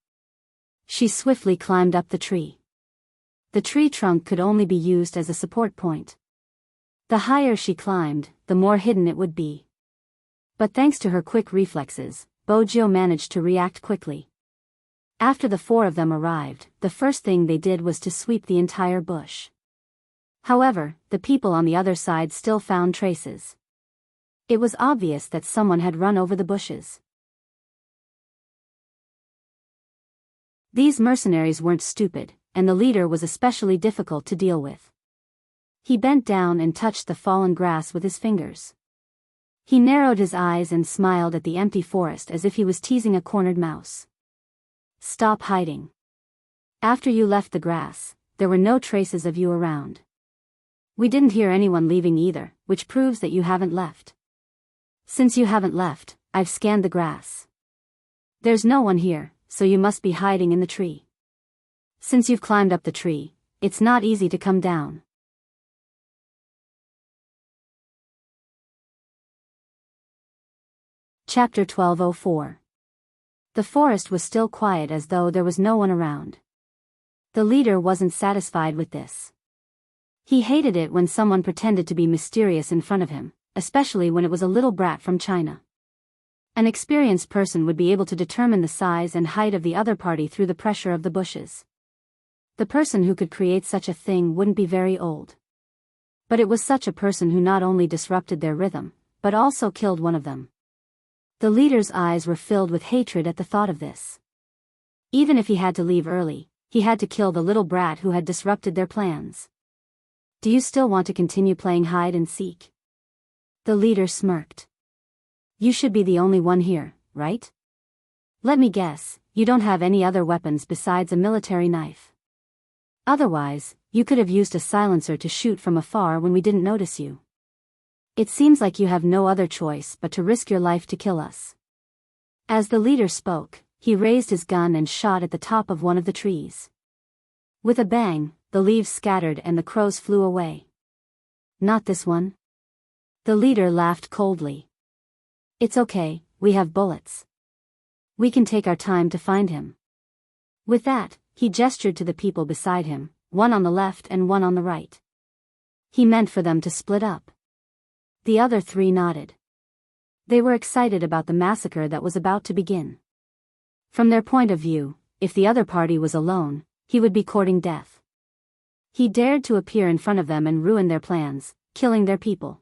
She swiftly climbed up the tree. The tree trunk could only be used as a support point. The higher she climbed, the more hidden it would be. But thanks to her quick reflexes, Bojo managed to react quickly. After the four of them arrived, the first thing they did was to sweep the entire bush. However, the people on the other side still found traces. It was obvious that someone had run over the bushes. These mercenaries weren't stupid, and the leader was especially difficult to deal with. He bent down and touched the fallen grass with his fingers. He narrowed his eyes and smiled at the empty forest as if he was teasing a cornered mouse. Stop hiding. After you left the grass, there were no traces of you around. We didn't hear anyone leaving either, which proves that you haven't left. Since you haven't left, I've scanned the grass. There's no one here, so you must be hiding in the tree. Since you've climbed up the tree, it's not easy to come down. Chapter 1204. The forest was still quiet as though there was no one around. The leader wasn't satisfied with this. He hated it when someone pretended to be mysterious in front of him, especially when it was a little brat from China. An experienced person would be able to determine the size and height of the other party through the pressure of the bushes. The person who could create such a thing wouldn't be very old. But it was such a person who not only disrupted their rhythm, but also killed one of them. The leader's eyes were filled with hatred at the thought of this. Even if he had to leave early, he had to kill the little brat who had disrupted their plans. Do you still want to continue playing hide and seek? The leader smirked. You should be the only one here, right? Let me guess, you don't have any other weapons besides a military knife. Otherwise, you could have used a silencer to shoot from afar when we didn't notice you. It seems like you have no other choice but to risk your life to kill us. As the leader spoke, he raised his gun and shot at the top of one of the trees. With a bang, the leaves scattered and the crows flew away. Not this one. The leader laughed coldly. It's okay, we have bullets. We can take our time to find him. With that, he gestured to the people beside him, one on the left and one on the right. He meant for them to split up. The other three nodded. They were excited about the massacre that was about to begin. From their point of view, if the other party was alone, he would be courting death. He dared to appear in front of them and ruin their plans, killing their people.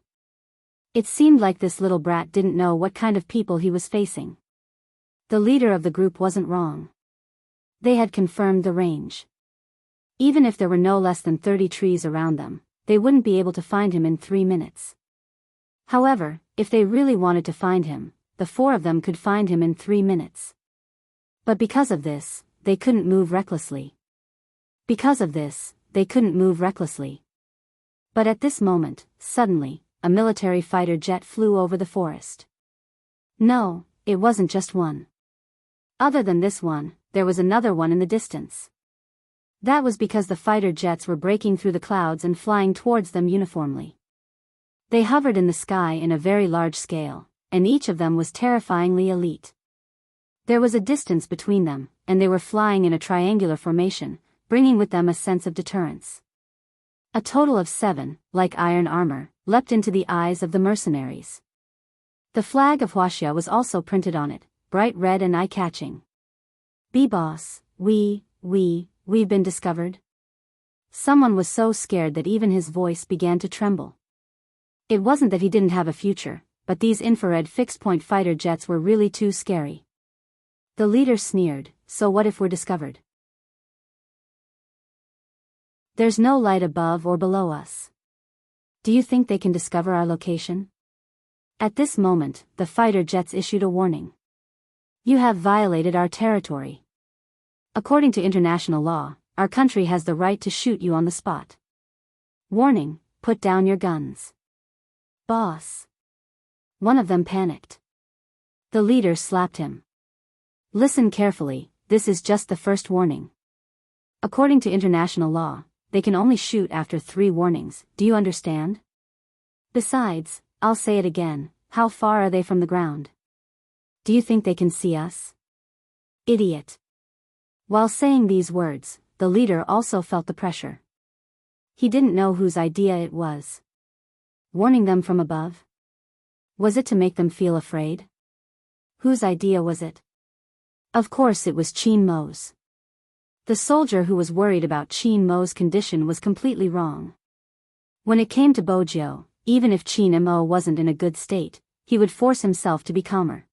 It seemed like this little brat didn't know what kind of people he was facing. The leader of the group wasn't wrong. They had confirmed the range. Even if there were no less than 30 trees around them, they wouldn't be able to find him in 3 minutes. However, if they really wanted to find him, the four of them could find him in 3 minutes. But because of this, they couldn't move recklessly. But at this moment, suddenly, a military fighter jet flew over the forest. No, it wasn't just one. Other than this one, there was another one in the distance. That was because the fighter jets were breaking through the clouds and flying towards them uniformly. They hovered in the sky in a very large scale, and each of them was terrifyingly elite. There was a distance between them, and they were flying in a triangular formation, bringing with them a sense of deterrence. A total of 7, like iron armor, leapt into the eyes of the mercenaries. The flag of Huaxia was also printed on it, bright red and eye-catching. "B-boss, we've been discovered." Someone was so scared that even his voice began to tremble. It wasn't that he didn't have a future, but these infrared fixed-point fighter jets were really too scary. The leader sneered, "So what if we're discovered? There's no light above or below us. Do you think they can discover our location?" At this moment, the fighter jets issued a warning. "You have violated our territory. According to international law, our country has the right to shoot you on the spot. Warning, put down your guns." "Boss." One of them panicked. The leader slapped him. "Listen carefully, this is just the first warning. According to international law, they can only shoot after 3 warnings, do you understand? Besides, I'll say it again, how far are they from the ground? Do you think they can see us? Idiot." While saying these words, the leader also felt the pressure. He didn't know whose idea it was. Warning them from above? Was it to make them feel afraid? Whose idea was it? Of course it was Qin Mo's. The soldier who was worried about Qin Mo's condition was completely wrong. When it came to Bojiu, even if Qin Mo wasn't in a good state, he would force himself to be calmer.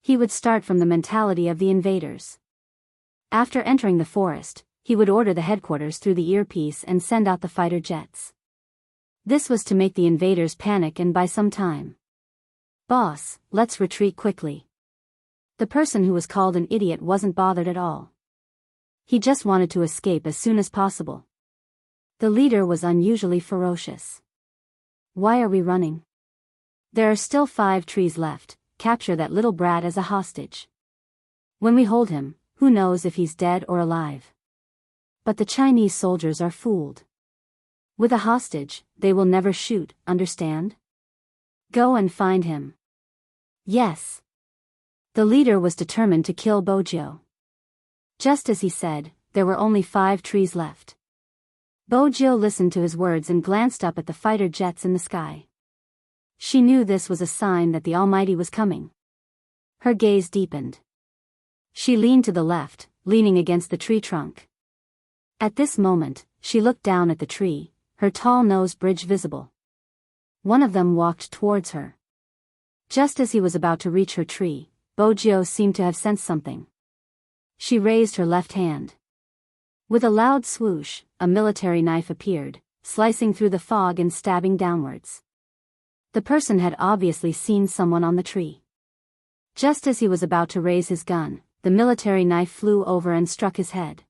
He would start from the mentality of the invaders. After entering the forest, he would order the headquarters through the earpiece and send out the fighter jets. This was to make the invaders panic and buy some time. "Boss, let's retreat quickly." The person who was called an idiot wasn't bothered at all. He just wanted to escape as soon as possible. The leader was unusually ferocious. "Why are we running? There are still 5 trees left. Capture that little brat as a hostage. When we hold him, who knows if he's dead or alive." But the Chinese soldiers are fooled. With a hostage, they will never shoot, understand? Go and find him. Yes. The leader was determined to kill Bojiu. Just as he said, there were only 5 trees left. Bojiu listened to his words and glanced up at the fighter jets in the sky. She knew this was a sign that the Almighty was coming. Her gaze deepened. She leaned to the left, leaning against the tree trunk. At this moment, she looked down at the tree, her tall nose bridge visible. One of them walked towards her. Just as he was about to reach her tree, Bojiu seemed to have sensed something. She raised her left hand. With a loud swoosh, a military knife appeared, slicing through the fog and stabbing downwards. The person had obviously seen someone on the tree. Just as he was about to raise his gun, the military knife flew over and struck his head.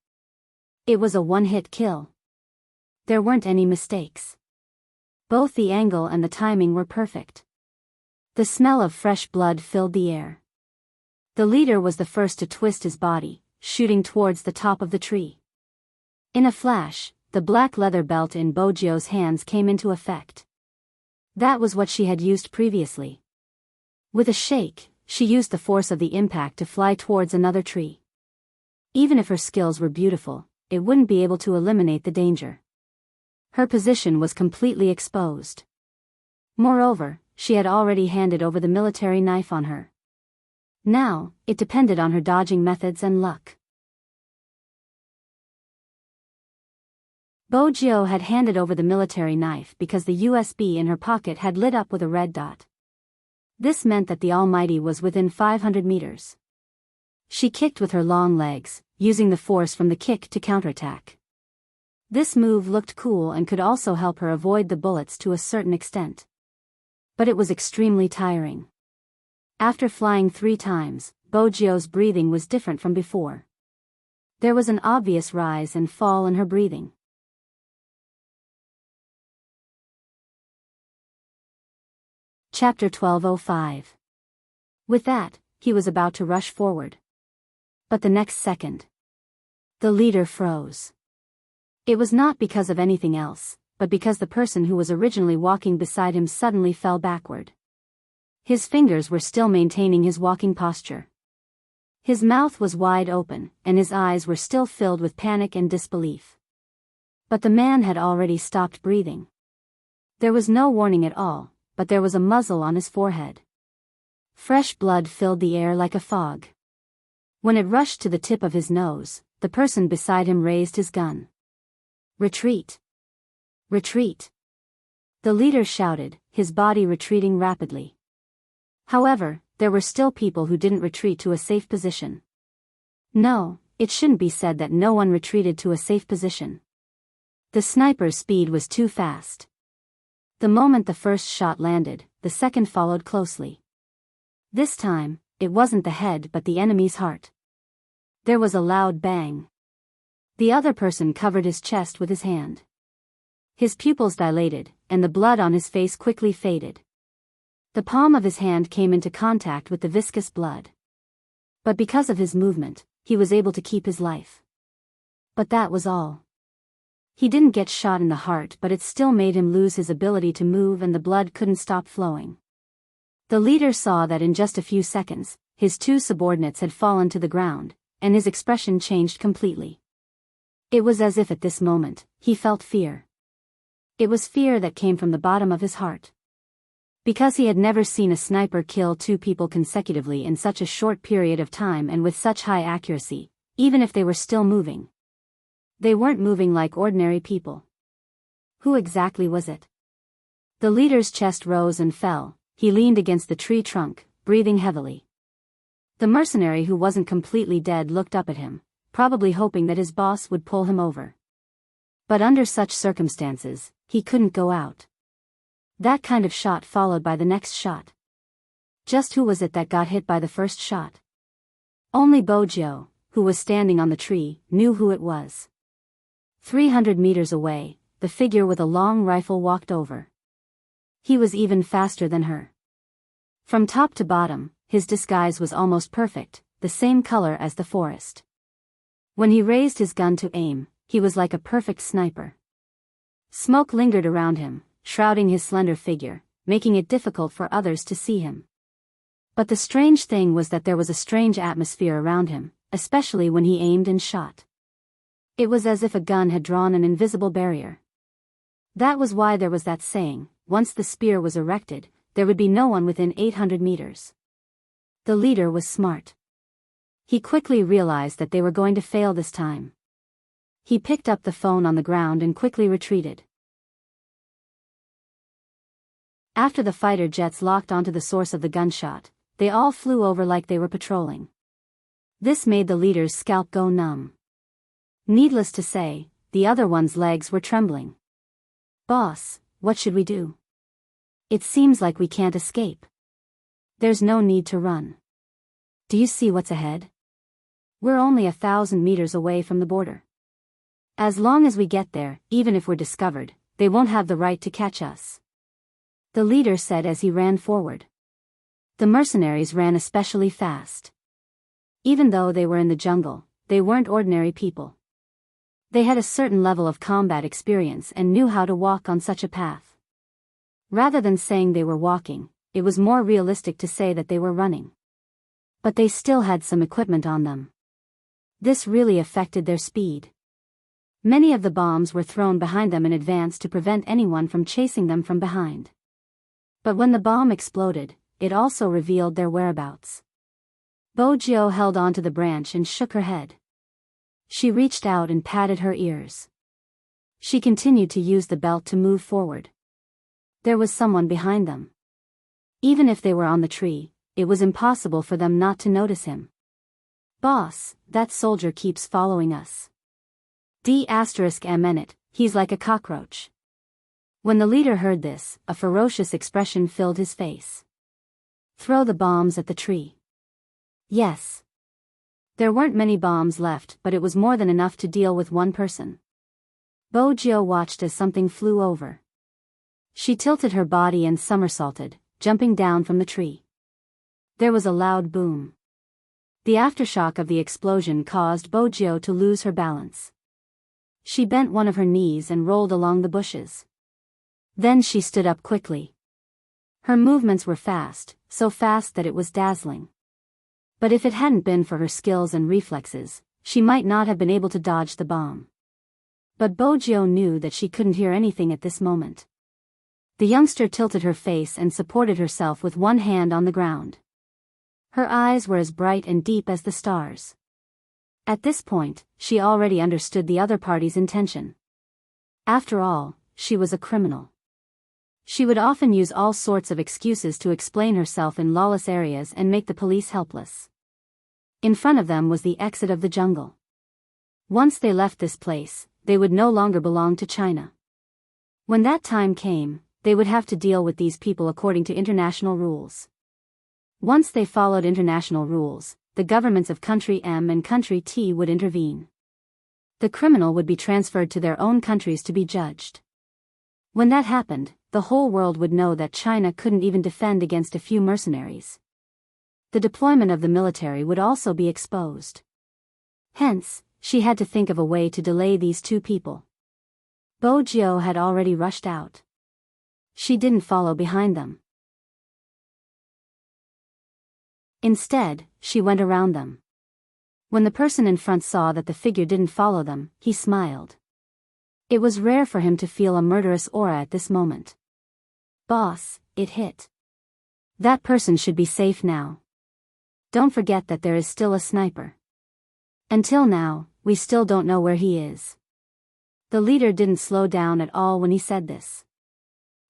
It was a one-hit kill. There weren't any mistakes. Both the angle and the timing were perfect. The smell of fresh blood filled the air. The leader was the first to twist his body, shooting towards the top of the tree. In a flash, the black leather belt in Bojiu's hands came into effect. That was what she had used previously. With a shake, she used the force of the impact to fly towards another tree. Even if her skills were beautiful, it wouldn't be able to eliminate the danger. Her position was completely exposed. Moreover, she had already handed over the military knife on her. Now, it depended on her dodging methods and luck. Bojiu had handed over the military knife because the USB in her pocket had lit up with a red dot. This meant that the Almighty was within 500 meters. She kicked with her long legs, using the force from the kick to counterattack. This move looked cool and could also help her avoid the bullets to a certain extent. But it was extremely tiring. After flying 3 times, Bojiu's breathing was different from before. There was an obvious rise and fall in her breathing. Chapter 12:05. With that, he was about to rush forward. But the next second, the leader froze. It was not because of anything else, but because the person who was originally walking beside him suddenly fell backward. His fingers were still maintaining his walking posture. His mouth was wide open, and his eyes were still filled with panic and disbelief. But the man had already stopped breathing. There was no warning at all, but there was a muzzle on his forehead. Fresh blood filled the air like a fog. When it rushed to the tip of his nose, the person beside him raised his gun. "Retreat! Retreat!" The leader shouted, his body retreating rapidly. However, there were still people who didn't retreat to a safe position. No, it shouldn't be said that no one retreated to a safe position. The sniper's speed was too fast. The moment the first shot landed, the second followed closely. This time, it wasn't the head but the enemy's heart. There was a loud bang. The other person covered his chest with his hand. His pupils dilated, and the blood on his face quickly faded. The palm of his hand came into contact with the viscous blood. But because of his movement, he was able to keep his life. But that was all. He didn't get shot in the heart, but it still made him lose his ability to move and the blood couldn't stop flowing. The leader saw that in just a few seconds, his 2 subordinates had fallen to the ground, and his expression changed completely. It was as if at this moment, he felt fear. It was fear that came from the bottom of his heart. Because he had never seen a sniper kill two people consecutively in such a short period of time and with such high accuracy, even if they were still moving. They weren't moving like ordinary people. Who exactly was it? The leader's chest rose and fell. He leaned against the tree trunk, breathing heavily. The mercenary who wasn't completely dead looked up at him, probably hoping that his boss would pull him over. But under such circumstances, he couldn't go out. That kind of shot followed by the next shot. Just who was it that got hit by the first shot? Only Bojo, who was standing on the tree, knew who it was. 300 meters away, the figure with a long rifle walked over. He was even faster than her. From top to bottom, his disguise was almost perfect, the same color as the forest. When he raised his gun to aim, he was like a perfect sniper. Smoke lingered around him, shrouding his slender figure, making it difficult for others to see him. But the strange thing was that there was a strange atmosphere around him, especially when he aimed and shot. It was as if a gun had drawn an invisible barrier. That was why there was that saying, once the spear was erected, there would be no one within 800 meters. The leader was smart. He quickly realized that they were going to fail this time. He picked up the phone on the ground and quickly retreated. After the fighter jets locked onto the source of the gunshot, they all flew over like they were patrolling. This made the leader's scalp go numb. Needless to say, the other one's legs were trembling. "Boss, what should we do? It seems like we can't escape. There's no need to run. Do you see what's ahead? We're only 1,000 meters away from the border. As long as we get there, even if we're discovered, they won't have the right to catch us," the leader said as he ran forward. The mercenaries ran especially fast. Even though they were in the jungle, they weren't ordinary people. They had a certain level of combat experience and knew how to walk on such a path. Rather than saying they were walking, it was more realistic to say that they were running. But they still had some equipment on them. This really affected their speed. Many of the bombs were thrown behind them in advance to prevent anyone from chasing them from behind. But when the bomb exploded, it also revealed their whereabouts. Bojo held onto the branch and shook her head. She reached out and patted her ears. She continued to use the belt to move forward. There was someone behind them. Even if they were on the tree, it was impossible for them not to notice him. "Boss, that soldier keeps following us. D***M it, he's like a cockroach." When the leader heard this, a ferocious expression filled his face. "Throw the bombs at the tree." Yes. There weren't many bombs left, but it was more than enough to deal with one person. Bojo watched as something flew over. She tilted her body and somersaulted, jumping down from the tree. There was a loud boom. The aftershock of the explosion caused Bojo to lose her balance. She bent one of her knees and rolled along the bushes. Then she stood up quickly. Her movements were fast, so fast that it was dazzling. But if it hadn't been for her skills and reflexes, she might not have been able to dodge the bomb. But Bojo knew that she couldn't hear anything at this moment. The youngster tilted her face and supported herself with one hand on the ground. Her eyes were as bright and deep as the stars. At this point, she already understood the other party's intention. After all, she was a criminal. She would often use all sorts of excuses to explain herself in lawless areas and make the police helpless. In front of them was the exit of the jungle. Once they left this place, they would no longer belong to China. When that time came, they would have to deal with these people according to international rules. Once they followed international rules, the governments of Country M and Country T would intervene. The criminal would be transferred to their own countries to be judged. When that happened, the whole world would know that China couldn't even defend against a few mercenaries. The deployment of the military would also be exposed. Hence, she had to think of a way to delay these two people. Bojo had already rushed out. She didn't follow behind them. Instead, she went around them. When the person in front saw that the figure didn't follow them, he smiled. It was rare for him to feel a murderous aura at this moment. "Boss, it hit." That person should be safe now. Don't forget that there is still a sniper. Until now, we still don't know where he is. The leader didn't slow down at all when he said this.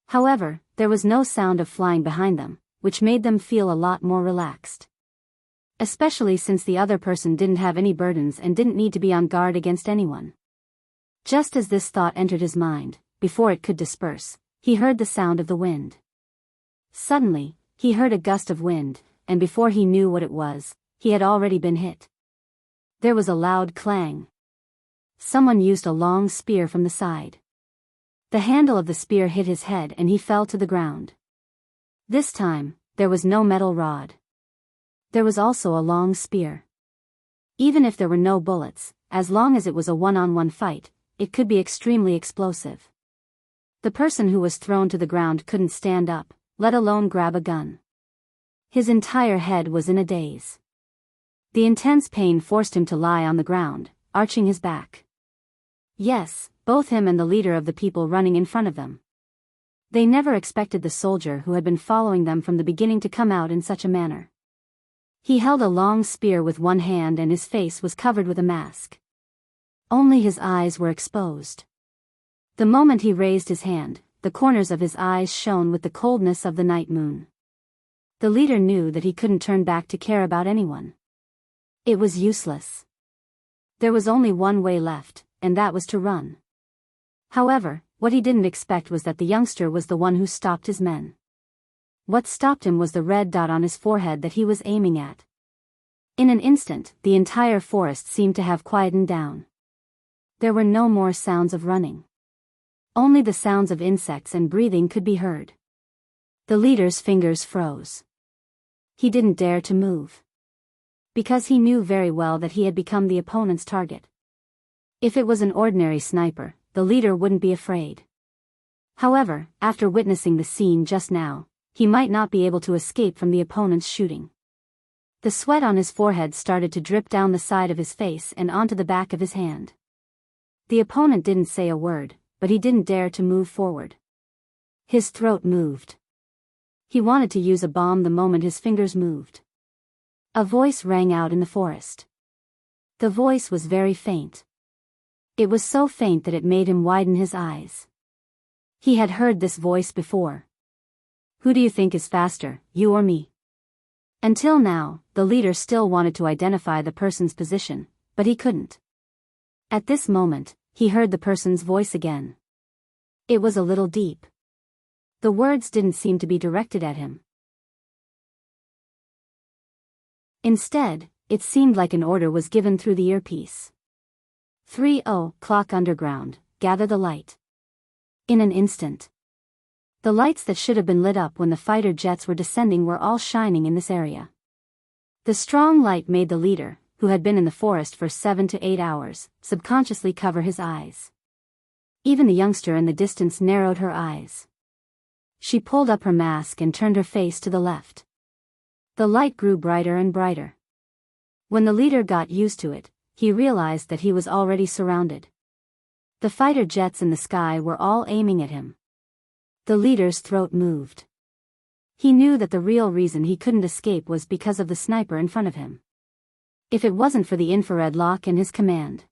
However, there was no sound of flying behind them, which made them feel a lot more relaxed. Especially since the other person didn't have any burdens and didn't need to be on guard against anyone. Just as this thought entered his mind, before it could disperse, he heard the sound of the wind. Suddenly, he heard a gust of wind, and before he knew what it was, he had already been hit. There was a loud clang. Someone used a long spear from the side. The handle of the spear hit his head and he fell to the ground. This time, there was no metal rod. There was also a long spear. Even if there were no bullets, as long as it was a one-on-one fight, it could be extremely explosive. The person who was thrown to the ground couldn't stand up, let alone grab a gun. His entire head was in a daze. The intense pain forced him to lie on the ground, arching his back. Yes, both him and the leader of the people running in front of them. They never expected the soldier who had been following them from the beginning to come out in such a manner. He held a long spear with one hand and his face was covered with a mask. Only his eyes were exposed. The moment he raised his hand, the corners of his eyes shone with the coldness of the night moon. The leader knew that he couldn't turn back to care about anyone. It was useless. There was only one way left, and that was to run. However, what he didn't expect was that the youngster was the one who stopped his men. What stopped him was the red dot on his forehead that he was aiming at. In an instant, the entire forest seemed to have quietened down. There were no more sounds of running. Only the sounds of insects and breathing could be heard. The leader's fingers froze. He didn't dare to move. Because he knew very well that he had become the opponent's target. If it was an ordinary sniper, the leader wouldn't be afraid. However, after witnessing the scene just now, he might not be able to escape from the opponent's shooting. The sweat on his forehead started to drip down the side of his face and onto the back of his hand. The opponent didn't say a word, but he didn't dare to move forward. His throat moved. He wanted to use a bomb the moment his fingers moved. A voice rang out in the forest. The voice was very faint. It was so faint that it made him widen his eyes. He had heard this voice before. Who do you think is faster, you or me? Until now, the leader still wanted to identify the person's position, but he couldn't. At this moment, he heard the person's voice again. It was a little deep. The words didn't seem to be directed at him. Instead, it seemed like an order was given through the earpiece. 3:00 underground, gather the light. In an instant. The lights that should have been lit up when the fighter jets were descending were all shining in this area. The strong light made the leader, who had been in the forest for 7 to 8 hours, subconsciously cover his eyes. Even the youngster in the distance narrowed her eyes. She pulled up her mask and turned her face to the left. The light grew brighter and brighter. When the leader got used to it, he realized that he was already surrounded. The fighter jets in the sky were all aiming at him. The leader's throat moved. He knew that the real reason he couldn't escape was because of the sniper in front of him. If it wasn't for the infrared lock and his command,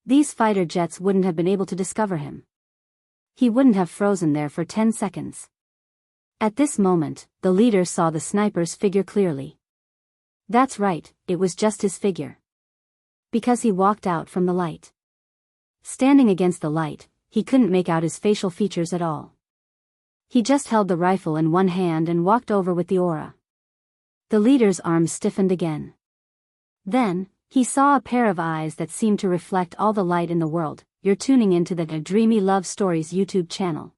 these fighter jets wouldn't have been able to discover him. He wouldn't have frozen there for 10 seconds. At this moment, the leader saw the sniper's figure clearly. That's right, it was just his figure. Because he walked out from the light. Standing against the light, he couldn't make out his facial features at all. He just held the rifle in one hand and walked over with the aura. The leader's arms stiffened again. Then, he saw a pair of eyes that seemed to reflect all the light in the world. You're tuning into the Dreamy Love Stories YouTube channel.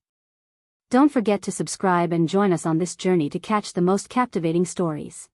Don't forget to subscribe and join us on this journey to catch the most captivating stories.